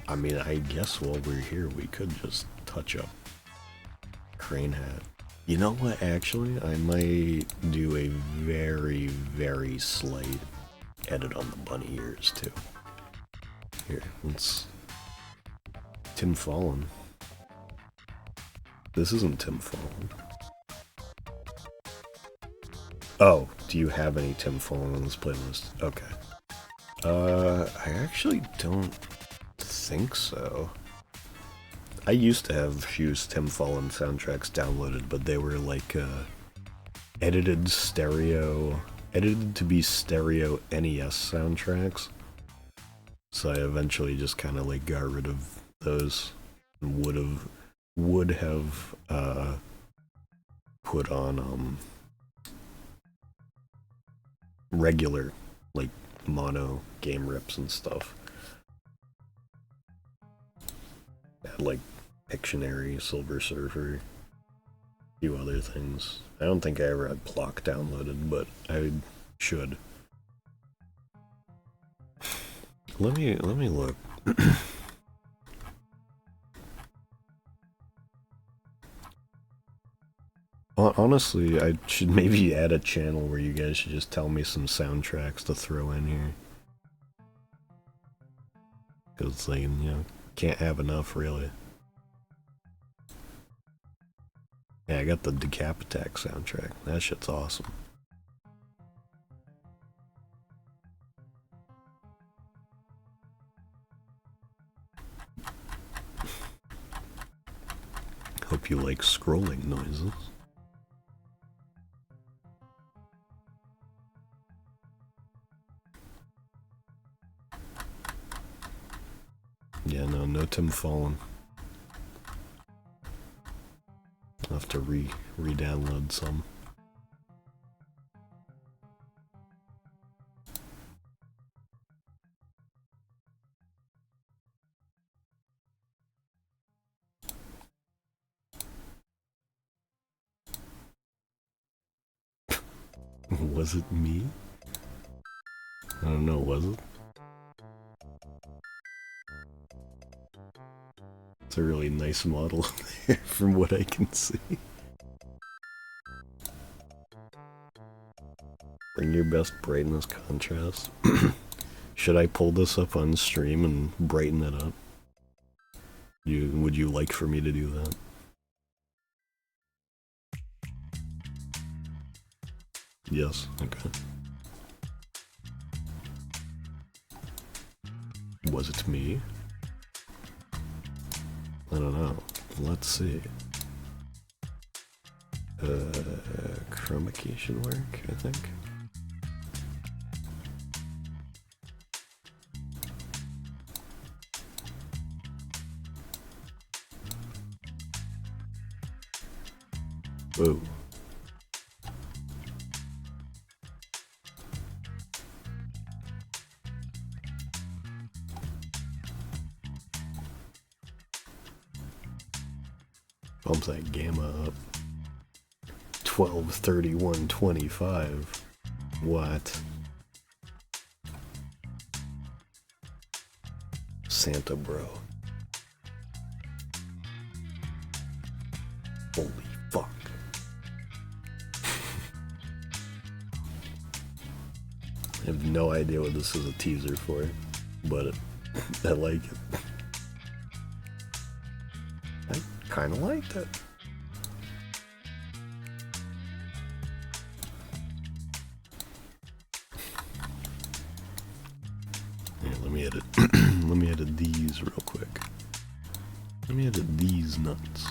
I mean, I guess while we're here, we could just touch up Crane Hat. You know what, actually? I might do a very, very slight edit on the bunny ears, too. Here, let's... Tim Fallon. This isn't Tim Fallon. Oh, do you have any Tim Fallon on this playlist? Okay. I actually don't think so. I used to have a few Tim Fallon soundtracks downloaded, but they were like edited to be stereo NES soundtracks. So I eventually just kind of like got rid of those and would have put on regular like mono game rips and stuff. Like Pictionary, Silver Surfer, a few other things. I don't think I ever had Block downloaded, but I should. Let me look. Honestly, I should maybe add a channel where you guys should just tell me some soundtracks to throw in here. Because, like, you know, can't have enough, really. Yeah, I got the Decap Attack soundtrack. That shit's awesome. Hope you like scrolling noises. Yeah, no Tim Fallon. I'll have to re-download some. Was it me? I don't know, was it? It's a really nice model from what I can see. Bring your best brightness contrast. Should I pull this up on stream and brighten it up? Would you like for me to do that? Yes, okay. Was it me? I don't know. Let's see. Chroma key should work, I think. Whoa. Bump that gamma up. 1231.25. What? Santa bro. Holy fuck. I have no idea what this is a teaser for, but I like it. I kinda liked it. Here, let me edit. Let me edit these real quick. Let me edit these nuts.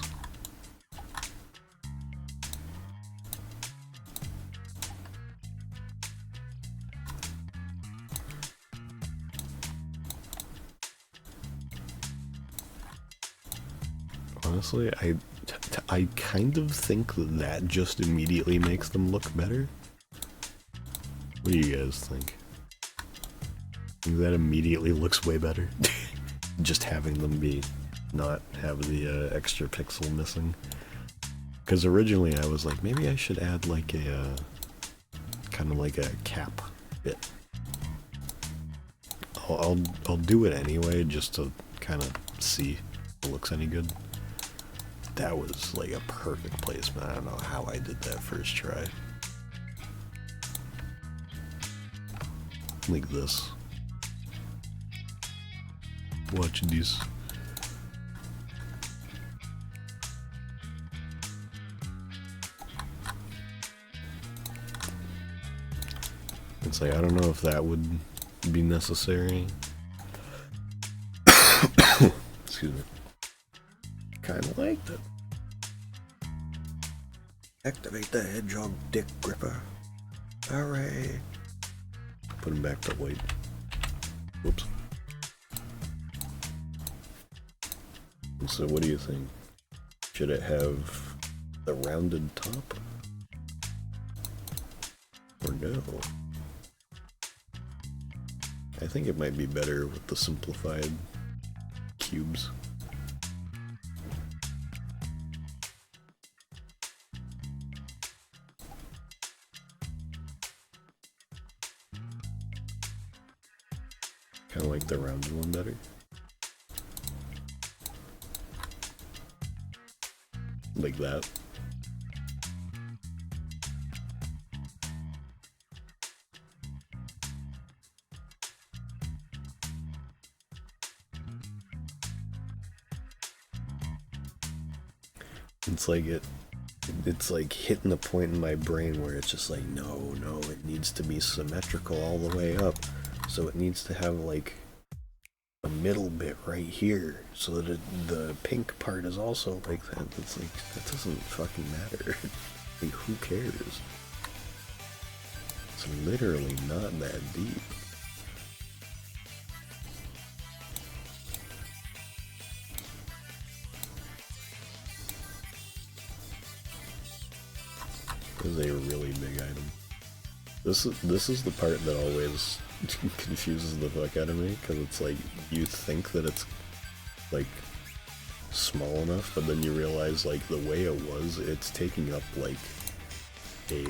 Honestly, I kind of think that just immediately makes them look better. What do you guys think? I think that immediately looks way better. Just having them not have the extra pixel missing. Because originally I was like, maybe I should add like a kind of like a cap bit. I'll do it anyway just to kind of see if it looks any good. That was like a perfect placement. I don't know how I did that first try. Like this. Watch these. It's like, I don't know if that would be necessary. Excuse me. Kinda liked it. Activate the hedgehog dick gripper. Hooray. Put him back to white. Whoops. So what do you think? Should it have the rounded top? Or no? I think it might be better with the simplified cubes. Kind of like the rounded one better. Like that. It's like hitting a point in my brain where it's just like, no, it needs to be symmetrical all the way up. So it needs to have like a middle bit right here so that the pink part is also like that. It's like, that doesn't fucking matter. Like, who cares? It's literally not that deep. This is a really big item. This is the part that always confuses the fuck out of me, because it's like, you think that it's like small enough, but then you realize like the way it was, it's taking up like a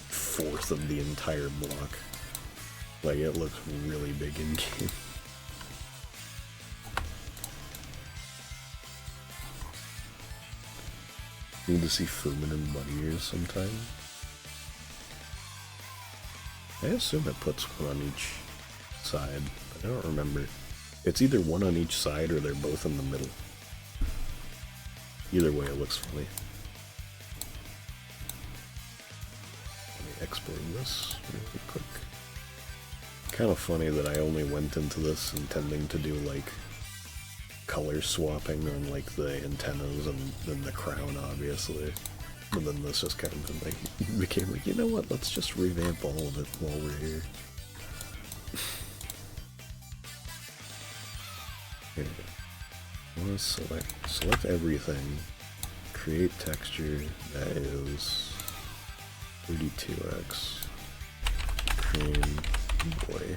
fourth of the entire block. Like, it looks really big in game. Need to see Fumin and Bunny Ears sometime. I assume it puts one on each side, but I don't remember. It's either one on each side or they're both in the middle. Either way, it looks funny. Let me export this really quick. Kind of funny that I only went into this intending to do like color swapping on like the antennas and then the crown, obviously. But then this just kind of like became like, you know what, let's just revamp all of it while we're here. Here. I want to select everything, create texture, that is 32x, cream, boy,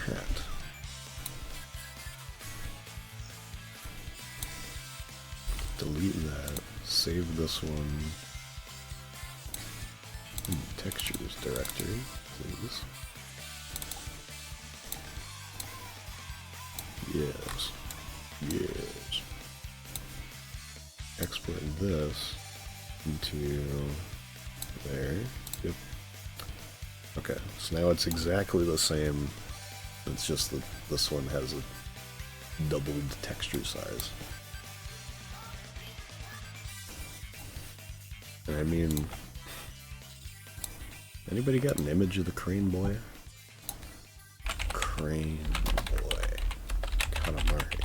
hat. Delete that, save this one, textures directory, please. Yes. Yes. Export this into there. Yep. Okay, so now it's exactly the same. It's just that this one has a doubled texture size. I mean, anybody got an image of the crane boy? Crane Boy. Katamari.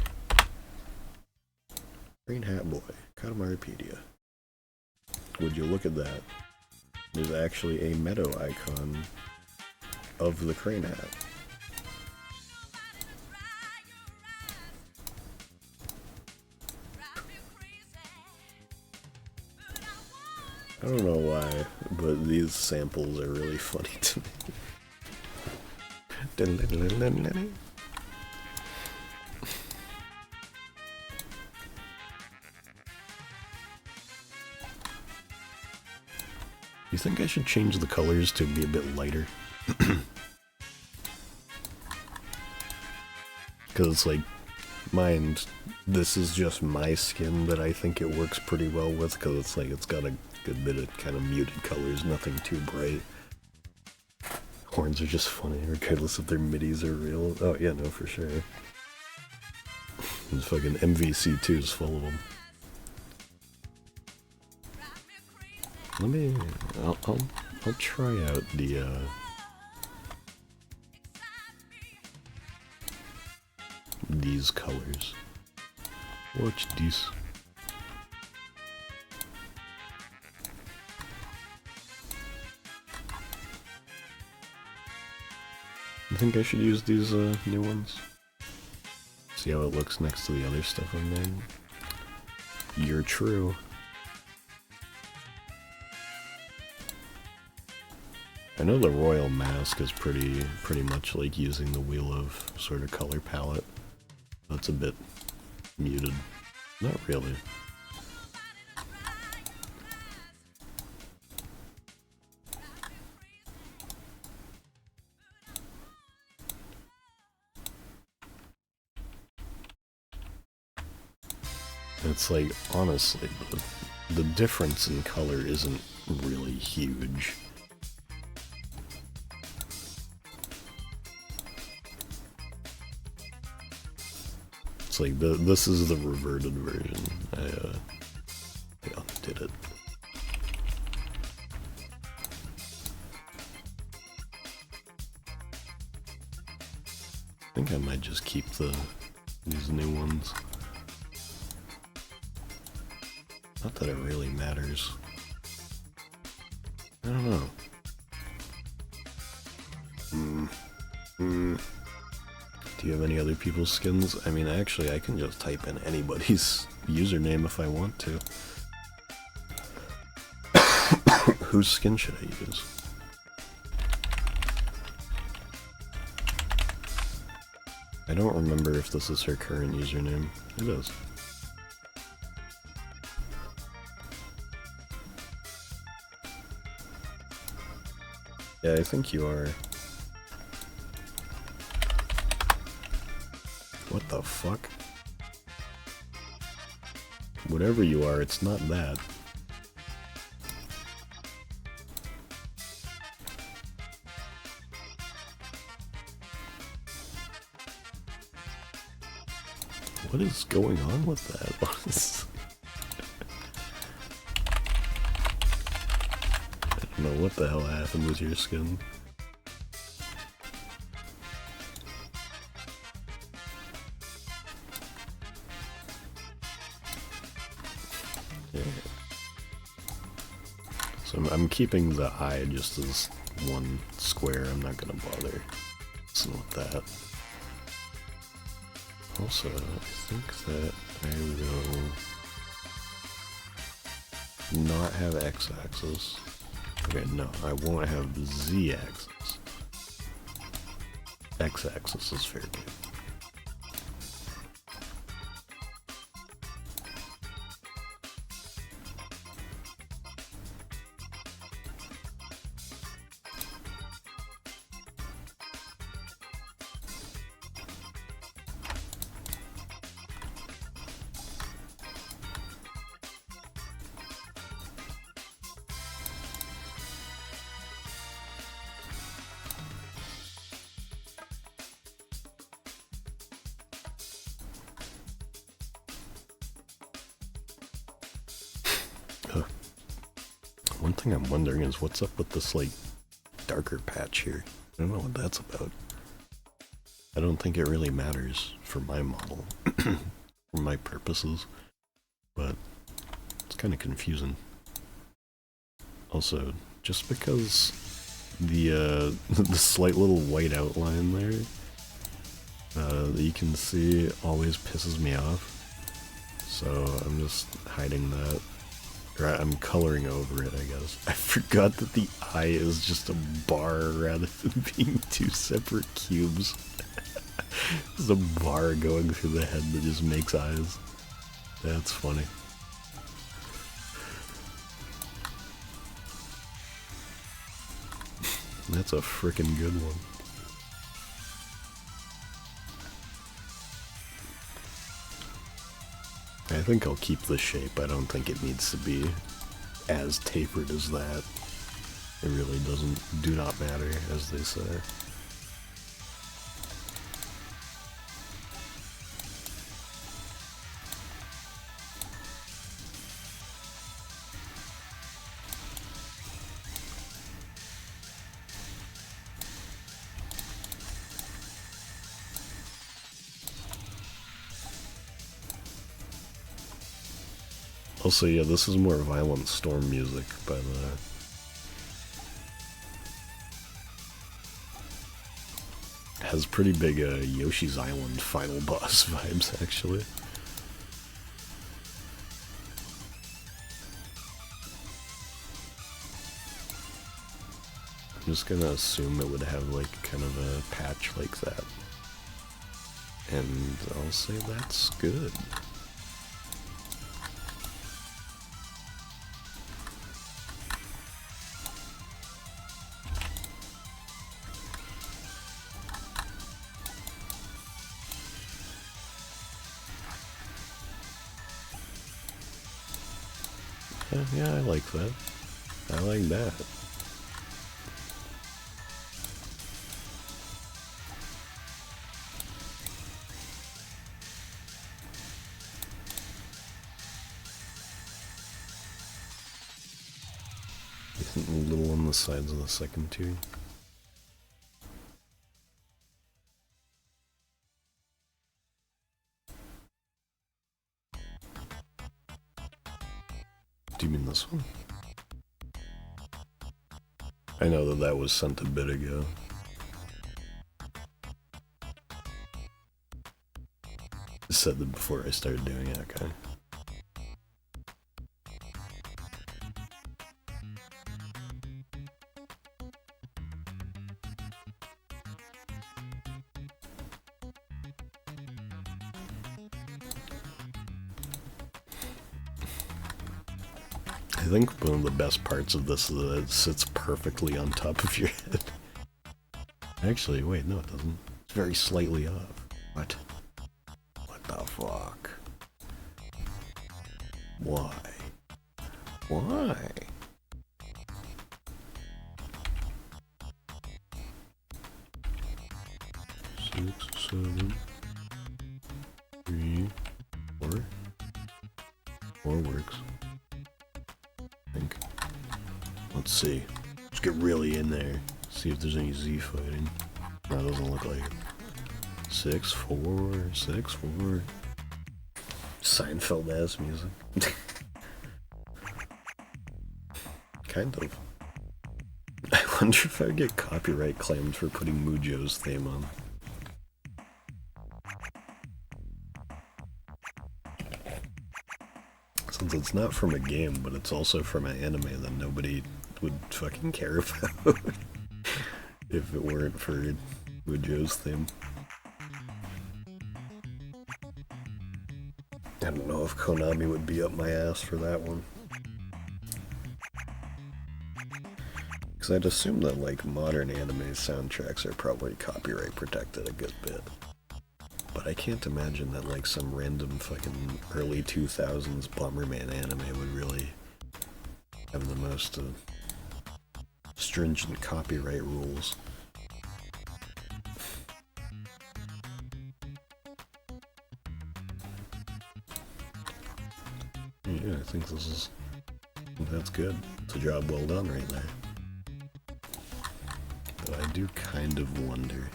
Crane Hat Boy. Katamaripedia. Would you look at that? There's actually a meadow icon of the crane hat. I don't know why, but these samples are really funny to me. You think I should change the colors to be a bit lighter? Because it's like, mind, this is just my skin that I think it works pretty well with, because it's like, it's got a good bit of kind of muted colors, nothing too bright. Horns are just funny, regardless if their midis are real. Oh yeah, no, for sure. This fucking MVC2 is full of them. Let me, I'll try out the, these colors. Watch these. I think I should use these, new ones. See how it looks next to the other stuff I made. You're true. I know the Royal Mask is pretty much like using the Wheel of sort of color palette. That's a bit muted. Not really. It's like, honestly, the difference in color isn't really huge. It's like, this is the reverted version. I undid it. I think I might just keep these new ones. Not that it really matters. I don't know. Do you have any other people's skins? I mean, actually, I can just type in anybody's username if I want to. Whose skin should I use? I don't remember if this is her current username. It is. Yeah, I think you are. What the fuck? Whatever you are, it's not that. What is going on with that? I don't know what the hell happened with your skin. Yeah. So I'm keeping the eye just as one square. I'm not gonna bother messing with that. Also, I think that I will not have x-axis. Okay, no, I won't have z-axis. X-axis is fair game. One thing I'm wondering is what's up with this, like, darker patch here. I don't know what that's about. I don't think it really matters for my model, for my purposes, but it's kind of confusing. Also, just because the the slight little white outline there that you can see always pisses me off, so I'm just hiding that. Or I'm coloring over it, I guess. I forgot that the eye is just a bar rather than being two separate cubes. There's a bar going through the head that just makes eyes. That's funny. That's a frickin' good one. I think I'll keep the shape. I don't think it needs to be as tapered as that. It really do not matter, as they say. Also, yeah, this is more Violent Storm music, by the way. It has pretty big Yoshi's Island final boss vibes, actually. I'm just gonna assume it would have, like, kind of a patch like that. And I'll say that's good. Yeah, I like that. I like that. A little on the sides of the second tier. Do you mean this one? I know that was sent a bit ago. I said that before I started doing it, okay. I think one of the best parts of this is that it sits perfectly on top of your head. Actually, wait, no it doesn't. It's very slightly off. What? What the fuck? Why? Why? Six, 7, 3, 4. 4 works. Let's see. Let's get really in there. See if there's any Z fighting. No, it doesn't look like it. 6, 4, 6, 4. Seinfeld ass music. Kind of. I wonder if I would get copyright claimed for putting Mujo's theme on. Since it's not from a game, but it's also from an anime that nobody would fucking care about if it weren't for Mujo's theme. I don't know if Konami would be up my ass for that one. Because I'd assume that, like, modern anime soundtracks are probably copyright protected a good bit. But I can't imagine that, like, some random fucking early 2000s Bomberman anime would really have the most stringent copyright rules. Yeah, I think that's good. It's a job well done right there. But I do kind of wonder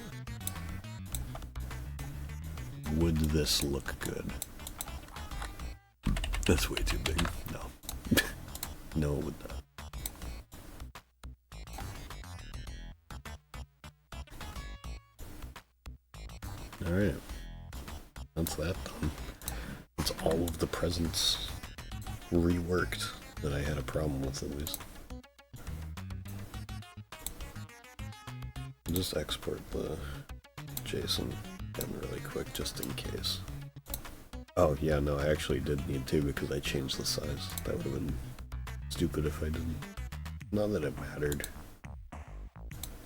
would this look good? That's way too big. No. No, it would not. Alright. That's that done. It's all of the presents reworked that I had a problem with, at least. I'll just export the JSON in really quick just in case. Oh yeah, no, I actually did need to because I changed the size. That would have been stupid if I didn't. Not that it mattered.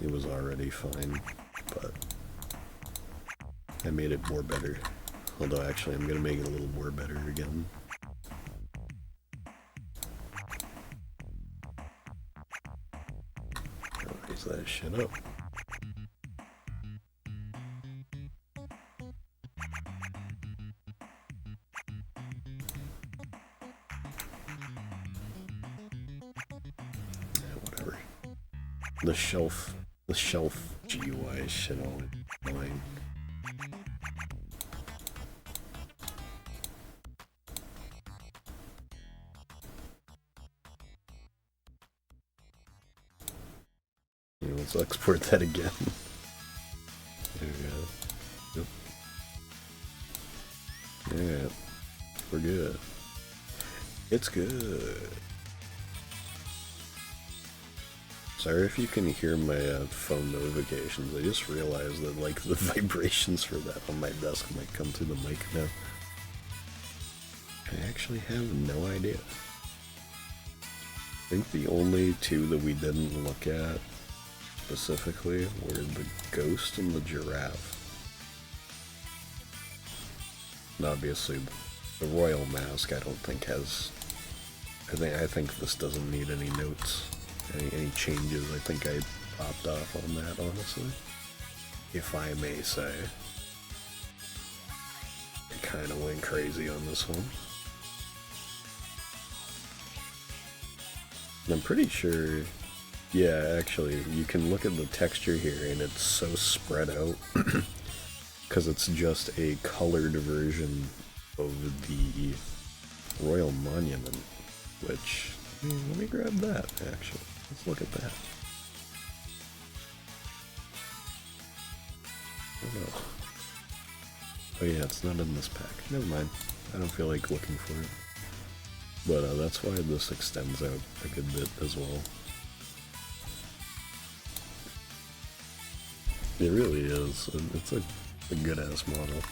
It was already fine, but I made it more better. Although actually I'm gonna make it a little more better again. Raise that shit up. The shelf GUI is shit always annoying. Yeah, let's export that again. There we go. Yep. Yeah, we're good. It's good. Sorry if you can hear my phone notifications. I just realized that like the vibrations for that on my desk might come through the mic now. I actually have no idea. I think the only two that we didn't look at specifically were the ghost and the giraffe. And obviously the royal mask I don't think has... I think this doesn't need any notes. Any changes. I think I popped off on that, honestly. If I may say. I kinda went crazy on this one. And I'm pretty sure, yeah, actually, you can look at the texture here and it's so spread out. Because it's just a colored version of the Royal Monument, which, let me grab that, actually. Let's look at that. Oh no. Oh yeah, it's not in this pack. Never mind. I don't feel like looking for it. But that's why this extends out a good bit as well. It really is. It's a good-ass model.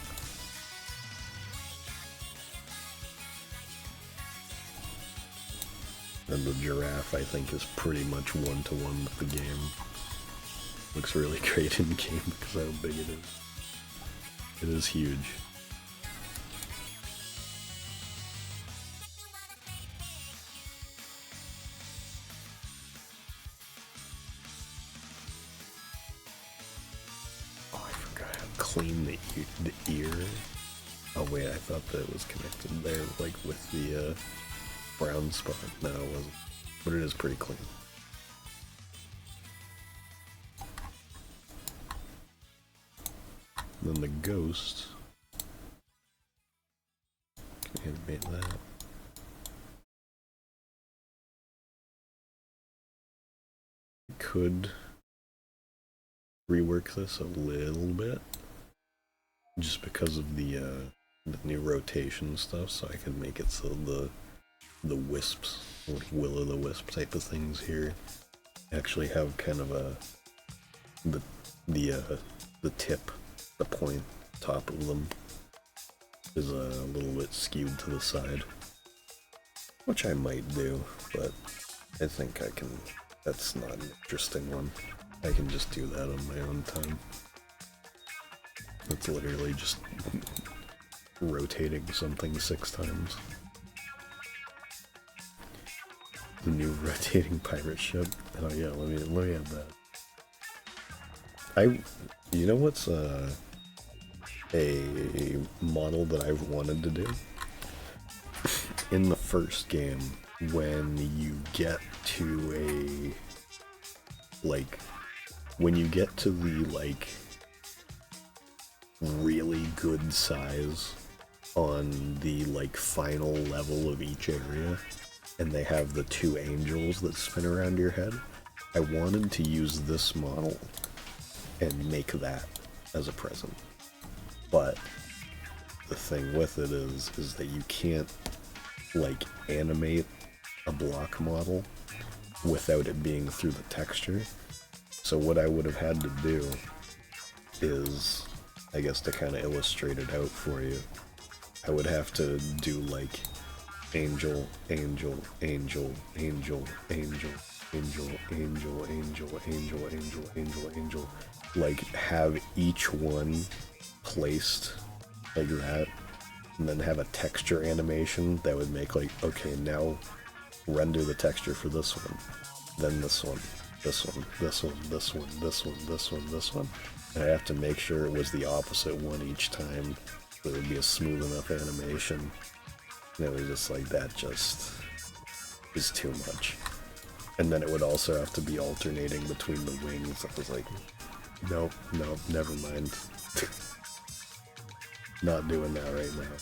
And the giraffe, I think, is pretty much one-to-one with the game. Looks really great in game because of how big it is. It is huge. Oh, I forgot how clean the ear. Oh wait, I thought that was connected there, like with the brown spot. No, it wasn't. But it is pretty clean. And then the ghost. Can animate that. Could rework this a little bit. Just because of the new rotation stuff, so I can make it so the wisps, like will-o'-the-wisp type of things here, actually have kind of the tip, the point, top of them is a little bit skewed to the side, which I might do, but I think I can. That's not an interesting one. I can just do that on my own time. It's literally just rotating something 6 times. The new rotating pirate ship. Oh yeah, let me have that. You know what's a model that I've wanted to do? In the first game, when you get to when you get to the really good size on the like final level of each area, and they have the two angels that spin around your head. I wanted to use this model and make that as a present, but the thing with it is that you can't like animate a block model without it being through the texture. So what I would have had to do is, I guess to kind of illustrate it out for you, I would have to do like angel, angel, angel, angel, angel, angel, angel, angel, angel, angel, angel, angel, like have each one placed like that, and then have a texture animation that would make like, okay, now render the texture for this one, then this one, this one, this one, this one, this one, this one, this one, and I have to make sure it was the opposite one each time, so it would be a smooth enough animation. And it was just like, that just is too much. And then it would also have to be alternating between the wings. I was like, nope, nope, never mind. Not doing that right now.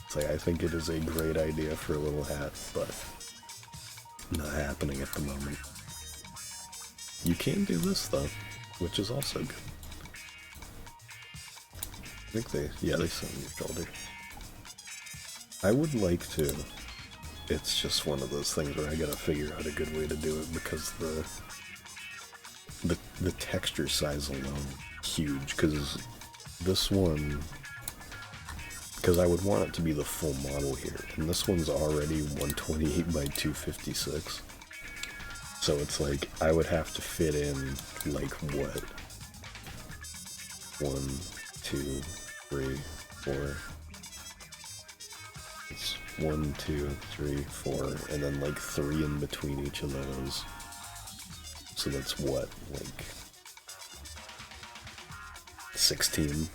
It's like, I think it is a great idea for a little hat, but not happening at the moment. You can do this though, which is also good. I think they sit on your shoulder. I would like to. It's just one of those things where I gotta figure out a good way to do it, because the texture size alone is huge, because this one, because I would want it to be the full model here, and this one's already 128 by 256, so it's like I would have to fit in like what, 1, 2, 3, 4, it's 1, 2, 3, 4, and then like 3 in between each of those, so that's what, like 16.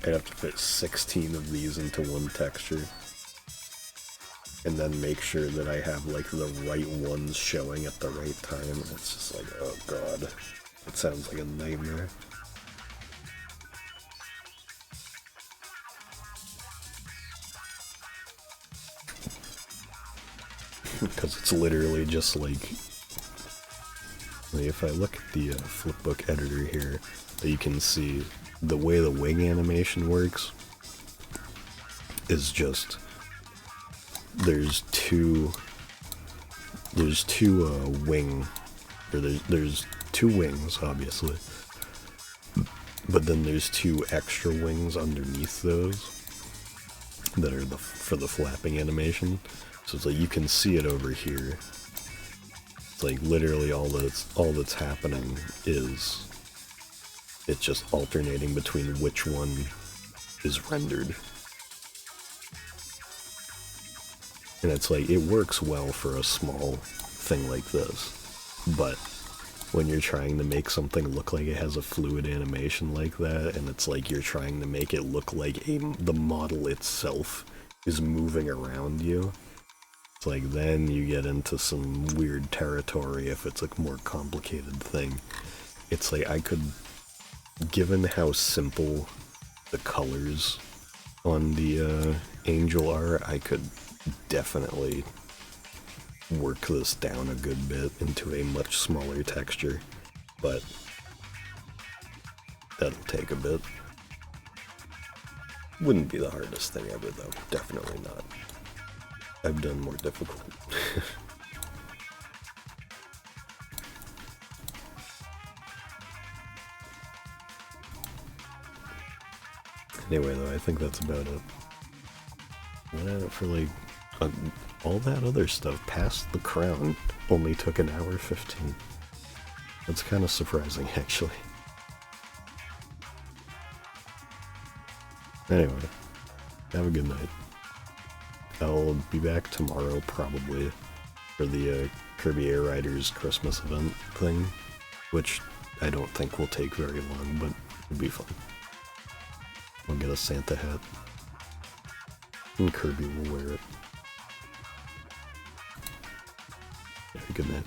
I'd have to fit 16 of these into one texture, and then make sure that I have like the right ones showing at the right time. It's just like, oh god, it sounds like a nightmare. Because it's literally just like, if I look at the flipbook editor here, you can see the way the wing animation works is just, there's two wing, or there's two wings obviously, but then there's two extra wings underneath those that are for the flapping animation. So it's like you can see it over here. It's like literally all that's happening is it's just alternating between which one is rendered. And it's like, it works well for a small thing like this, but when you're trying to make something look like it has a fluid animation like that, and it's like you're trying to make it look like the model itself is moving around you, it's like then you get into some weird territory if it's a more complicated thing. It's like I could, given how simple the colors on the angel are, I could definitely work this down a good bit into a much smaller texture, but that'll take a bit. Wouldn't be the hardest thing ever though, definitely not. I've done more difficult. Anyway though, I think that's about it. Went at it for like, all that other stuff past the crown only took an hour 15. That's kind of surprising actually. Anyway, have a good night. I'll be back tomorrow probably for the Kirby Air Riders Christmas event thing, which I don't think will take very long, but it'll be fun. We'll get a Santa hat, and Kirby will wear it. Have a good night.